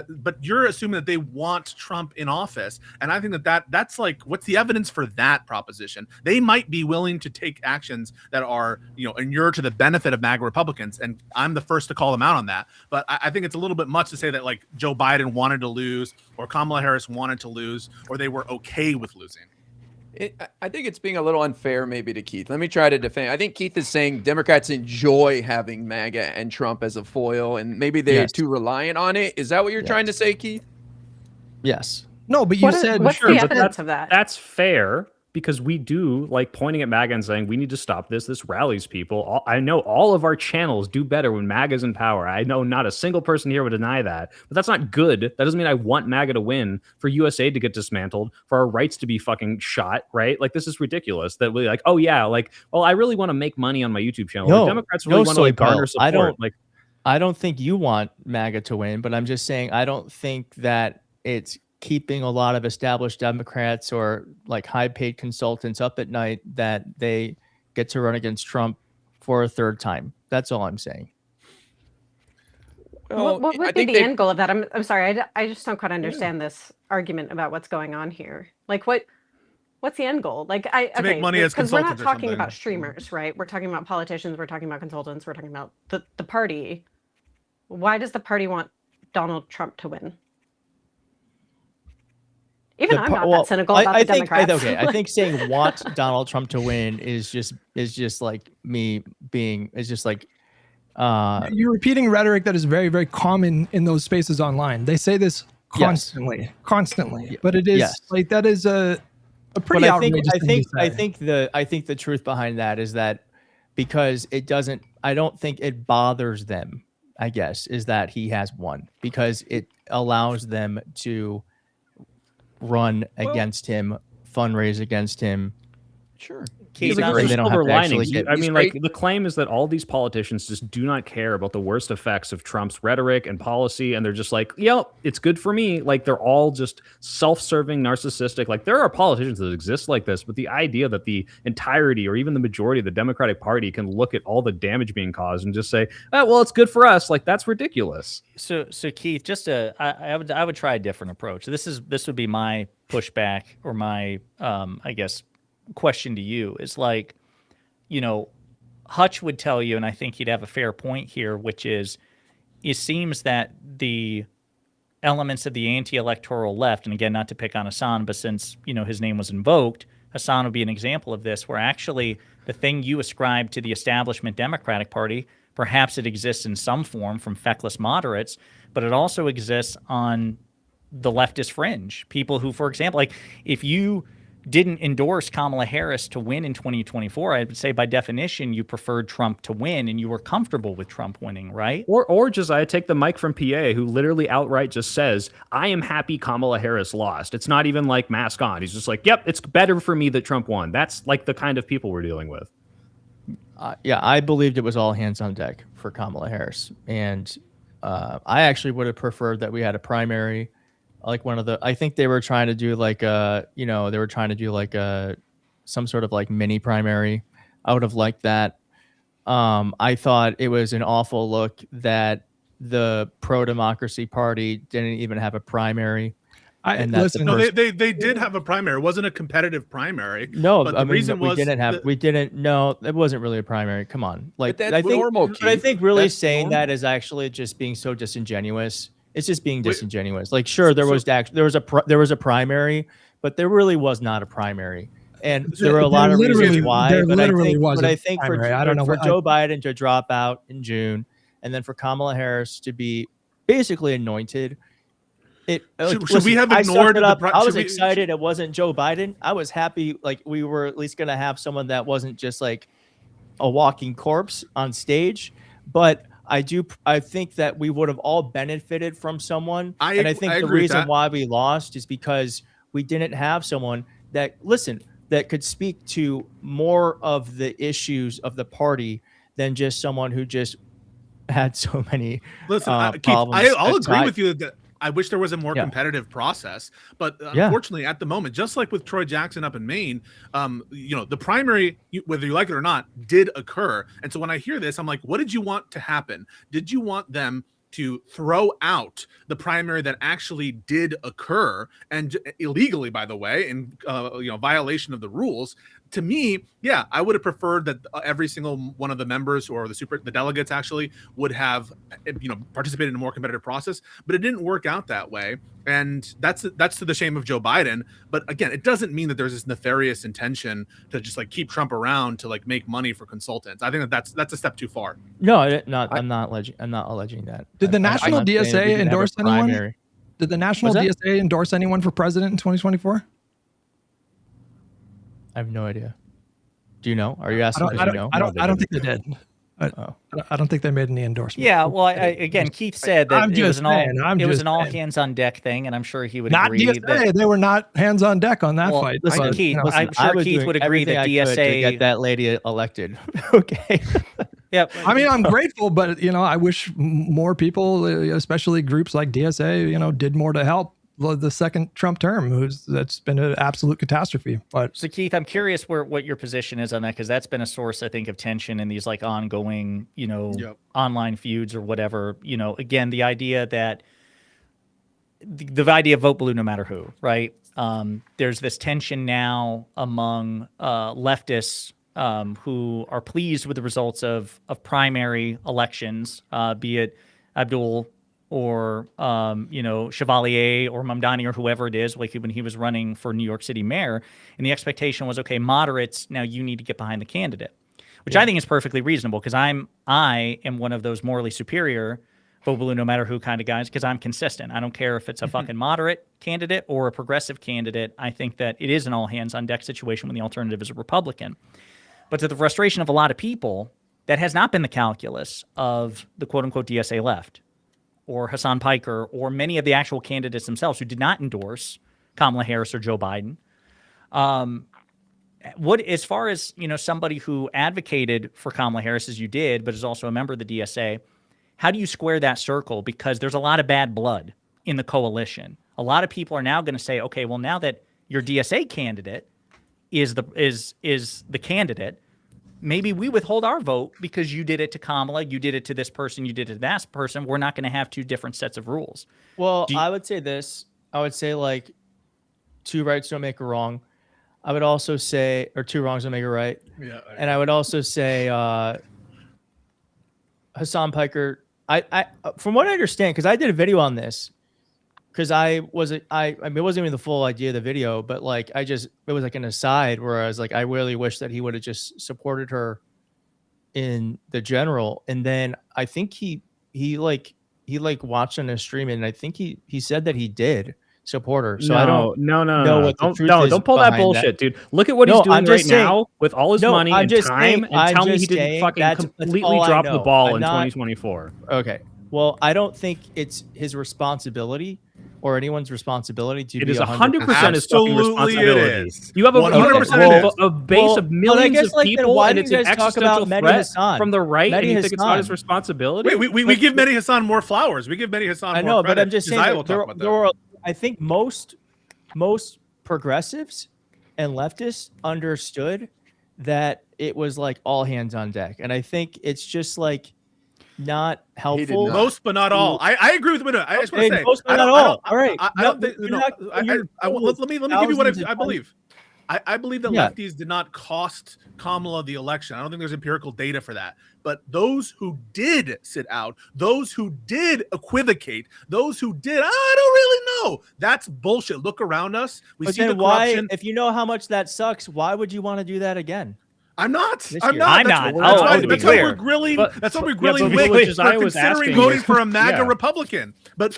But you're assuming that they want Trump in office, and I think that's like, what's the evidence for that proposition? They might be willing to take actions that are, inure to the benefit of MAGA Republicans, and I'm the first to call them out on that. But I think it's a little bit much to say that like Joe Biden wanted to lose, or Kamala Harris wanted to lose, or they were okay with losing. I think it's being a little unfair maybe to Keith. Let me try to defend. I think Keith is saying Democrats enjoy having MAGA and Trump as a foil, and maybe they're too reliant on it. Is that what you're trying to say, Keith? Yes. No, but you said what's the evidence of that? That's fair, because we do like pointing at MAGA and saying we need to stop this. This rallies people. I know all of our channels do better when MAGA's in power. I know not a single person here would deny that, but that's not good. That doesn't mean I want MAGA to win, for USA to get dismantled, for our rights to be fucking shot, right? Like, this is ridiculous that we like, oh yeah, like, well, I really want to make money on my YouTube channel. No, Democrats really want to like garner support. I don't think you want MAGA to win, but I'm just saying I don't think that it's keeping a lot of established Democrats or like high-paid consultants up at night that they get to run against Trump for a third time. That's all I'm saying. Well, what would be the end goal of that? I'm sorry, I just don't quite understand this argument about what's going on here. Like, what's the end goal? Like, to make money as because we're not consultants talking about streamers, right? We're talking about politicians. We're talking about consultants. We're talking about the party. Why does the party want Donald Trump to win? Even I'm not that cynical about the Democrats. I think saying want Donald Trump to win is just like me being, it's just like you're repeating rhetoric that is very, very common in those spaces online. They say this constantly. But it is like, that is a pretty outrageous thing to say. I think the truth behind that is that because I don't think it bothers them, I guess, is that he has won, because it allows them to run against him, fundraise against him. Sure. Silver linings. I mean, like, the claim is that all these politicians just do not care about the worst effects of Trump's rhetoric and policy, and they're just like, yep, it's good for me. Like, they're all just self-serving, narcissistic. Like, there are politicians that exist like this, but the idea that the entirety or even the majority of the Democratic Party can look at all the damage being caused and just say, oh, well, it's good for us, like, that's ridiculous. So Keith, I would try a different approach. This would be my pushback, or my I guess question to you is like, Hutch would tell you, and I think he'd have a fair point here, which is, it seems that the elements of the anti-electoral left, and again, not to pick on Hassan, but since, his name was invoked, Hassan would be an example of this, where actually the thing you ascribe to the establishment Democratic Party, perhaps it exists in some form from feckless moderates, but it also exists on the leftist fringe. People who, for example, like, if you didn't endorse Kamala Harris to win in 2024, I would say by definition you preferred Trump to win, and you were comfortable with Trump winning, right? Or Josiah, take the Mike from PA, who literally outright just says, I am happy Kamala Harris lost. It's not even like mask on. He's just like, yep, it's better for me that Trump won. That's like the kind of people we're dealing with. Yeah, I believed it was all hands on deck for Kamala Harris. And I actually would have preferred that we had a primary. Like I think they were trying to do like some sort of like mini primary. I would have liked that. I thought it was an awful look that the pro-democracy party didn't even have a primary. They did have a primary. It wasn't a competitive primary. No, but the reason was it wasn't really a primary. Come on. Like, but that's normal. But I think really saying that is actually just being so disingenuous. It's just being disingenuous. Like, sure, there was a primary, but there really was not a primary, and there were a lot of reasons why. But I think for Joe Biden to drop out in June, and then for Kamala Harris to be basically anointed, should we have ignored I was excited it wasn't Joe Biden. I was happy, like, we were at least going to have someone that wasn't just like a walking corpse on stage, but I think that we would have all benefited from someone. I think the reason why we lost is because we didn't have someone that could speak to more of the issues of the party than just someone who just had so many Keith, problems. I'll agree with you that I wish there was a more competitive process, but unfortunately, at the moment, just like with Troy Jackson up in Maine, the primary, whether you like it or not, did occur. And so when I hear this, I'm like, what did you want to happen? Did you want them to throw out the primary that actually did occur, and illegally, by the way, in violation of the rules? To me, I would have preferred that every single one of the members or the delegates actually would have participated in a more competitive process, but it didn't work out that way, and that's to the shame of Joe Biden. But again, it doesn't mean that there's this nefarious intention to just like keep Trump around to like make money for consultants. I think that's a step too far. No, I'm not alleging that. Did the national DSA endorse anyone? Did the national DSA endorse anyone for president in 2024? I have no idea. Do you know? Are you asking? I don't think they did. I don't think they made any endorsement. Yeah, well, again, Keith said that it was an all hands on deck thing, and I'm sure he would agree. DSA, they were not hands on deck on that fight. Listen, Keith, I'm sure Keith would agree that DSA to get that lady elected. Okay. Yeah, I mean, I'm grateful, but I wish more people, especially groups like DSA, did more to help the second Trump term. That's been an absolute catastrophe. But so, Keith, I'm curious what your position is on that, because that's been a source, I think, of tension in these like ongoing, online feuds or whatever. Again, the idea that the idea of vote blue no matter who, right? There's this tension now among leftists who are pleased with the results of primary elections, be it Abdul or Chevalier or Mamdani or whoever it is, like when he was running for New York City mayor, and the expectation was, okay, moderates, now you need to get behind the candidate, which I think is perfectly reasonable, because I am one of those morally superior vote blue no matter who kind of guys, because I'm consistent. I don't care if it's a fucking moderate candidate or a progressive candidate. I think that it is an all hands on deck situation when the alternative is a Republican. But to the frustration of a lot of people, that has not been the calculus of the quote unquote DSA left, or Hassan Piker, or many of the actual candidates themselves who did not endorse Kamala Harris or Joe Biden. As far as, somebody who advocated for Kamala Harris as you did, but is also a member of the DSA, how do you square that circle? Because there's a lot of bad blood in the coalition. A lot of people are now going to say, okay, well, now that your DSA candidate is the candidate, maybe we withhold our vote because you did it to Kamala, you did it to this person, you did it to that person. We're not going to have two different sets of rules. Well, I would say this. I would say, like, two rights don't make a wrong. I would also say, or two wrongs don't make a right. Yeah. And I would also say Hassan Piker, I from what I understand, because I did a video on this, because I mean, it wasn't even the full idea of the video, but like it was like an aside where I was like, I really wish that he would have just supported her in the general. And then I think he watched on a stream, and I think he said that he did support her. So I don't know what the truth is. Don't pull that bullshit, dude. Look at what he's doing right now with all his money and time, and tell me he didn't fucking completely drop the ball in 2024. Okay. Well, I don't think it's his responsibility or anyone's responsibility to be 100% his fucking responsibility. You have a base of millions of people, and it's an existential threat from the right, and you think it's not his responsibility? Wait, we give Mehdi Hassan more flowers. We give Mehdi Hassan more credit. I know, but I'm just saying I think most progressives and leftists understood that it was like all hands on deck. And I think it's just like not helpful. Most, but not all. I agree with Widow. I just want to say most, but not all. All right. Let me give you what I believe. I believe that lefties did not cost Kamala the election. I don't think there's empirical data for that. But those who did sit out, those who did equivocate, those who did, I don't really know. That's bullshit. Look around us. We see the corruption. If you know how much that sucks, why would you want to do that again? I'm not. This I'm year. not. I'm not. That's why, to be that's why clear. we're grilling. But- That's why we're yeah, grilling but Wick what for Josiah was considering asking voting is- for a MAGA yeah. Republican. But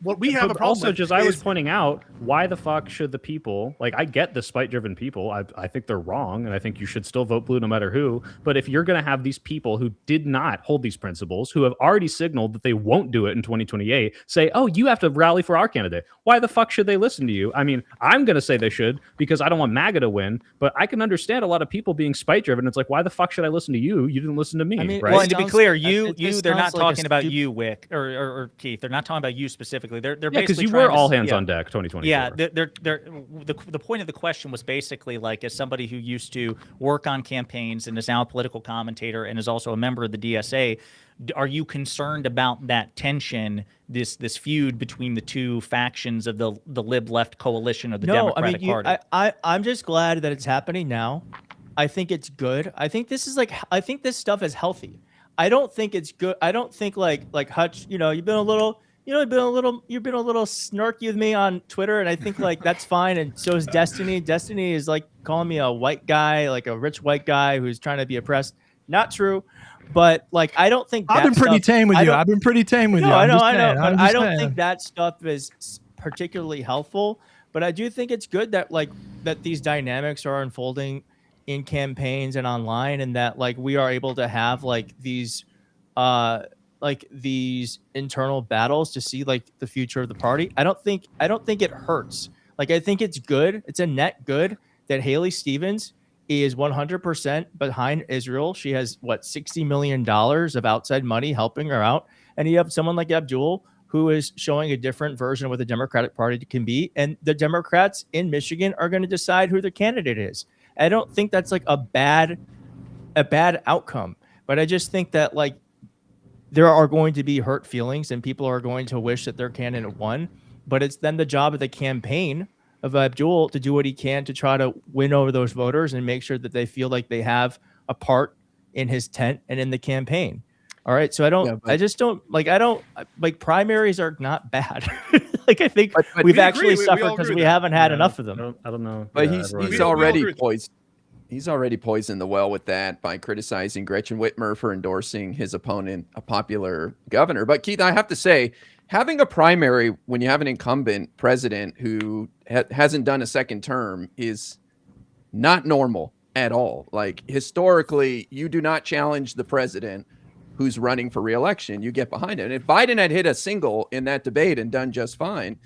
what we have a But problem also, with Josiah was is pointing out, why the fuck should the people, like, I get the spite-driven people. I think they're wrong, and I think you should still vote blue no matter who. But if you're going to have these people who did not hold these principles, who have already signaled that they won't do it in 2028, say, oh, you have to rally for our candidate. Why the fuck should they listen to you? I mean, I'm going to say they should because I don't want MAGA to win, but I can understand a lot of people being spite-driven. It's like, why the fuck should I listen to you? You didn't listen to me, I mean, right? Well, and to be Sounds- clear, this they're not sounds like a talking about stupid- you, Wick, or Keith. They're not talking about you specifically. They're Yeah, because basically you trying were to all s- hands yeah. on deck 2024. Yeah, the point of the question was basically like, as somebody who used to work on campaigns and is now a political commentator and is also a member of the DSA, are you concerned about that tension, this feud between the two factions of the lib left coalition of the Democratic Party? I'm just glad that it's happening now. I think it's good. I think this stuff is healthy. I don't think it's good. I don't think like Hutch, you've been a little snarky with me on Twitter, and I think like that's fine. And so is Destiny. Destiny is like calling me a white guy, like a rich white guy who's trying to be oppressed. Not true. But like, I don't think I've been pretty tame with you. I've been pretty tame with you. I know. But I don't think that stuff is particularly helpful. But I do think it's good that that these dynamics are unfolding in campaigns and online, and that like we are able to have these internal battles to see like the future of the party. I don't think it hurts. Like, I think it's good. It's a net good that Haley Stevens is 100% behind Israel. She has $60 million of outside money helping her out. And you have someone like Abdul who is showing a different version of what the Democratic Party can be. And the Democrats in Michigan are going to decide who their candidate is. I don't think that's like a bad outcome, but I just think that like there are going to be hurt feelings and people are going to wish that their candidate won, but it's then the job of the campaign of Abdul to do what he can to try to win over those voters and make sure that they feel like they have a part in his tent and in the campaigin. All right. So primaries are not bad. Like, I think we've actually suffered because we haven't had enough of them. I don't know. But Yeah, he's already poised. He's already poisoned the well with that by criticizing Gretchen Whitmer for endorsing his opponent, a popular governor. But Keith, I have to say, having a primary when you have an incumbent president who hasn't done a second term is not normal at all. Like, historically, you do not challenge the president who's running for re-election. You get behind it. And if Biden had hit a single in that debate and done just fine,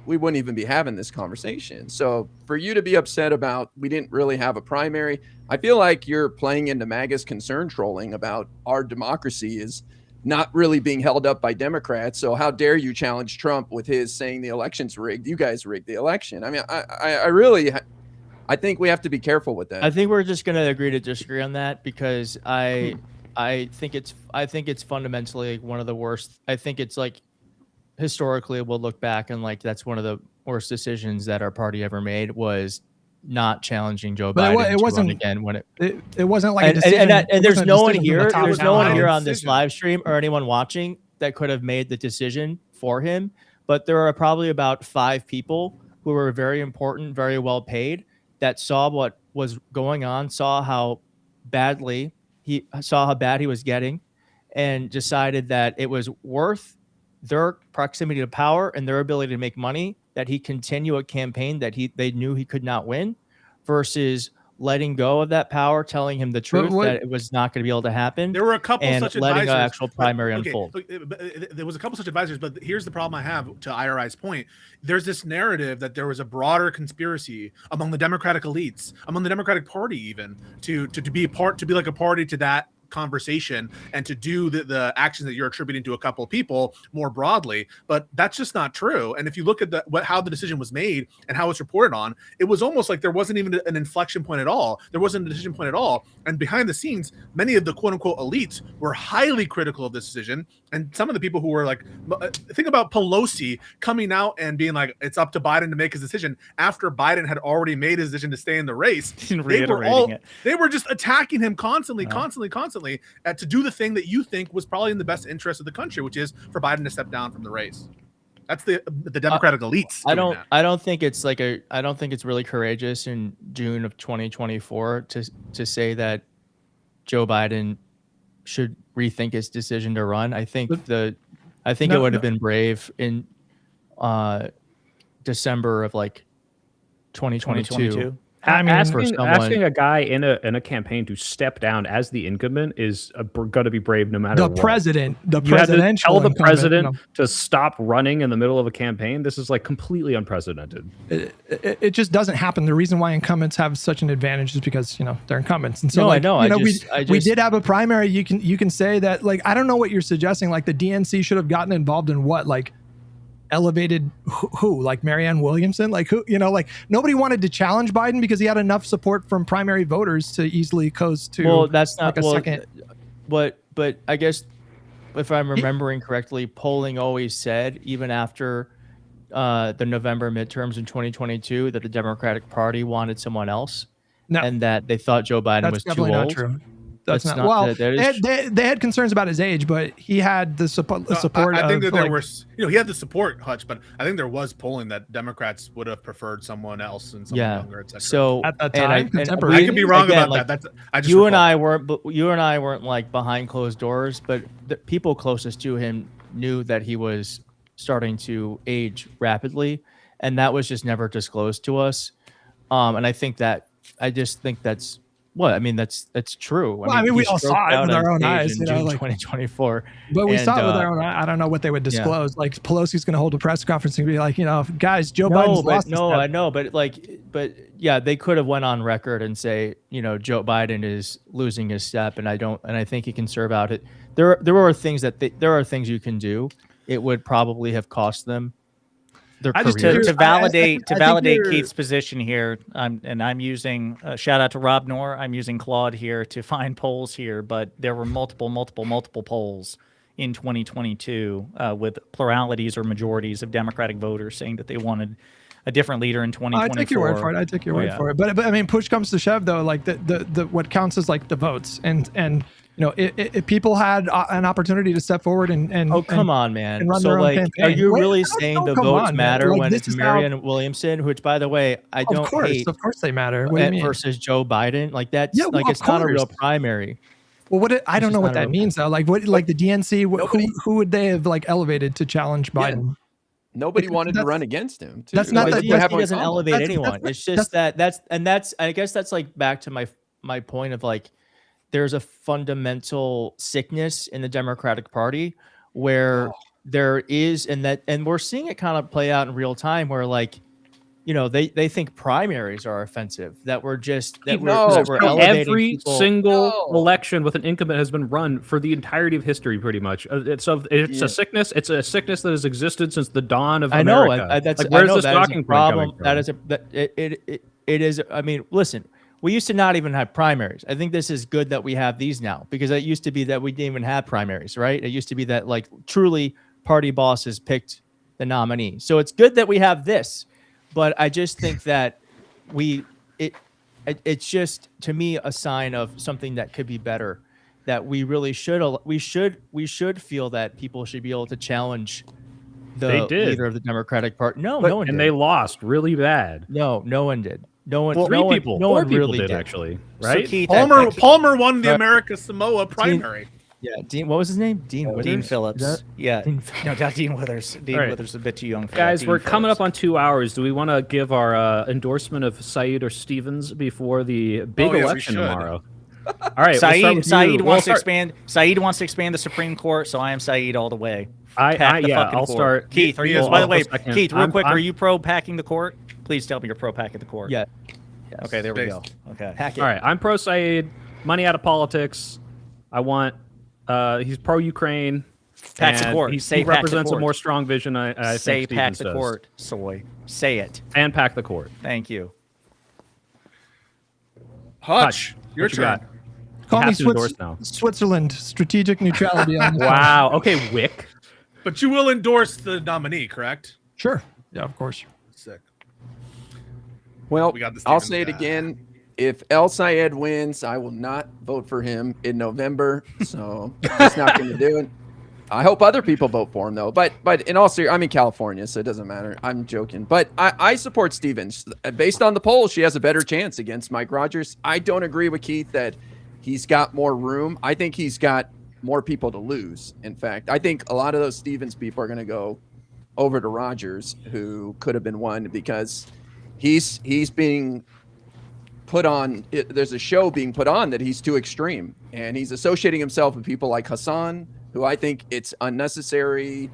we wouldn't even be having this conversation. So for you to be upset about we didn't really have a primary, I feel like you're playing into MAGA's concern trolling about our democracy is not really being held up by Democrats. So how dare you challenge Trump with his saying the election's rigged? You guys rigged the election. I mean, I think we have to be careful with that. I think we're just going to agree to disagree on that because I think it's fundamentally one of the worst. I think it's like, historically we'll look back and like that's one of the worst decisions that our party ever made was not challenging Joe Biden. It wasn't again when it wasn't like a decision. And there's no one here. There's no one here on this live stream or anyone watching that could have made the decision for him. But there are probably about 5 people who were very important, very well paid, that saw what was going on, saw how bad he was getting, and decided that it was worth their proximity to power and their ability to make money that he continue a campaign that they knew he could not win, versus letting go of that power, telling him the truth that it was not going to be able to happen. There were a couple and such letting advisors, an actual primary unfold. There was a couple such advisors, but here's the problem I have to IRI's point. There's this narrative that there was a broader conspiracy among the Democratic elites, among the Democratic Party, even to be like a party to that conversation and to do the actions that you're attributing to a couple of people more broadly, but that's just not true. And if you look at how the decision was made and how it's reported on, it was almost like there wasn't even an inflection point at all. There wasn't a decision point at all. And behind the scenes, many of the quote unquote elites were highly critical of this decision. And some of the people who were like, think about Pelosi coming out and being like, it's up to Biden to make his decision after Biden had already made his decision to stay in the race. They were just attacking him constantly to do the thing that you think was probably in the best interest of the country, which is for Biden to step down from the race. That's the Democratic elites. I don't think it's really courageous in June of 2024 to say that Joe Biden should rethink his decision to run. I think it would have been brave in December of like 2022. I mean, asking a guy in a campaign to step down as the incumbent is going to be brave no matter what. The presidential. You had to tell the president to stop running in the middle of a campaign. This is like completely unprecedented. It just doesn't happen. The reason why incumbents have such an advantage is because they're incumbents. And so no, like, I know. We did have a primary. You can say that, like, I don't know what you're suggesting. Like the DNC should have gotten involved in what, like elevated who, like Marianne Williamson, like who, like nobody wanted to challenge Biden because he had enough support from primary voters to easily coast to. Well, that's not like a second. But I guess if I'm remembering correctly, polling always said, even after the November midterms in 2022, that the Democratic Party wanted someone else, and that they thought Joe Biden was too old. Not true. That's not well. They had concerns about his age, but he had the support. I think that there was, he had the support, Hutch, but I think there was polling that Democrats would have preferred someone else and someone younger, etc. So at that time, I could be wrong about that. That's you and I weren't like behind closed doors, but the people closest to him knew that he was starting to age rapidly, and that was just never disclosed to us. And I just think that's. Well, I mean, that's true. I mean, we all saw it with our own eyes, in June 2024. But we saw it with our own eyes. I don't know what they would disclose. Yeah. Like Pelosi's going to hold a press conference and be like, guys, Joe Biden's lost. No, I know, but yeah, they could have went on record and say, Joe Biden is losing his step, and I think he can serve out it. There are things you can do. It would probably have cost them. To validate Keith's position here, I'm using shout out to Rob Knorr. I'm using Claude here to find polls here, but there were multiple polls in 2022 with pluralities or majorities of Democratic voters saying that they wanted a different leader in 2024. I take your word for it. I take your word for it. But I mean, push comes to shove, though. Like the what counts is like the votes, and if people had an opportunity to step forward and come on, man. And run their own campaign. Are you really saying the votes matter when it's Marianne Williamson, which, by the way, I don't hate. Of course they matter. What do you mean? Versus Joe Biden, like that's it's not a real primary. Well, I don't know what that means though. Like like the DNC, who would they have like elevated to challenge Biden? Yeah. Nobody wanted to run against him. Too. That's not that he doesn't elevate anyone. It's just that's I guess that's like back to my point of like. There's a fundamental sickness in the Democratic Party where there is, and we're seeing it kind of play out in real time where like, they think primaries are offensive, that we're every single election with an incumbent has been run for the entirety of history, pretty much. It's a sickness. It's a sickness that has existed since the dawn of America. I know. Where's this talking problem? It is. I mean, listen. We used to not even have primaries. I think this is good that we have these now, because it used to be that we didn't even have primaries, right? It used to be that like truly party bosses picked the nominee. So it's good that we have this, but I just think that it's just, to me, a sign of something that could be better, that we really should feel that people should be able to challenge the leader of the Democratic Party. No one did. And they lost really bad. No one did. No one. Well, four people really did actually, right? So Keith, Palmer won the America Samoa primary. Dean. What was his name? Dean Phillips. Yeah. No, not Dean Withers. Dean Withers is a bit too young for guys. Dean We're Phillips. coming up on 2 hours. Do we want to give our endorsement of Saeed or Stevens before the big election tomorrow? All right, Saeed wants to expand. Saeed wants to expand the Supreme Court, so I am Saeed all the way. I'll start. Keith, are you? By the way, Keith, real quick, are you pro packing the court? Please tell me you're pro packing the court. Yeah. Okay, there we go. Okay. Pack it. All right, I'm pro Saeed. Money out of politics. I want. He's pro Ukraine. Pack the court. He represents a more strong vision. I say think pack the does. court, Soy. Say it. And pack the court. Thank you. Hutch, your turn. Call me Switzerland. Strategic neutrality. On wow. Okay, Wick. But you will endorse the nominee, correct? Sure. Yeah, of course. Sick. Well, I'll say it again. If El Sayed wins, I will not vote for him in November. So I'm just not going to do it. I hope other people vote for him, though. But in all seriousness, I'm in California, so it doesn't matter. I'm joking. But I support Stevens. Based on the polls, she has a better chance against Mike Rogers. I don't agree with Keith that he's got more room. I think he's got more people to lose. In fact, I think a lot of those Stevens people are going to go over to Rogers, who could have been one, because he's being put on. There's a show being put on that he's too extreme, and he's associating himself with people like Hassan, who I think it's unnecessary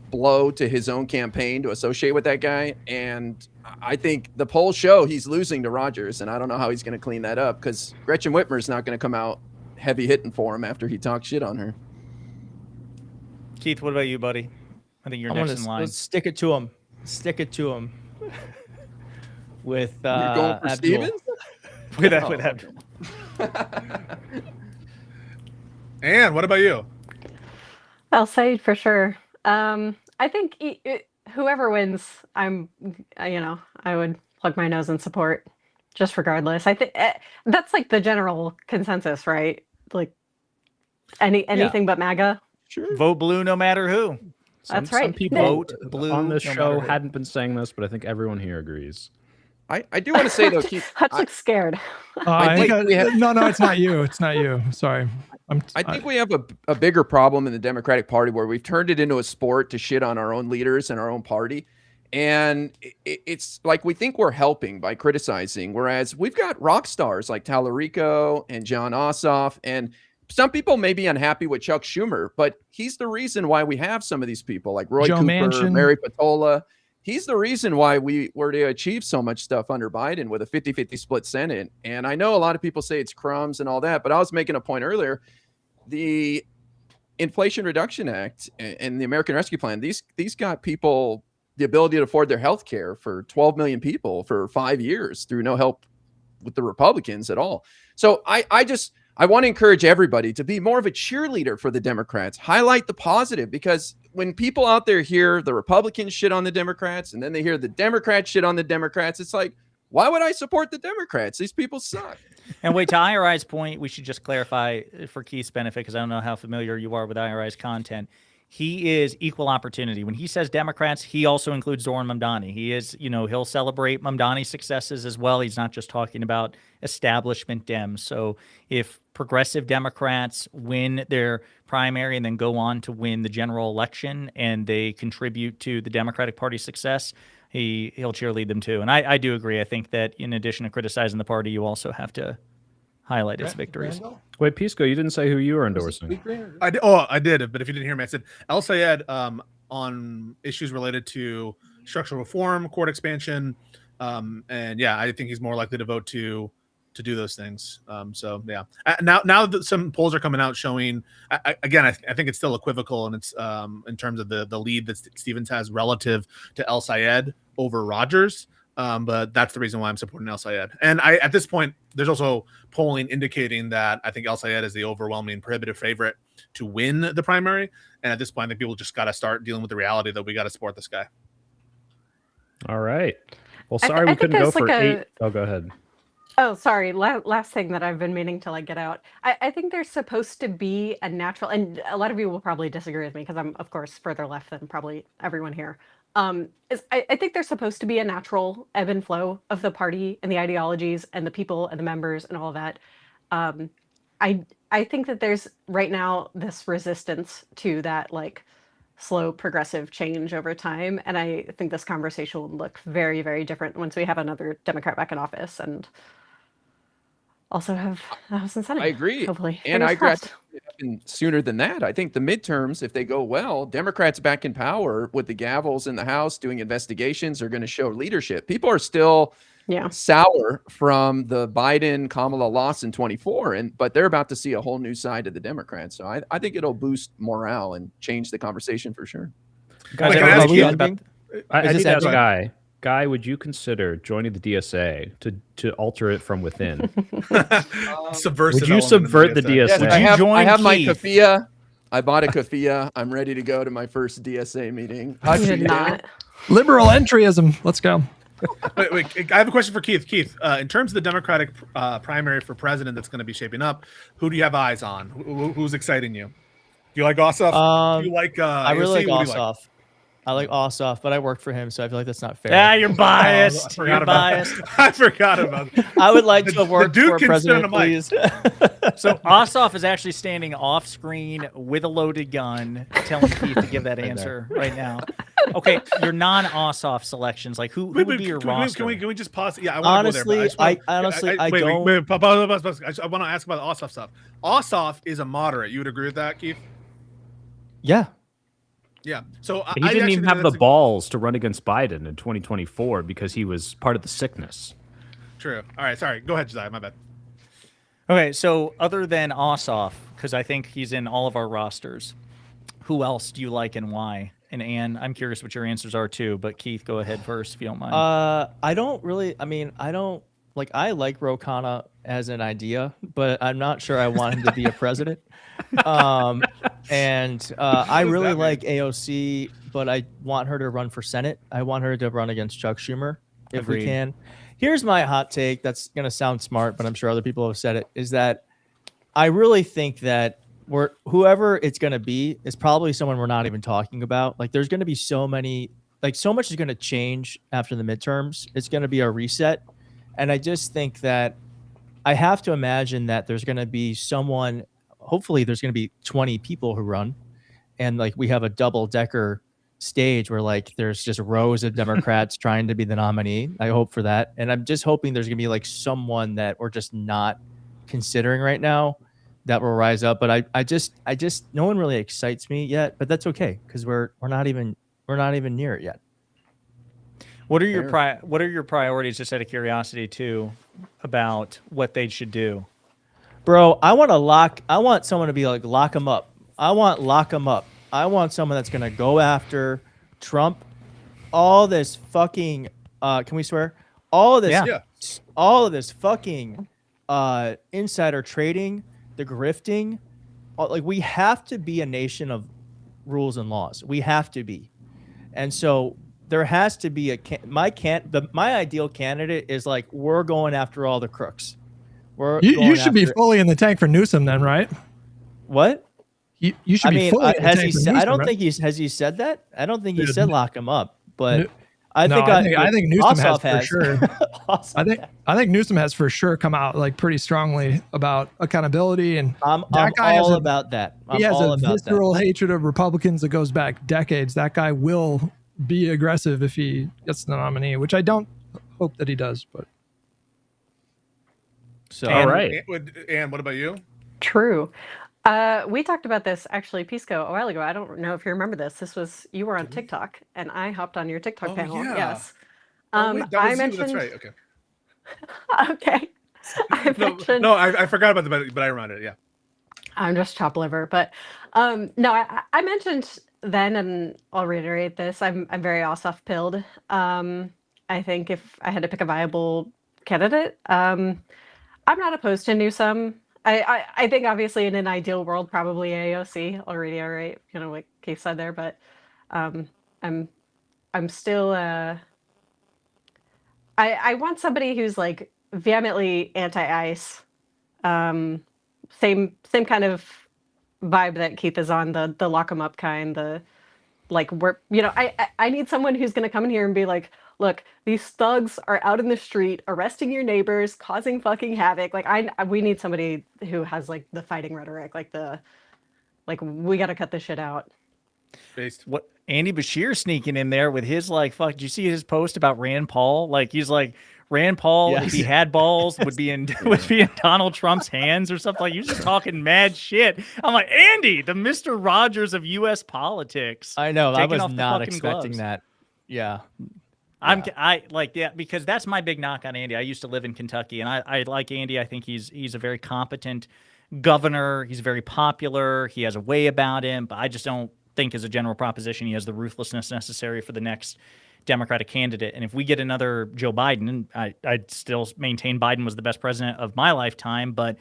blow to his own campaign to associate with that guy. And I think the polls show he's losing to Rogers, and I don't know how he's going to clean that up, because Gretchen Whitmer's not going to come out heavy hitting for him after he talks shit on her. Keith, what about you, buddy? I think you're next in line. Let's stick it to him. Stick it to him. With You're going for Abdul. Stevens? with Abdul. And what about you? I'll say for sure. I think whoever wins, I would plug my nose and support, just regardless. I think that's like the general consensus, right? Like anything but MAGA. Sure. Vote blue no matter who. That's right. Some people Vote blue on this no show matter who. hadn't been saying this, but I think everyone here agrees. I do want to say, though, Keith, Hutch looks scared. I think no, it's not you. It's not you. Sorry. I think we have a bigger problem in the Democratic Party, where we've turned it into a sport to shit on our own leaders and our own party. And it's like we think we're helping by criticizing, whereas we've got rock stars like Tallarico and John Ossoff, and some people may be unhappy with Chuck Schumer, but he's the reason why we have some of these people like Roy Joe Cooper, Manchin. Mary Patola. He's the reason why we were to achieve so much stuff under Biden with a 50-50 split Senate. And I know a lot of people say it's crumbs and all that, but I was making a point earlier. The Inflation Reduction Act and the American Rescue Plan, these got people the ability to afford their health care for 12 million people for 5 years through no help with the Republicans at all. So I want to encourage everybody to be more of a cheerleader for the Democrats. Highlight the positive, because when people out there hear the Republicans shit on the Democrats and then they hear the Democrats shit on the Democrats, it's like, why would I support the Democrats? These people suck. And wait, to IRI's point, we should just clarify for Keith's benefit, because I don't know how familiar you are with IRI's content. He is equal opportunity. When he says Democrats, he also includes Zoran Mamdani. He is, he'll celebrate Mamdani's successes as well. He's not just talking about establishment Dems. So if progressive Democrats win their primary and then go on to win the general election and they contribute to the Democratic Party's success, he'll cheerlead them too. And I do agree. I think that in addition to criticizing the party, you also have to highlight its victories. Wait, Pisco, you didn't say who you were endorsing. I did, but if you didn't hear me, I said El Sayed on issues related to structural reform, court expansion, and yeah, I think he's more likely to vote to do those things. So yeah, now that some polls are coming out showing, I think it's still equivocal, and it's in terms of the lead that Stevens has relative to El Sayed over Rogers. But that's the reason why I'm supporting El Sayed. And at this point, there's also polling indicating that I think El Sayed is the overwhelming prohibitive favorite to win the primary. And at this point, I think people just got to start dealing with the reality that we got to support this guy. All right. Well, sorry we couldn't go for 8. Oh, go ahead. Oh, sorry. Last thing that I've been meaning to get out. I think there's supposed to be a natural, and a lot of you will probably disagree with me because I'm, of course, further left than probably everyone here. I think there's supposed to be a natural ebb and flow of the party and the ideologies and the people and the members and all of that. I think that there's right now this resistance to that slow progressive change over time, and I think this conversation will look very, very different once we have another Democrat back in office and also have the House and Senate. I agree. Hopefully, and I agree sooner than that. I think the midterms, if they go well, Democrats back in power with the gavels in the House doing investigations are going to show leadership. People are still sour from the Biden-Kamala loss in 24, but they're about to see a whole new side of the Democrats. So I think it'll boost morale and change the conversation for sure. Guys, I need to ask Guy, would you consider joining the DSA to alter it from within? Subversive. Would you subvert the DSA? Yes, I have my keffiyeh. I bought a keffiyeh. I'm ready to go to my first DSA meeting. You did not. Liberal entryism. Let's go. Wait, I have a question for Keith. Keith, in terms of the Democratic primary for president that's going to be shaping up, who do you have eyes on? Who's exciting you? you like Ossoff? Do you like I really AOC? like What do you Ossoff. I like Ossoff, but I worked for him, so I feel like that's not fair. Yeah, you're biased. I You're biased. I forgot about that. I would like to have worked dude for a can sit on president, a mic. please. So Ossoff is actually standing off screen with a loaded gun, telling Keith to give that answer right now. Okay, your non-Ossoff selections, like who would be your roster? Can we just pause? Yeah, I want to go there. I don't. Wait, pause. I want to ask about the Ossoff stuff. Ossoff is a moderate. You would agree with that, Keith? Yeah. Yeah. So he didn't even have the balls to run against Biden in 2024 because he was part of the sickness. True. All right. Sorry. Go ahead, Josiah. My bad. Okay, so other than Ossoff, because I think he's in all of our rosters, who else do you like and why? And Anne, I'm curious what your answers are too, but Keith, go ahead first if you don't mind. I don't really. I mean, I don't like. I like Ro Khanna as an idea, but I'm not sure I want him to be a president. I really like AOC, but I want her to run for Senate. I want her to run against Chuck Schumer if we can. Here's my hot take. That's going to sound smart, but I'm sure other people have said it, is that I really think that whoever it's going to be is probably someone we're not even talking about. Like there's going to be so much is going to change after the midterms. It's going to be a reset. And I just think that I have to imagine that there's going to be someone, hopefully there's going to be 20 people who run, and like we have a double-decker stage where like there's just rows of Democrats trying to be the nominee. I hope for that. And I'm just hoping there's going to be like someone that we're just not considering right now that will rise up. But I just no one really excites me yet, but that's okay because we're not even near it yet. What are your priorities, just out of curiosity too, about what they should do? Bro, I want someone to be like, lock him up. I want lock him up. I want someone that's going to go after Trump. All this fucking, can we swear? All of this fucking insider trading, the grifting. Like we have to be a nation of rules and laws. We have to be. And so there has to be my ideal candidate is like, we're going after all the crooks. You should be fully in the tank for Newsom then, right? What? You should be fully in the tank for Newsom, I don't right? think has he said that? I don't think he said lock him up, but I think Newsom has for sure. I think Newsom has for sure come out like pretty strongly about accountability, and I'm all about that. He has a visceral hatred of Republicans that goes back decades. That guy will be aggressive if he gets the nominee, which I don't hope that he does, but. So, all right. Anne, what about you? True. We talked about this actually, Pisco, a while ago. I don't know if you remember this. You were on TikTok, and I hopped on your TikTok panel. Yeah. Yes. Wait, I mentioned. That's right. Okay. Okay. I forgot about but I remember it. Yeah. I'm just chopped liver, but no, I mentioned then, and I'll reiterate this. I'm very Ossoff pilled. I think if I had to pick a viable candidate, I'm not opposed to Newsom. I think obviously in an ideal world, probably AOC. Already, all right, what Keith said there, but I'm still I want somebody who's like vehemently anti-ICE. Same kind of vibe that Keith is on, the lock 'em up kind, the like I need someone who's gonna come in here and be like, look, these thugs are out in the street arresting your neighbors, causing fucking havoc. Like we need somebody who has like the fighting rhetoric, we gotta cut this shit out. What Andy Bashir sneaking in there with his like fuck. Did you see his post about Rand Paul? Like he's like Rand Paul, if he had balls, would be in Donald Trump's hands or something. Like, you're just talking mad shit. I'm like, Andy, the Mr. Rogers of U.S. politics. I know. I was not expecting that. Yeah. Because that's my big knock on Andy. I used to live in Kentucky, and I like Andy. I think he's a very competent governor. He's very popular. He has a way about him, but I just don't think as a general proposition he has the ruthlessness necessary for the next Democratic candidate. And if we get another Joe Biden, I'd still maintain Biden was the best president of my lifetime, but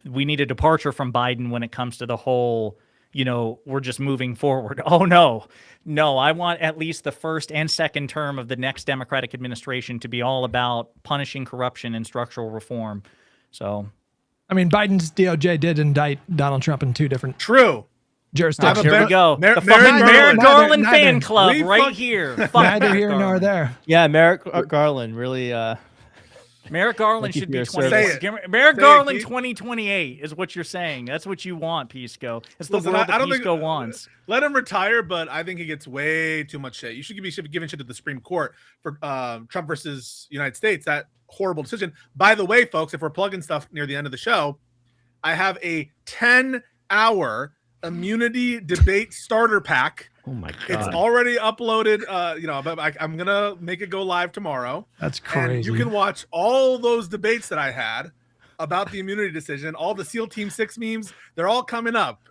we need a departure from Biden when it comes to the whole, we're just moving forward. Oh, no, I want at least the first and second term of the next Democratic administration to be all about punishing corruption and structural reform. So, I mean, Biden's DOJ did indict Donald Trump in two different jurisdiction. Here we go. The fucking Neither- Merrick neither- Garland neither- fan club we right fuck- here. Fuck Neither Merrick here nor Garland. there. Yeah, Merrick Garland really. Merrick Garland Thank you should for be your 20. service. Merrick Say it, Garland Keith. 2028 is what you're saying. That's what you want, Pisco. It's the Listen, world I that don't think- Pisco wants. Let him retire, but I think he gets way too much shit. You should be giving shit to the Supreme Court for Trump versus United States. That horrible decision. By the way, folks, if we're plugging stuff near the end of the show, I have a 10-hour immunity debate starter pack. Oh my god! It's already uploaded. But I'm gonna make it go live tomorrow. That's And crazy. you can watch all those debates that I had about the immunity decision. All the SEAL Team 6 memes, they're all coming up.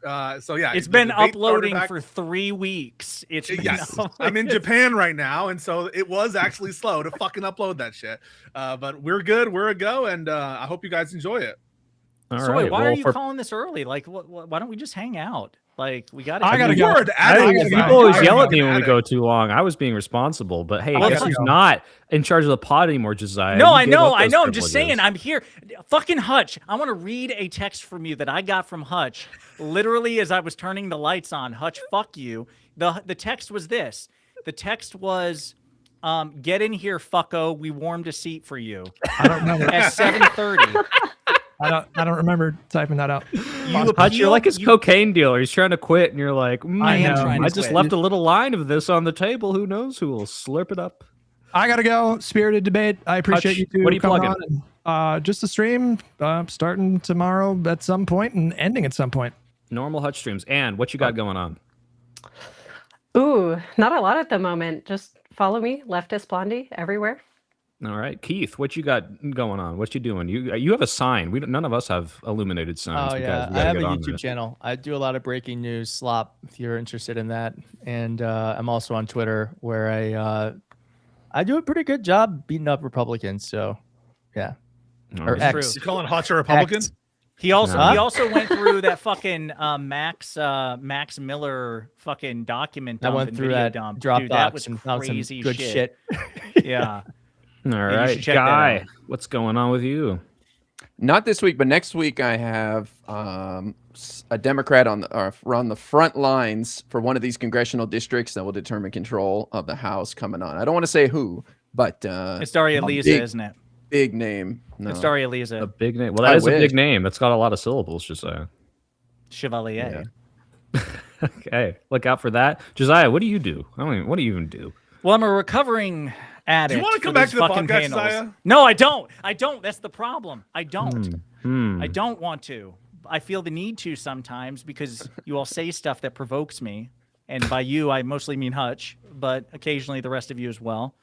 So yeah, It's the been debate starter uploading pack- for 3 weeks. It's been Yes, uploading. I'm in Japan right now, and so it was actually slow to fucking upload that shit. But we're good, we're a go, and I hope you guys enjoy it. All So right, wait, why well, are you for- calling this early? Like, why don't we just hang out? Like, we got. I gotta go. Word, I addict. think gotta people always go. yell at Fucking me when we addict. go too long. I was being responsible, but hey, I guess gotta who's go. not in charge of the pod anymore, Josiah? No, You I gave know, up I those know. I'm just saying. privileges. I'm here. Fucking Hutch. I want to read a text from you that I got from Hutch, literally as I was turning the lights on. Hutch, fuck you. The text was this. The text was, "Get in here, fucko. We warmed a seat for you." I don't remember. At 7:30. I don't remember typing that out. Hutch, you're like his cocaine dealer. He's trying to quit, and you're like, I am trying to I just quit." left a little line of this on the table. Who knows who will slurp it up? I gotta go. Spirited debate. I appreciate Hutch, you two what are you coming plugging? on. Just the stream starting tomorrow at some point and ending at some point. Normal Hutch streams. And what you got going on? Ooh, not a lot at the moment. Just follow me, Leftist Blondie, everywhere. All right, Keith, what you got going on? What you doing? You have a sign. None of us have illuminated signs. Oh We yeah, gotta I have a get on YouTube that. channel. I do a lot of breaking news slop. If you're interested in that, and I'm also on Twitter where I do a pretty good job beating up Republicans. So yeah, All or right. X. You calling Hutch a Republican? X. He also Huh? he also went through that fucking Max Miller fucking document I dump went and through video that dump. Dropbox Dude, that was and found some crazy good shit. Yeah. All you right, should check that Guy, out. what's going on with you? Not this week, but next week I have a Democrat on the front lines for one of these congressional districts that will determine control of the House coming on. I don't want to say who, but It's Daria Lisa, isn't it? big name. No. It's Daria A Lisa big name. Well, I that is a wish. big name. That's got a lot of syllables, Josiah. Chevalier. Okay, look out for that. Josiah, what do you do? What do you even do? Well, I'm a recovering addict. wanna for come back these to the fucking podcast, panels. Josiah? No, I don't. I don't. That's the problem. I don't. Hmm. I don't want to. I feel the need to sometimes because you all say stuff that provokes me. And by you, I mostly mean Hutch, but occasionally the rest of you as well.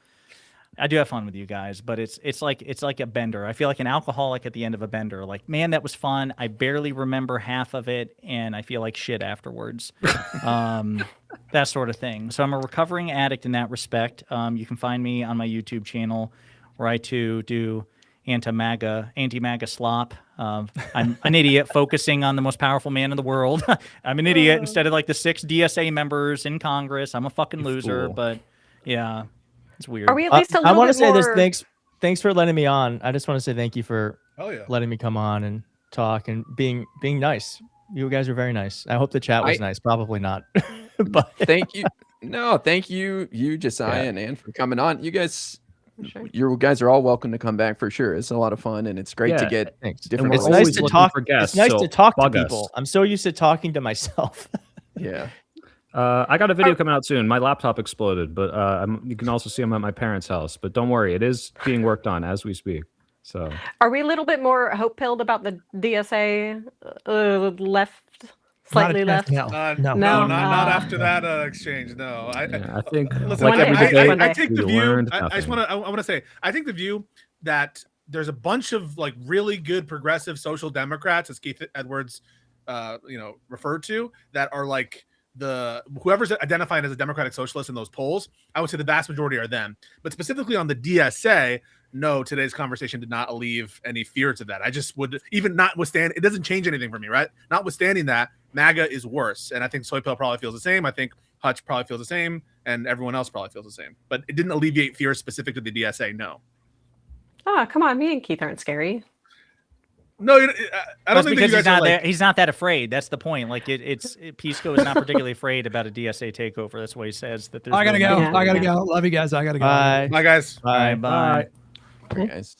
I do have fun with you guys, but it's like a bender. I feel like an alcoholic at the end of a bender. Like, man, that was fun. I barely remember half of it, and I feel like shit afterwards. That sort of thing. So I'm a recovering addict in that respect. You can find me on my YouTube channel where I too do anti-MAGA slop. I'm an idiot focusing on the most powerful man in the world. I'm an idiot instead of like the 6 DSA members in Congress. I'm a fucking loser, fool. but yeah, it's weird. Are we at least a I little want to bit say this. more- Thanks for letting me on. I just want to say thank you for Oh yeah. letting me come on and talk and being nice. You guys are very nice. I hope the chat was nice. Probably not, but Thank you. No, thank you, Josiah and Ann, for coming on. You guys, Sure. you guys are all welcome to come back for sure. It's a lot of fun, and it's great to Yeah. get thanks. different. It's we're nice always to looking talk. for guests, It's nice so to talk to bug us. people. I'm so used to talking to myself. Yeah. I got a video coming out soon. My laptop exploded, but you can also see them at my parents' house. But don't worry, it is being worked on as we speak. So Are we a little bit more hope-pilled about the DSA left, slightly Not a left? chance, No, No, not after that exchange. No, yeah, I think Listen, like One every day, debate, one day. I take we the view. learned I just nothing. want to say, I think the view that there's a bunch of like really good progressive social democrats, as Keith Edwards, referred to, that are like whoever's identifying as a democratic socialist in those polls. I would say the vast majority are them. But specifically on the DSA, no, today's conversation did not alleviate any fear to that. I just would, even notwithstanding, it doesn't change anything for me, right? Notwithstanding that, MAGA is worse. And I think Soy Pill probably feels the same. I think Hutch probably feels the same. And everyone else probably feels the same. But it didn't alleviate fear specific to the DSA, no. Oh, come on, me and Keith aren't scary. No, I don't think because he's not there. He's not that afraid. That's the point. Like Pisco is not particularly afraid about a DSA takeover. That's why he says that. There's I gotta go. I gotta go. Love you guys. I gotta go. Bye. Bye, guys. Bye. Bye. Guys.